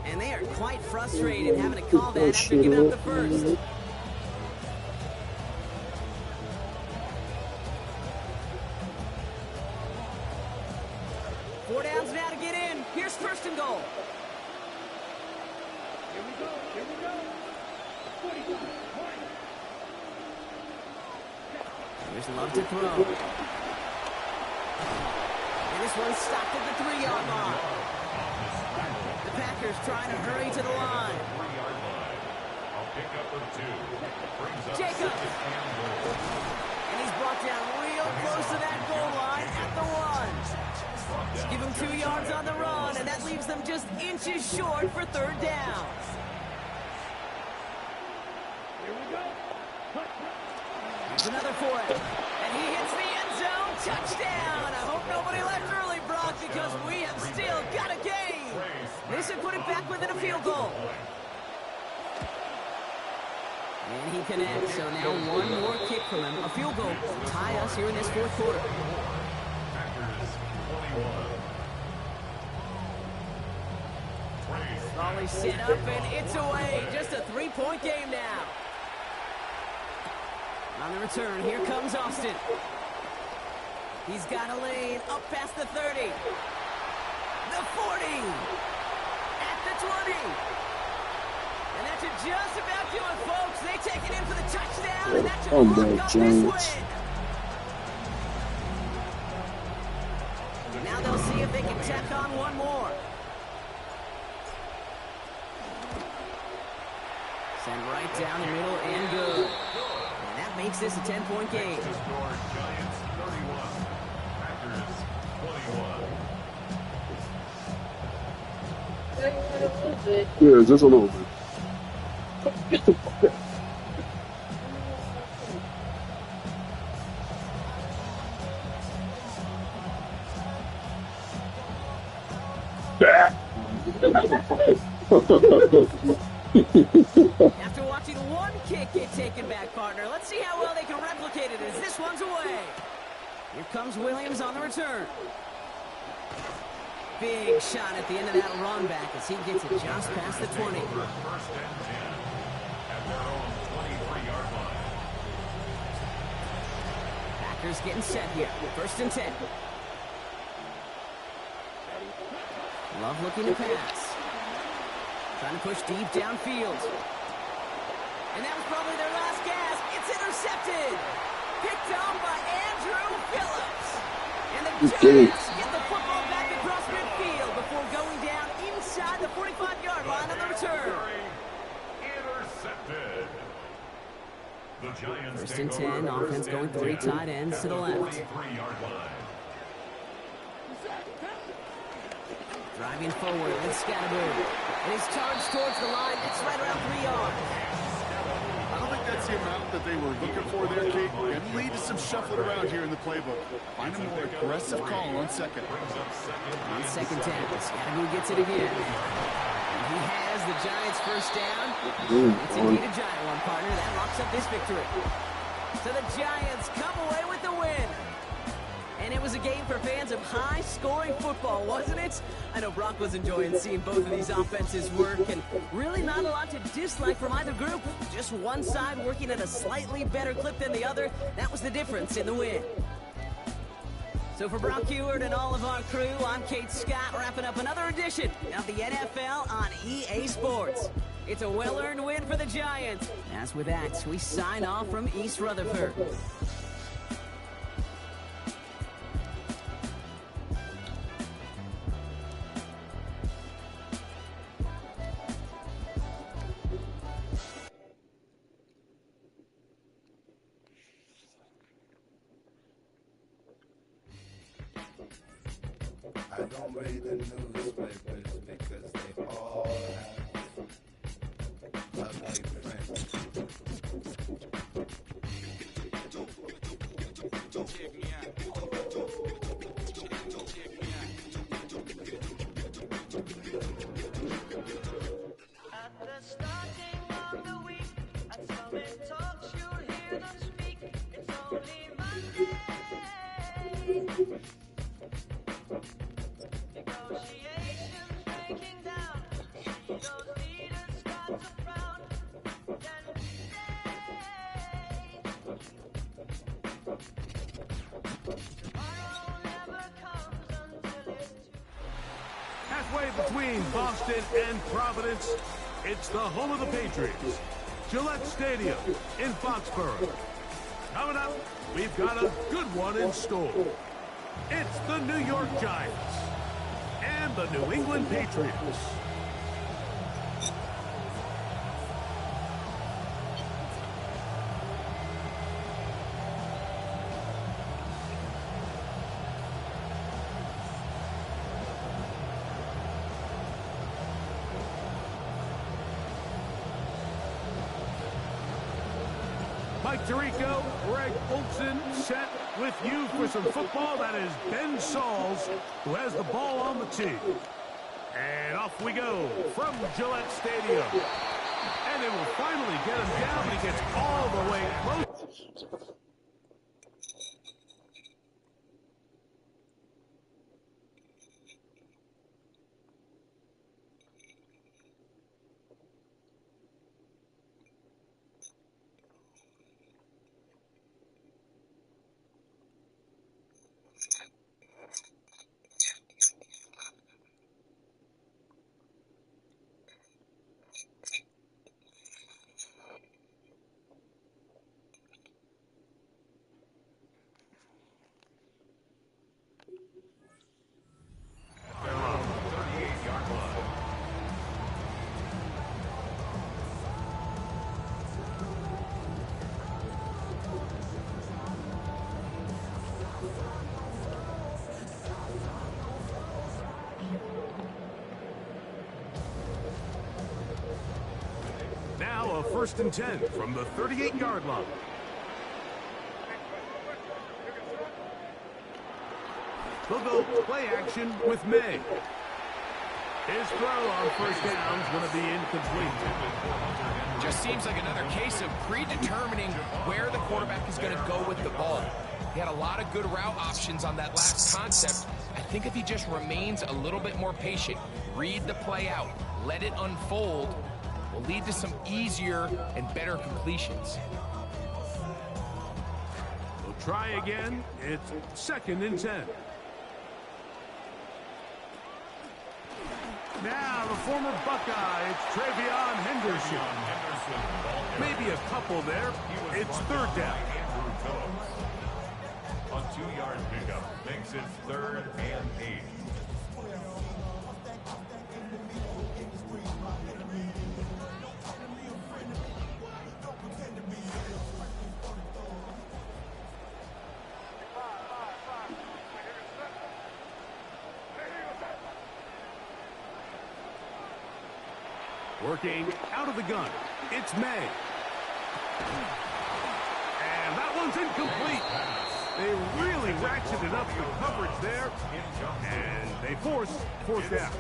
And they are quite frustrated having to call that after giving up the first. Four downs now to get in. Here's 1st and goal. Here we go. There's Love to throw. And this one's stopped at the 3-yard line. The Packers trying to hurry to the line. 3-yard line. I'll pick up with 2. Brings up Jacob. And he's brought down real close to that goal line at the 1. Give him 2 yards on the run, and that leaves them just inches short for 3rd down. Here's another for it. And he hits the end zone. Touchdown. I hope nobody left early, Brock, because we have still got a game. This would put it back within a field goal. And he connects. So now one more kick from him. A field goal to tie us here in this 4th quarter. Packers 21. Volley set up, and it's away. Just a 3-point game now. On the return, here comes Austin. He's got a lane up past the 30. The 40. At the 20. And that should just about do it, folks. They take it in for the touchdown, and that should lock up this win. Now they'll see if they can tack on one more. Send right down the middle and good. And that makes this a 10-point game. Giants 31. Packers 21. Yeah, just a little bit. Get the fuck out. After watching one kick get taken back, partner, let's see how well they can replicate it as this one's away. Here comes Williams on the return. Big shot at the end of that run back as he gets it just past the 20. First and 10 at their own 23-yard line. Packers getting set here. 1st and 10. Love looking to pass. Trying to push deep downfield. And that was probably their last gasp. It's intercepted. Picked on by Andrew Phillips. And the Giants get the football back across midfield before going down inside the 45-yard line on the return. Intercepted. The Giants First take and 10, over offense first going and 3 10 tight ends at to the left. 43-yard line. Driving forward with Scatterboo. And he's charged towards the line. It's right around 3 yards. I don't think that's the amount that they were looking for there, Kate. Can lead to some shuffling around here in the playbook. Find a more aggressive call on second. On second down, Scatterboo gets it again. And he has the Giants' first down. It's indeed a giant one, partner. That locks up this victory. So the Giants come away with the win. And it was a game for fans of high-scoring football, wasn't it? I know Brock was enjoying seeing both of these offenses work, and really not a lot to dislike from either group. Just one side working at a slightly better clip than the other. That was the difference in the win. So for Brock Ewart and all of our crew, I'm Kate Scott, wrapping up another edition of the NFL on EA Sports. It's a well-earned win for the Giants. As with that, we sign off from East Rutherford. I don't read the newspapers because they all have ugly print. At the starting of the week, at Summit Talks, you'll hear them speak. It's only Monday. Negotiations breaking down. See those leaders start to frown. Then tomorrow never comes until it's Halfway between Boston and Providence, it's the home of the Patriots, Gillette Stadium in Foxborough. Coming up, we've got a good one in store. It's the New York Giants and the New England Patriots. Mike Tirico, Greg Olson set with you for some football. That is Ben Sauls, who has the ball on the tee. And off we go from Gillette Stadium. And it will finally get him down. He gets all the way close. Now a 1st and 10 from the 38-yard line. They'll go play action with May. His throw on first down is going to be incomplete. Just seems like another case of predetermining where the quarterback is going to go with the ball. He had a lot of good route options on that last concept. I think if he just remains a little bit more patient, read the play out, let it unfold, will lead to some easier and better completions. We'll try again. It's 2nd and 10. Now the former Buckeye, it's Travion Henderson. Maybe a couple there. It's 3rd down. A 2-yard pickup makes it 3rd and 8. Working out of the gun. It's May. And that one's incomplete. They really ratcheted up the coverage there, and they forced fourth down.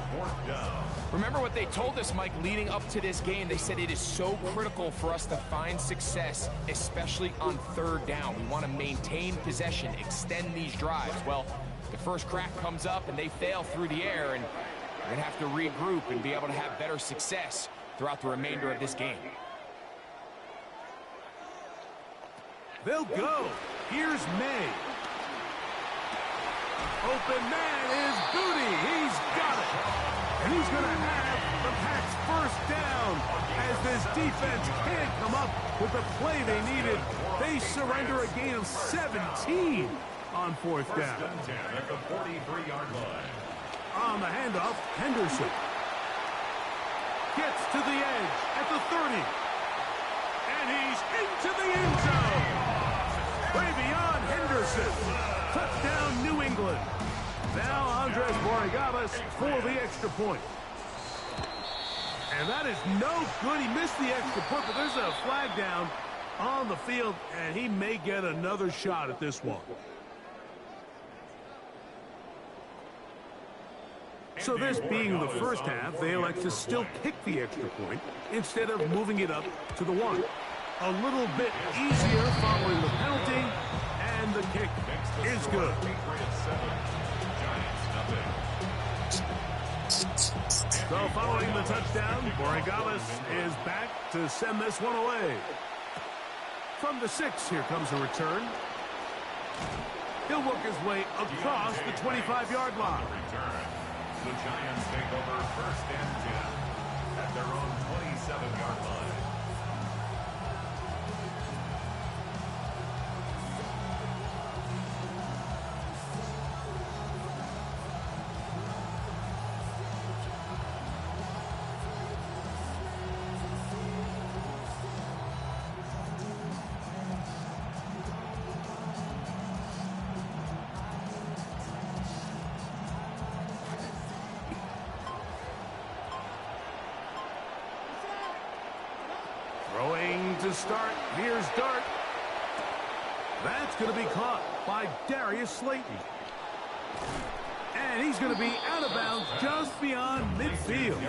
Remember what they told us, Mike, leading up to this game. They said it is so critical for us to find success, especially on third down. We want to maintain possession, extend these drives. Well, the first crack comes up, and they fail through the air, and we're going to have to regroup and be able to have better success throughout the remainder of this game. They'll go. Here's May. Open man is Booty. He's got it. And he's going to have the Pats first down as this defense can't come up with the play they needed. They surrender a gain of 17 on fourth down. At the 43-yard line. On the handoff, Henderson gets to the edge at the 30. And he's into the end zone. Way beyond Henderson. Touchdown, New England. Now Andres Borregales for the extra point. And that is no good. He missed the extra point, but there's a flag down on the field, and he may get another shot at this one. So this being the first half, they elect to still kick the extra point instead of moving it up to the 1. A little bit easier following the penalty, and the kick is good. So following the touchdown, Borregales is back to send this one away. From the 6, here comes a return. He'll work his way across the 25-yard line. The Giants take over first and 10 at their own 27-yard line. To start, here's Dart. That's going to be caught by Darius Slayton. And he's going to be out of bounds just beyond midfield.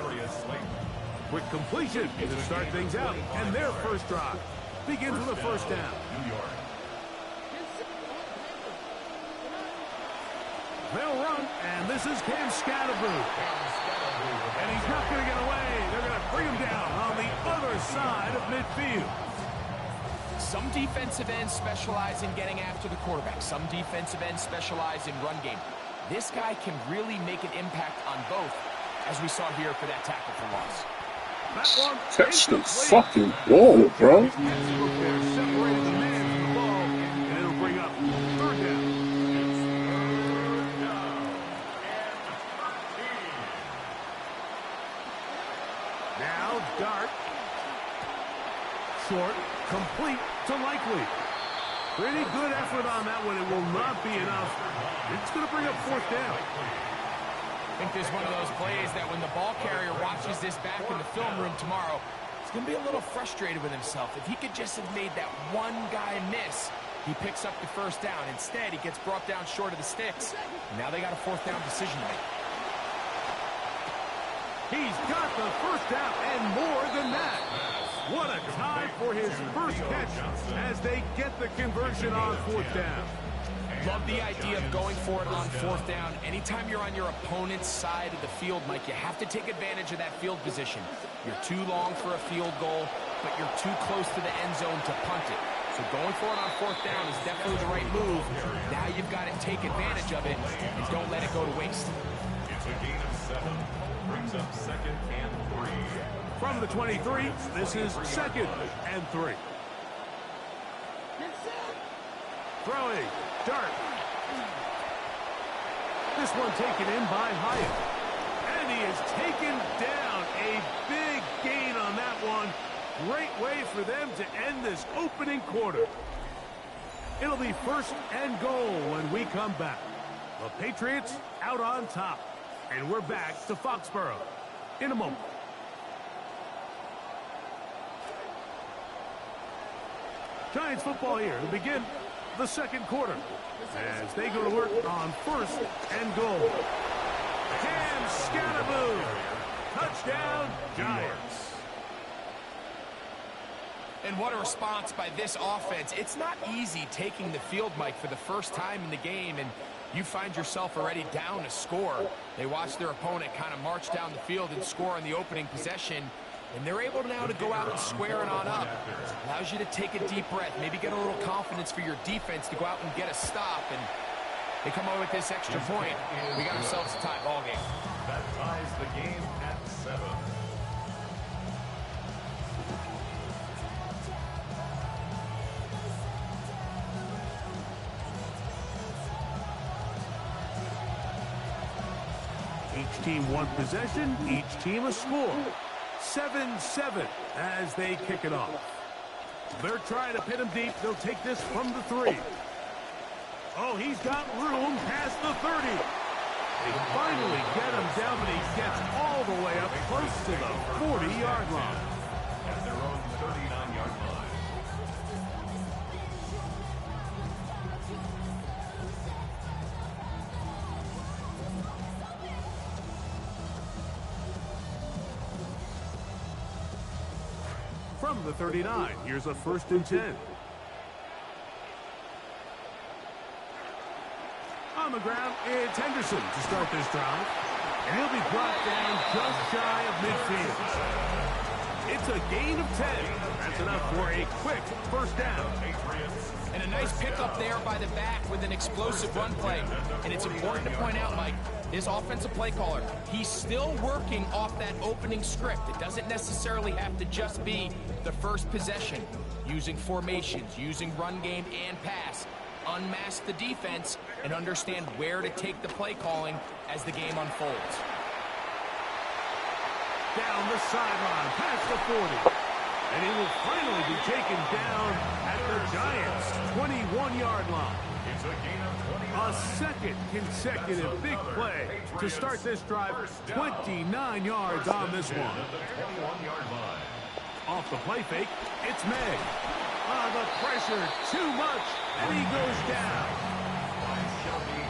Quick completion to start things out. And their first drive begins with a first down. They'll run, and this is Cam Scatterboo. And he's not going to get away. They're going to bring him down on the other side of midfield. Some defensive ends specialize in getting after the quarterback. Some defensive ends specialize in run game. This guy can really make an impact on both, as we saw here for that tackle for loss. Touch the fucking ball, bro. Now Dart. Short, complete to Likely. Pretty good effort on that one. It will not be enough. It's going to bring up fourth down. I think there's one of those plays that when the ball carrier watches this back in the film room tomorrow, he's going to be a little frustrated with himself. If he could just have made that one guy miss, he picks up the first down. Instead, he gets brought down short of the sticks. Now they got a fourth down decision to make. He's got the first down and more than that. What a tie for his first catch as they get the conversion on fourth down. Love the idea of going for it on fourth down. Anytime you're on your opponent's side of the field, Mike, you have to take advantage of that field position. You're too long for a field goal, but you're too close to the end zone to punt it. So going for it on fourth down is definitely the right move. Now you've got to take advantage of it and don't let it go to waste. It's a gain of 7. Brings up second and 3. From the 23, this is second and 3. Throwing, Dart. This one taken in by Hyatt. And he is taken down. A big gain on that one. Great way for them to end this opening quarter. It'll be first and goal when we come back. The Patriots out on top. And we're back to Foxborough in a moment. Giants football here to begin the second quarter as they go to work on 1st and goal. Cam Scatterboo. Touchdown, Giants. And what a response by this offense. It's not easy taking the field, Mike, for the first time in the game, and you find yourself already down a score. They watch their opponent kind of march down the field and score on the opening possession, and they're able now to go out and square it on up. Allows you to take a deep breath, maybe get a little confidence for your defense to go out and get a stop, and they come away with this extra point. We got ourselves a tie ball game. That ties the game at 7. Each team one possession, each team a score. 7-7 as they kick it off. They're trying to pin him deep. They'll take this from the 3. Oh, he's got room past the 30. They finally get him down, but he gets all the way up close to the 40-yard line. At their own 39-yard line. From the 39, here's a 1st and 10. On the ground, it's Henderson to start this drive. And he'll be brought down just shy of midfield. It's a gain of 10. That's enough for a quick 1st down. And a nice pickup there by the back with an explosive run play. And it's important to point out, Mike, this offensive play caller, he's still working off that opening script. It doesn't necessarily have to just be the first possession. Using formations, using run game and pass. Unmask the defense and understand where to take the play calling as the game unfolds. Down the sideline, past the 40. And he will finally be taken down at the Giants' 21-yard line. It's a gain of 20. A second consecutive big play to start this drive. 29 yards on this one. Off the play fake, it's May. The pressure, too much, and he goes down.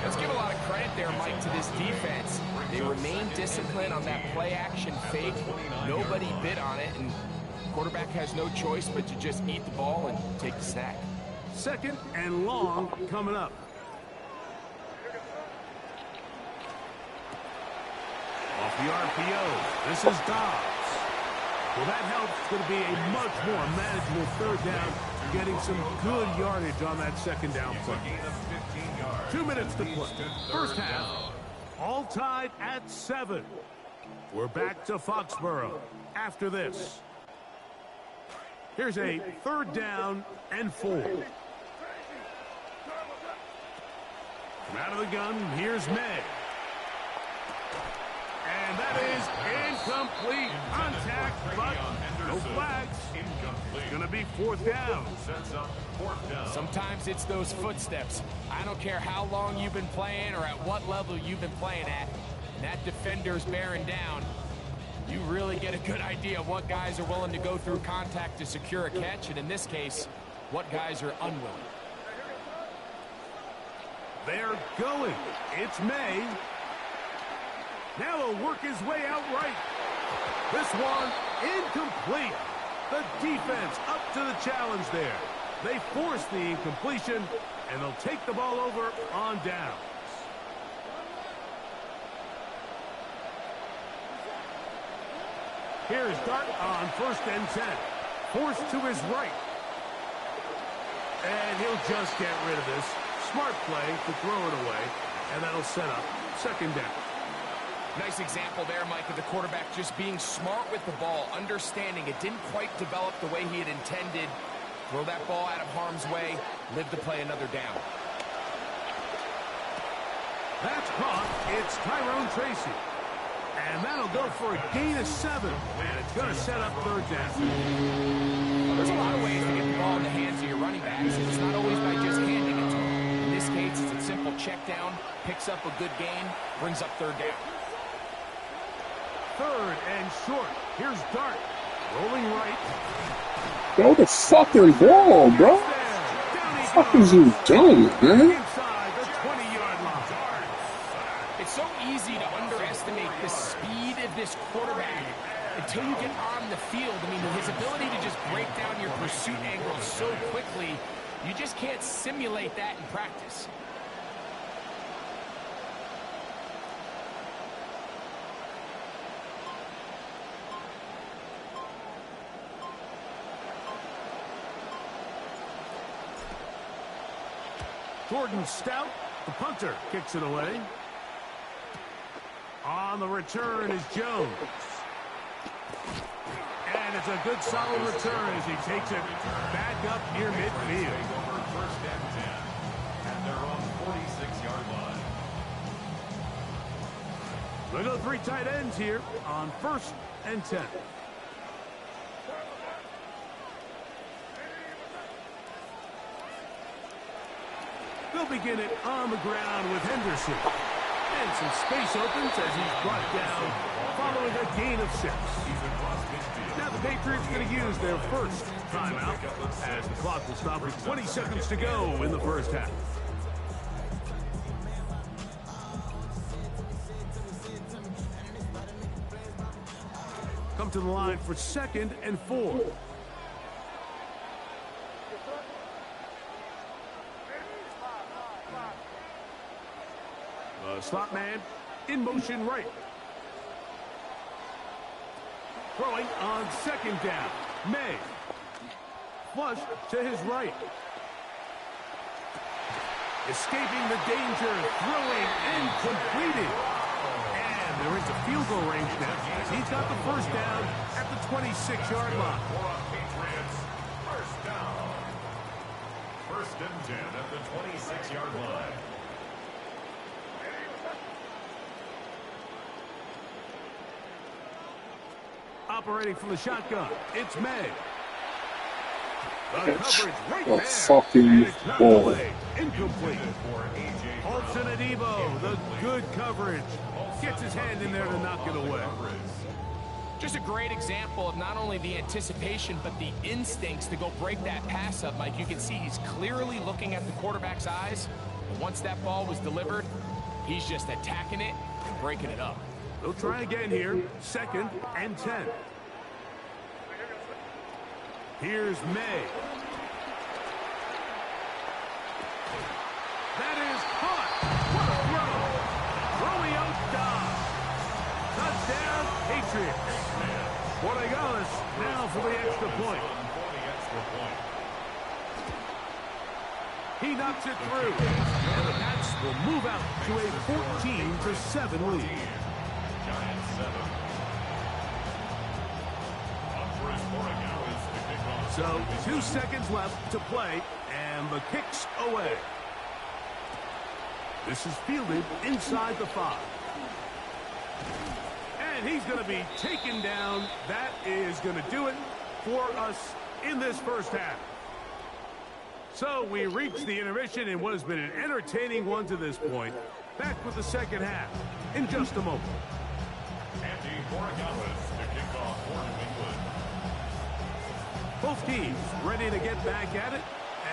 Let's give a lot of credit there, Mike, to this defense. They remain disciplined on that play-action fake. Nobody bid on it, and quarterback has no choice but to just eat the ball and take the sack. 2nd and long coming up. Off the RPO, this is Dobbs. Well, that helps. It's going to be a much more manageable 3rd down, getting some good yardage on that 2nd down play. 2 minutes to play. 1st half, all tied at 7. We're back to Foxborough after this. Here's a 3rd down and 4. From out of the gun, here's May. And that is incomplete. Contact, but no flags. It's going to be 4th down. Sometimes it's those footsteps. I don't care how long you've been playing or at what level you've been playing at. And that defender's bearing down. You really get a good idea of what guys are willing to go through contact to secure a catch, and in this case, what guys are unwilling. They're going. It's May. Now he'll work his way out right. This one incomplete. The defense up to the challenge there. They force the incompletion, and they'll take the ball over on downs. Here's Dart on 1st and 10. Forced to his right. And he'll just get rid of this. Smart play to throw it away, and that'll set up 2nd down. Nice example there, Mike, of the quarterback just being smart with the ball, understanding it didn't quite develop the way he had intended. Throw that ball out of harm's way, live to play another down. That's caught. It's Tyrone Tracy. And that'll go for a gain of 7. And it's going to set up 3rd down. There's a lot of ways to get the ball in the hands of your running backs, and it's not always by just handing it to them. In this case, it's a simple check down, picks up a good gain, brings up 3rd down. 3rd and short. Here's Dart. Rolling right. Throw the fucking ball, bro. fuck is you doing, man? Inside the 20-yard line. It's so easy to underestimate the speed of this quarterback until you get on the field. I mean, his ability to just break down your pursuit angles so quickly, you just can't simulate that in practice. Jordan Stout, the punter, kicks it away. On the return is Jones. And it's a good solid return as he takes it back up near midfield. First and 10 at their own 46-yard line. We'll go 3 tight ends here on 1st and 10. They'll begin it on the ground with Henderson. And some space opens as he's brought down following a gain of 6. Now the Patriots going to use their first timeout as the clock will stop with 20 seconds to go in the first half. Come to the line for 2nd and 4. Slot man in motion right. Throwing on 2nd down. May. Flush to his right. Escaping the danger. Throwing and completed. And they're into field goal range now. He's got the first down at the 26-yard line. First down. 1st and 10 at the 26-yard line. Operating from the shotgun, it's May. The coverage right The there. fucking ball. Away. Incomplete. Olsen and Debo, the good coverage. Gets his hand in there to knock it away. Just a great example of not only the anticipation, but the instincts to go break that pass up, Mike. You can see he's clearly looking at the quarterback's eyes. And once that ball was delivered, he's just attacking it and breaking it up. They'll try again here. 2nd and 10. Here's May. That is caught. What a throw. Throwing out Dobbs. Touchdown, Patriots. Borregales now for the extra point. He knocks it through. And the Pats will move out to a 14-7 lead. Giants 7. So 2 seconds left to play, and the kick's away. This is fielded inside the 5. And he's going to be taken down. That is going to do it for us in this first half. So we reach the intermission in what has been an entertaining one to this point. Back with the second half in just a moment. Andy Borregales to kick off for New England. Both teams ready to get back at it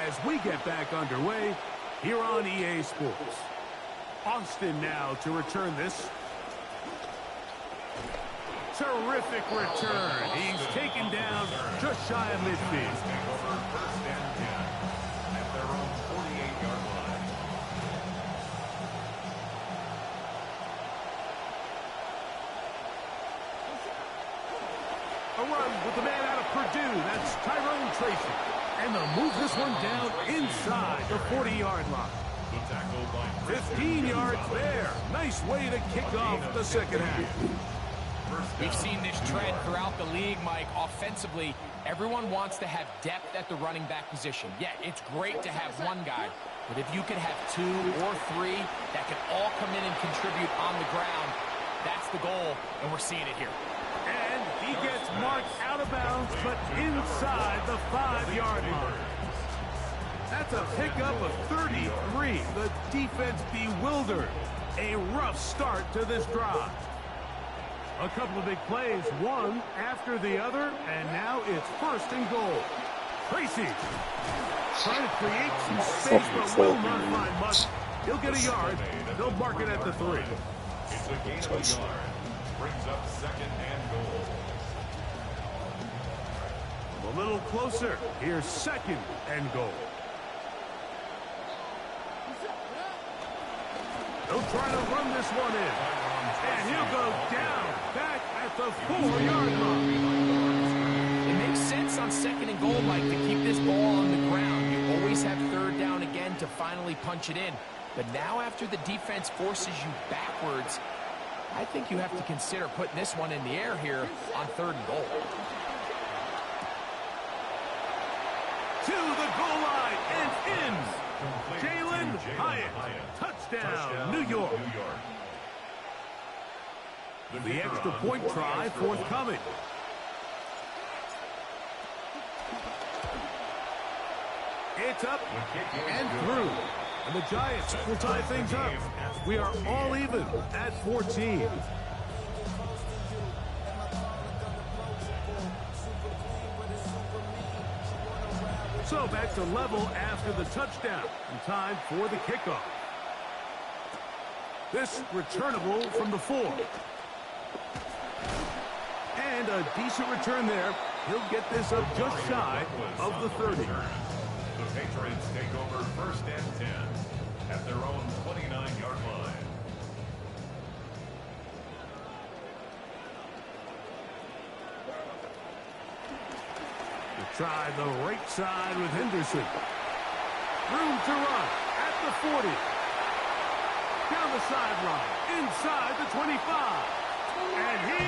as we get back underway here on EA Sports. Austin now to return this. Terrific return. He's taken down just shy of midfield. First and 10 at their own 48-yard line. A run with the man out of Purdue. That's Tyrone Tracy. And they'll move this one down inside the 40-yard line. 15 yards there. Nice way to kick off the second half. We've seen this trend throughout the league, Mike. Offensively, everyone wants to have depth at the running back position. Yeah, it's great to have one guy, but if you could have 2 or 3 that can all come in and contribute on the ground, that's the goal, and we're seeing it here. And he gets marked out of bounds, but inside the 5-yard line. That's a pickup of 33. The defense bewildered. A rough start to this drive. A couple of big plays, one after the other, and now it's 1st and goal. Tracy. Trying to create some space, but will not find much. He'll get a yard. They'll mark it at the 3. It's a gain of a yard. Brings up second and goal. A little closer. Here's second and goal. They'll try to run this one in. And he'll go down back at the 4-yard line. It makes sense on second and goal, Mike, to keep this ball on the ground. You always have third down again to finally punch it in. But now after the defense forces you backwards, I think you have to consider putting this one in the air here on third and goal. To the goal line and in. Jalen Hyatt. Touchdown, New York. The extra point try forthcoming. It's up and through. And the Giants will tie things up. We are all even at 14. So back to level after the touchdown. And time for the kickoff. This returnable from the 4. And a decent return there. He'll get this up just shy of the 30. The Patriots take over first and 10 at their own 29-yard line. Try the right side with Henderson. Room to run at the 40. Down the sideline, inside the 25. And he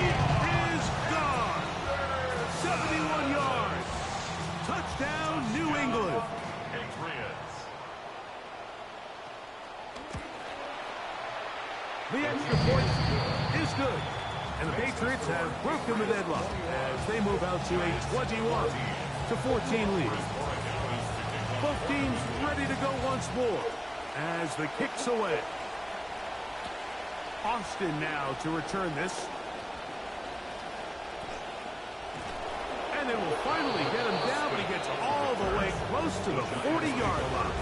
is gone. 71 yards. Touchdown, New England. Patriots. The extra point is good. And the Patriots have broken the deadlock as they move out to a 21-14 lead. Both teams ready to go once more as the kick's away. Austin now to return this. And they will finally get him down, but he gets all the way close to the 40-yard line.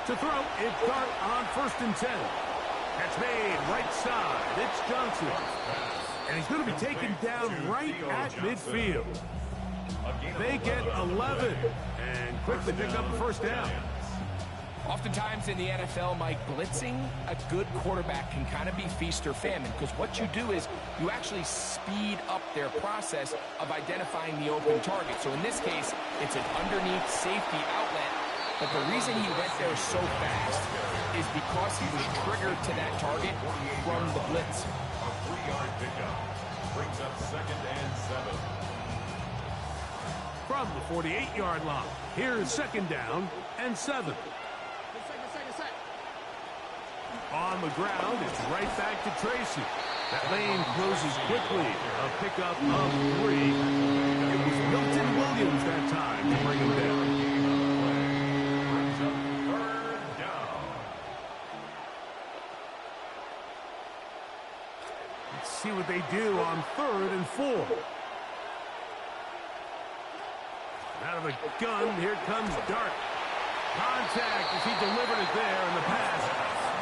To throw, it's Dart on 1st and 10. That's made right side. It's Johnson. And he's going to be taken down right at midfield. They get 11 and quickly pick up the first down. Oftentimes in the NFL, Mike, blitzing a good quarterback can kind of be feast or famine, because what you do is you actually speed up their process of identifying the open target. So in this case, it's an underneath safety outlet. But the reason he went there so fast is because he was triggered to that target from the blitz. A 3-yard pickup brings up second and 7. From the 48-yard line, here's second down and 7. On the ground, it's right back to Tracy. That lane closes quickly. A pickup of 3. It was Milton Williams that time to bring him down. See what they do on 3rd and 4. Out of the gun, here comes Dart. Contact as he delivered it there, and the pass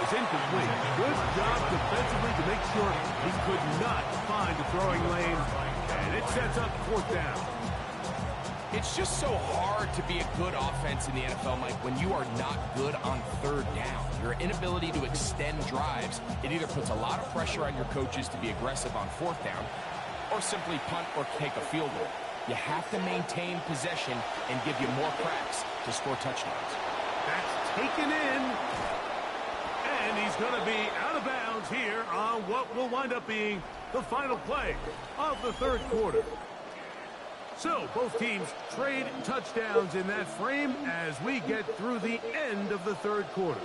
is incomplete. Good job defensively to make sure he could not find a throwing lane, and it sets up 4th down. It's just so hard to be a good offense in the NFL, Mike, when you are not good on 3rd down. Your inability to extend drives, it either puts a lot of pressure on your coaches to be aggressive on 4th down or simply punt or take a field goal. You have to maintain possession and give you more cracks to score touchdowns. That's taken in. And he's going to be out of bounds here on what will wind up being the final play of the 3rd quarter. So, both teams trade touchdowns in that frame as we get through the end of the 3rd quarter.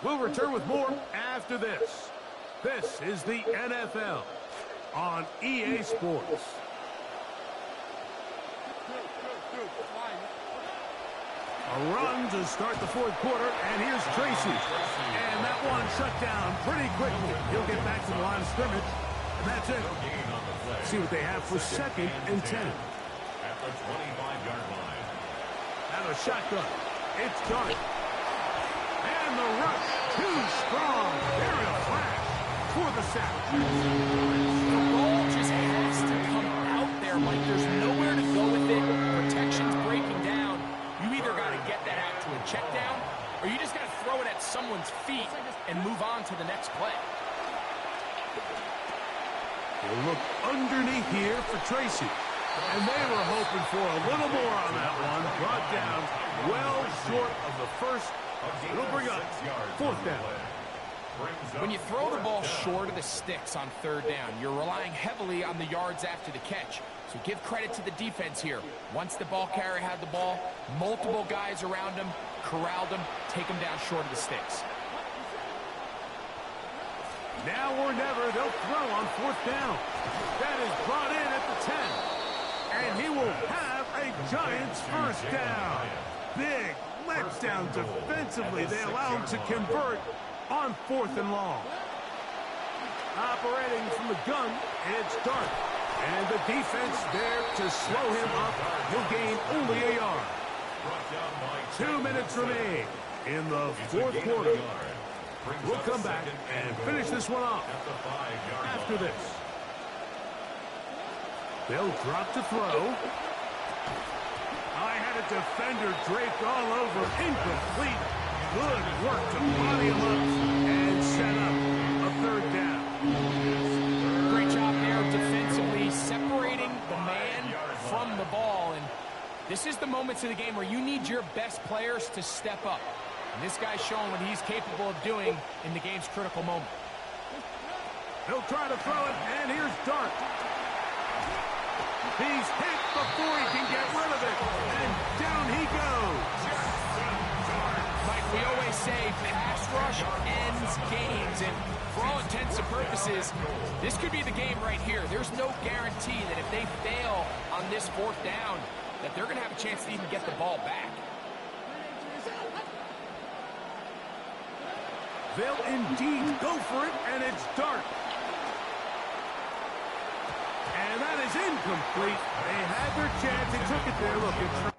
We'll return with more after this. This is the NFL on EA Sports. A run to start the fourth quarter, and here's Tracy. And that one shut down pretty quickly. He'll get back to the line of scrimmage, and that's it. See what they have for 2nd and 10. At the 25-yard line. Out of shotgun. It's Dart. And the rush, too strong. Very flash for the sack. The ball just has to come out there, Mike. There's nowhere to go with it. Protection's breaking down. You either got to get that out to a check down, or you just got to throw it at someone's feet and move on to the next play. He'll look underneath here for Tracy. And they were hoping for a little more on that one. Brought down well short of the first. It'll bring up 4th down. When you throw the ball short of the sticks on 3rd down, you're relying heavily on the yards after the catch. So give credit to the defense here. Once the ball carrier had the ball, multiple guys around him, corralled him, take him down short of the sticks. Now or never, they'll throw on 4th down. That is brought in at the 10. And he will have a Giants first down. Big letdown defensively. They allow him to convert on 4th and long. Operating from the gun, it's Dart. And the defense there to slow him up. He'll gain only a yard. 2 minutes remain in the 4th quarter. We'll come back and finish this one off after this. They'll drop to throw. I had a defender draped all over. Incomplete. Good work to body him up and set up a 3rd down. Great job there defensively, separating the man from the ball. And this is the moments of the game where you need your best players to step up. And this guy's showing what he's capable of doing in the game's critical moment. He'll try to throw it, and here's Dart. He's hit before he can get rid of it, and down he goes. Mike, we always say pass rush ends games, and for all intents and purposes, this could be the game right here. There's no guarantee that if they fail on this 4th down, that they're going to have a chance to even get the ball back. They'll indeed go for it, and it's Dart. And that is incomplete. They had their chance. They took it there. Look, it's